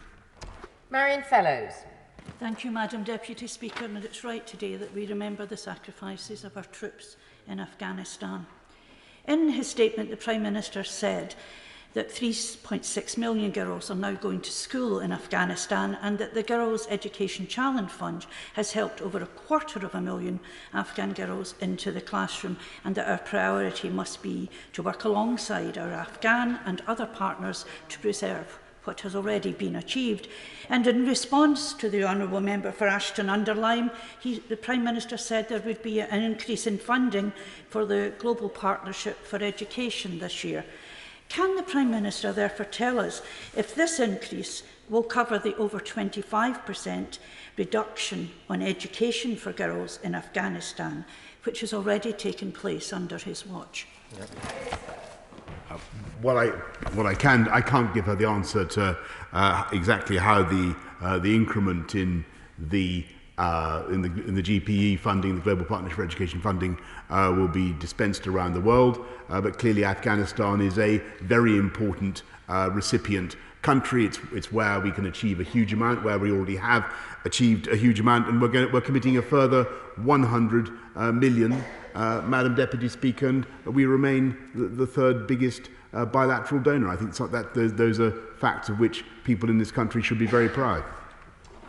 Marion Fellows. Thank you, Madam Deputy Speaker, and it's right today that we remember the sacrifices of our troops in Afghanistan. In his statement, the Prime Minister said that 3.6 million girls are now going to school in Afghanistan, and that the Girls' Education Challenge Fund has helped over 250,000 Afghan girls into the classroom, and that our priority must be to work alongside our Afghan and other partners to preserve what has already been achieved. And in response to the Honourable Member for Ashton-under-Lyme, the Prime Minister said there would be an increase in funding for the Global Partnership for Education this year. Can the Prime Minister therefore tell us if this increase will cover the over 25% reduction on education for girls in Afghanistan, which has already taken place under his watch? Yep. I can't give her the answer to exactly how the increment in the GPE funding, the Global Partnership for Education funding, will be dispensed around the world. But clearly, Afghanistan is a very important recipient country. It's where we can achieve a huge amount, where we already have achieved a huge amount, and we're committing a further 100 million. Madam Deputy Speaker, and we remain the third biggest bilateral donor. I think those are facts of which people in this country should be very proud.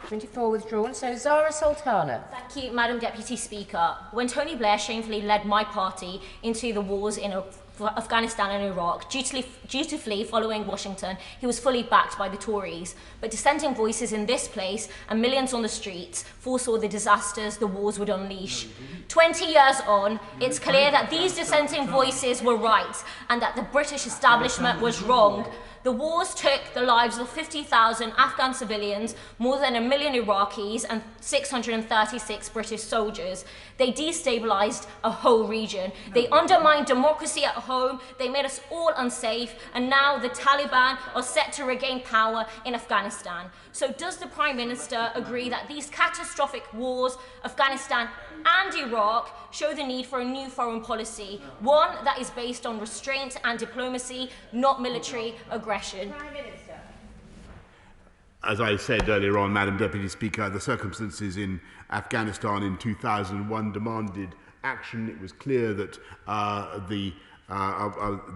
24 withdrawn. So Zara Sultana. Thank you, Madam Deputy Speaker. When Tony Blair shamefully led my party into the wars in Afghanistan and Iraq, dutifully following Washington, he was fully backed by the Tories. But dissenting voices in this place and millions on the streets foresaw the disasters the wars would unleash. 20 years on, it's clear that these dissenting voices were right and that the British establishment was wrong. The wars took the lives of 50,000 Afghan civilians, more than 1 million Iraqis, and 636 British soldiers. They destabilized a whole region. They undermined democracy at home, they made us all unsafe, and now the Taliban are set to regain power in Afghanistan. So does the Prime Minister agree that these catastrophic wars, Afghanistan and Iraq, show the need for a new foreign policy, one that is based on restraint and diplomacy, not military aggression? Prime Minister. As I said earlier on, Madam Deputy Speaker, the circumstances in Afghanistan in 2001 demanded action. It was clear that the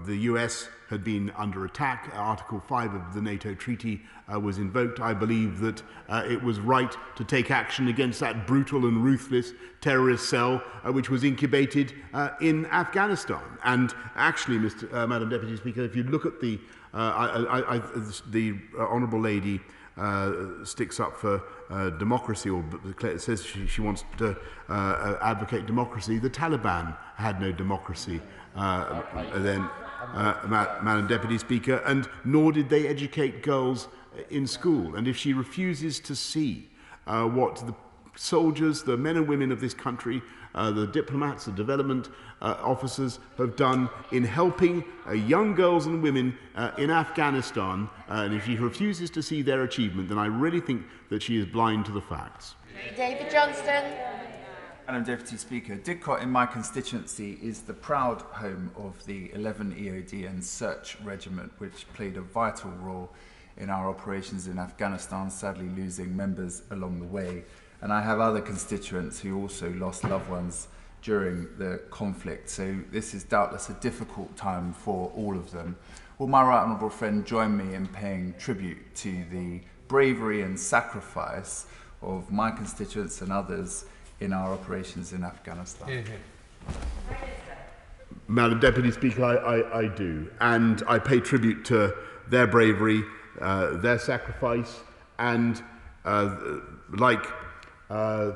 US had been under attack. Article 5 of the NATO treaty was invoked. I believe that it was right to take action against that brutal and ruthless terrorist cell which was incubated in Afghanistan. And actually, Madam Deputy Speaker, if you look at the Honourable Lady sticks up for democracy, or says she wants to advocate democracy. The Taliban had no democracy then, Madam Deputy Speaker, and nor did they educate girls in school. And if she refuses to see what the soldiers, the men and women of this country, the diplomats, the development officers have done in helping young girls and women in Afghanistan, and if she refuses to see their achievement, then I really think that she is blind to the facts. David Johnston. Madam Deputy Speaker, Didcot in my constituency is the proud home of the 11 EOD and Search Regiment, which played a vital role in our operations in Afghanistan, sadly losing members along the way. And I have other constituents who also lost loved ones during the conflict, so this is doubtless a difficult time for all of them. Will my right honourable friend join me in paying tribute to the bravery and sacrifice of my constituents and others in our operations in Afghanistan? Madam Deputy Speaker, I do, and I pay tribute to their bravery, their sacrifice, and like my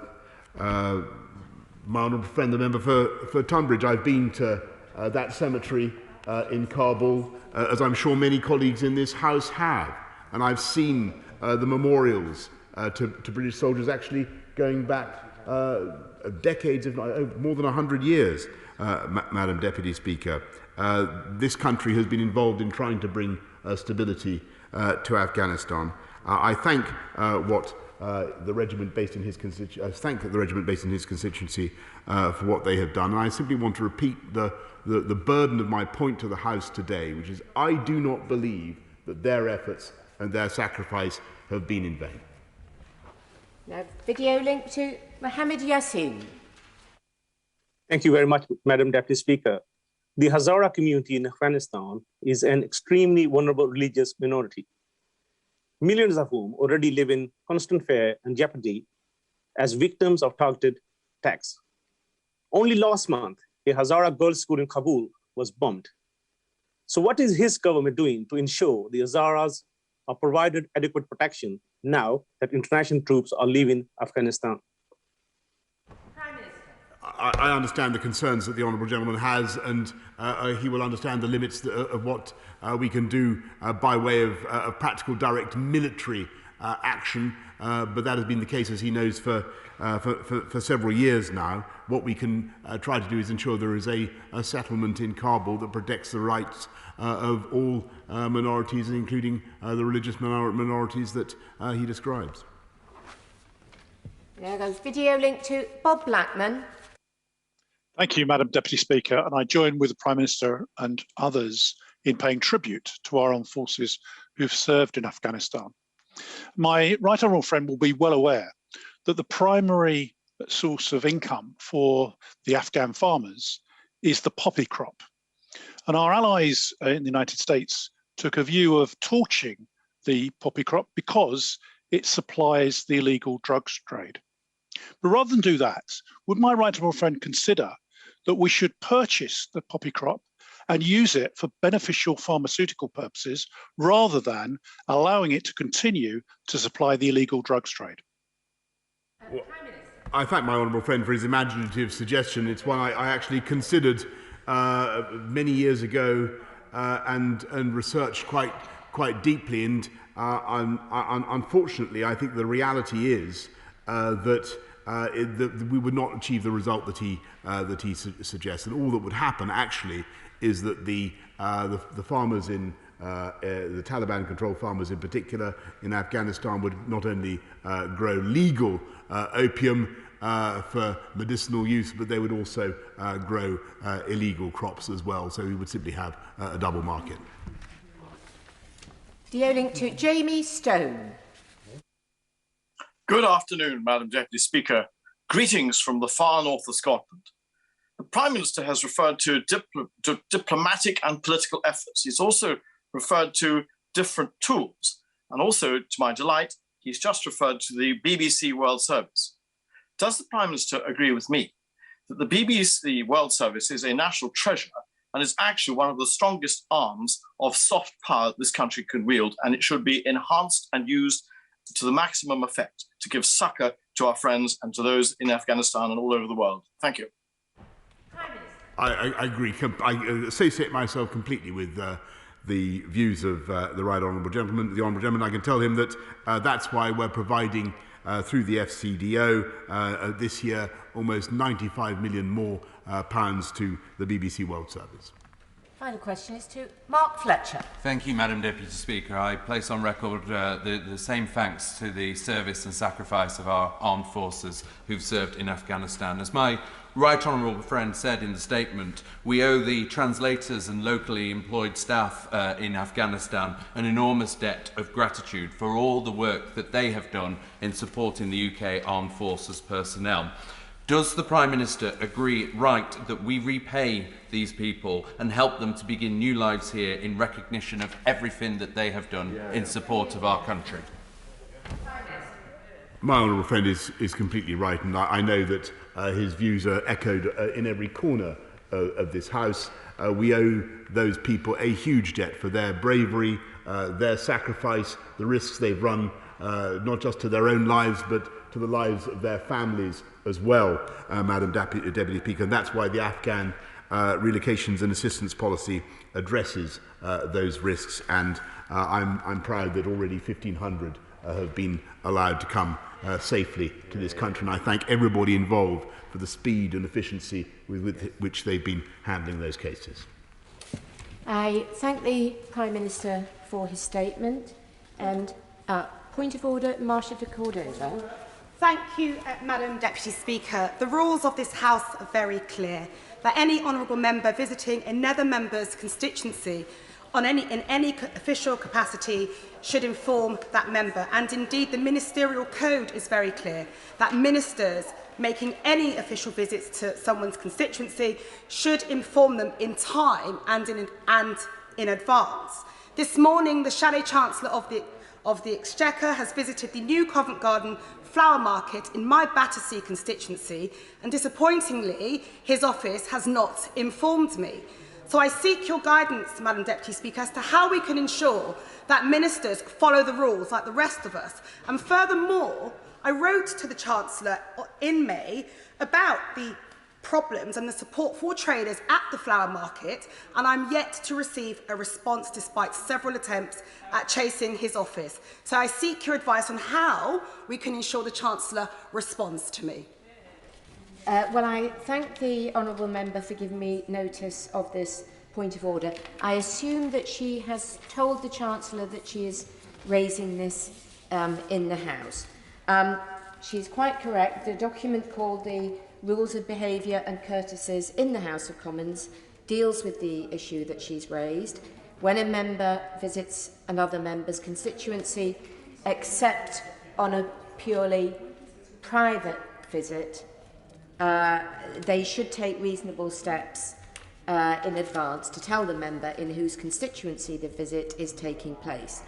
honourable friend, the member for Tunbridge, I've been to that cemetery in Kabul, as I'm sure many colleagues in this House have, and I've seen the memorials to British soldiers actually going back decades, if not more than 100 years, Madam Deputy Speaker. This country has been involved in trying to bring stability to Afghanistan. I thank the regiment based in his constituency for what they have done. And I simply want to repeat the burden of my point to the House today, which is I do not believe that their efforts and their sacrifice have been in vain. Now, video link to Mohammed Yassin. Thank you very much, Madam Deputy Speaker. The Hazara community in Afghanistan is an extremely vulnerable religious minority, millions of whom already live in constant fear and jeopardy as victims of targeted attacks. Only last month, a Hazara girls' school in Kabul was bombed. So what is his government doing to ensure the Hazaras are provided adequate protection now that international troops are leaving Afghanistan? I understand the concerns that the honourable gentleman has, and he will understand the limits of what we can do by way of practical direct military action, but that has been the case, as he knows, for several years now. What we can try to do is ensure there is a settlement in Kabul that protects the rights of all minorities, including the religious minorities that he describes. There goes video link to Bob Blackman. Thank you, Madam Deputy Speaker, and I join with the Prime Minister and others in paying tribute to our armed forces who've served in Afghanistan. My right honourable friend will be well aware that the primary source of income for the Afghan farmers is the poppy crop. And our allies in the United States took a view of torching the poppy crop because it supplies the illegal drugs trade. But rather than do that, would my right honourable friend consider that we should purchase the poppy crop and use it for beneficial pharmaceutical purposes rather than allowing it to continue to supply the illegal drugs trade? Well, I thank my honourable friend for his imaginative suggestion. It's one I actually considered many years ago and researched quite quite deeply. And unfortunately, I think the reality is that we would not achieve the result that he suggests. And all that would happen actually is that the farmers in the Taliban-controlled farmers in particular in Afghanistan would not only grow legal opium for medicinal use, but they would also grow illegal crops as well. So we would simply have a double market. Dealing to Jamie Stone. Good afternoon, Madam Deputy Speaker. Greetings from the far north of Scotland. The Prime Minister has referred to diplomatic and political efforts. He's also referred to different tools. And also, to my delight, he's just referred to the BBC World Service. Does the Prime Minister agree with me that the BBC World Service is a national treasure and is actually one of the strongest arms of soft power this country can wield, and it should be enhanced and used to the maximum effect to give succour to our friends and to those in Afghanistan and all over the world? Thank you. I agree. I associate myself completely with the views of the right honourable gentleman. The honourable gentleman, I can tell him that that's why we're providing through the FCDO this year almost 95 million more pounds to the BBC World Service. Final question is to Mark Fletcher. Thank you, Madam Deputy Speaker. I place on record the same thanks to the service and sacrifice of our armed forces who've served in Afghanistan. As my right honourable friend said in the statement, we owe the translators and locally employed staff in Afghanistan an enormous debt of gratitude for all the work that they have done in supporting the UK Armed Forces personnel. Does the Prime Minister agree that we repay these people and help them to begin new lives here in recognition of everything that they have done in support of our country? My honourable friend is completely right, and I know that his views are echoed in every corner of this House. We owe those people a huge debt for their bravery, their sacrifice, the risks they've run, not just to their own lives, but to the lives of their families as well, Madam Deputy Speaker. And that's why the Afghan relocations and assistance policy addresses those risks. And I'm proud that already 1,500 have been allowed to come safely to this country. And I thank everybody involved for the speed and efficiency with which they've been handling those cases. I thank the Prime Minister for his statement. And point of order, Marsha de Cordova. Thank you, Madam Deputy Speaker. The rules of this House are very clear that any honourable member visiting another member's constituency in any official capacity should inform that member. And indeed, the ministerial code is very clear that ministers making any official visits to someone's constituency should inform them in time and in advance. This morning, the Shadow Chancellor of the Exchequer has visited the new Covent Garden flower market in my Battersea constituency, and disappointingly, his office has not informed me. So I seek your guidance, Madam Deputy Speaker, as to how we can ensure that ministers follow the rules like the rest of us. And furthermore, I wrote to the Chancellor in May about the problems and the support for traders at the flower market, and I'm yet to receive a response despite several attempts at chasing his office. So I seek your advice on how we can ensure the Chancellor responds to me. Well, I thank the honourable member for giving me notice of this point of order. I assume that she has told the Chancellor that she is raising this in the House. She's quite correct. The document called the Rules of Behaviour and Courtesies in the House of Commons deals with the issue that she's raised. When a member visits another member's constituency, except on a purely private visit, they should take reasonable steps in advance to tell the member in whose constituency the visit is taking place.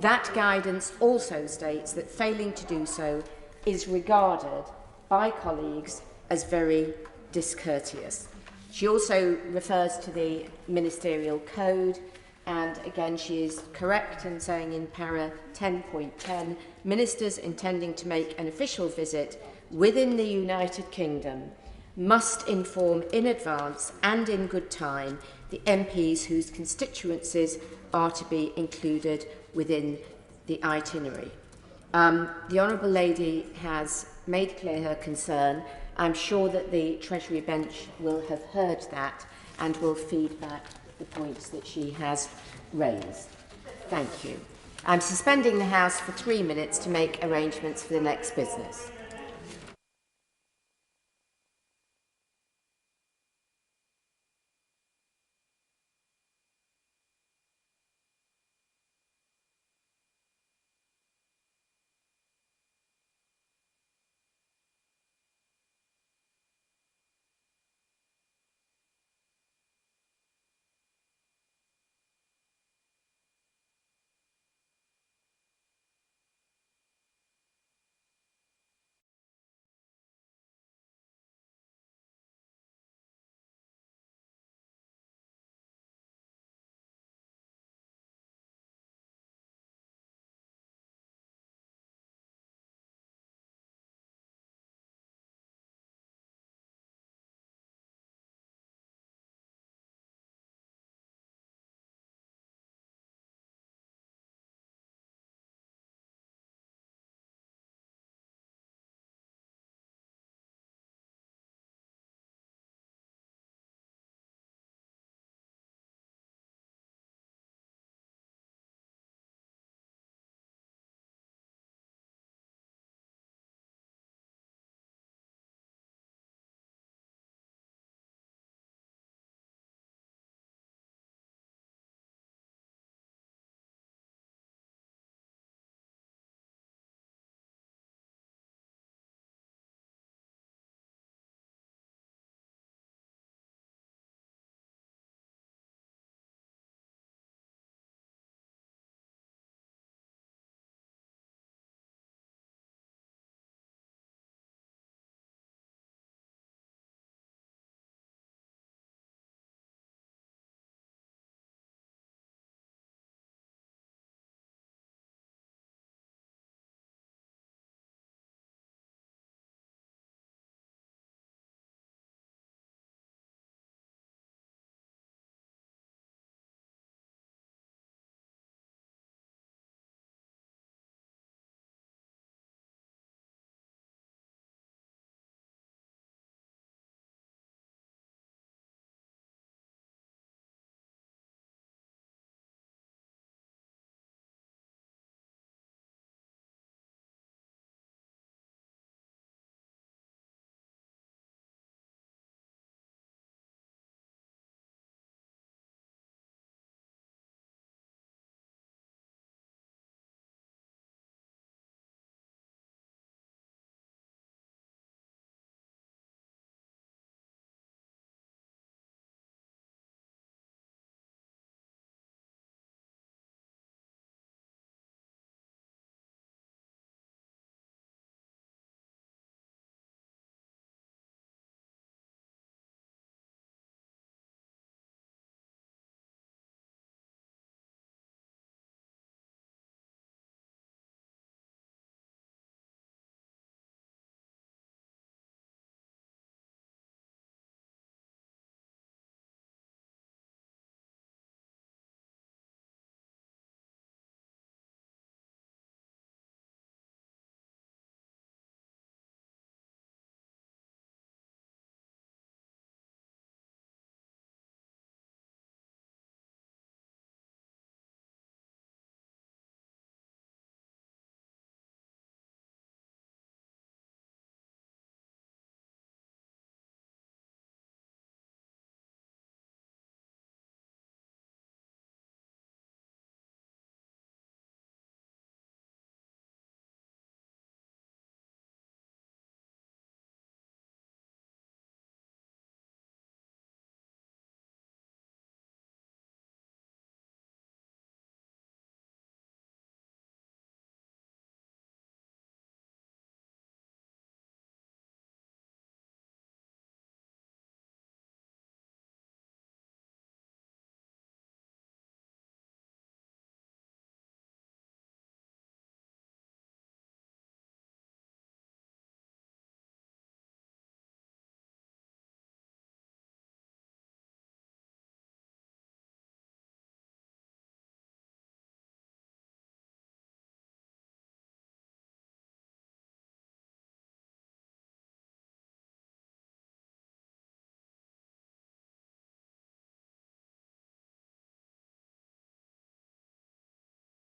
That guidance also states that failing to do so is regarded by colleagues as very discourteous. She also refers to the ministerial code, and again she is correct in saying in para 10.10, ministers intending to make an official visit within the United Kingdom must inform in advance and in good time the MPs whose constituencies are to be included within the itinerary. The Honourable Lady has made clear her concern. I'm sure that the Treasury bench will have heard that and will feed back the points that she has raised. Thank you. I'm suspending the House for 3 minutes to make arrangements for the next business.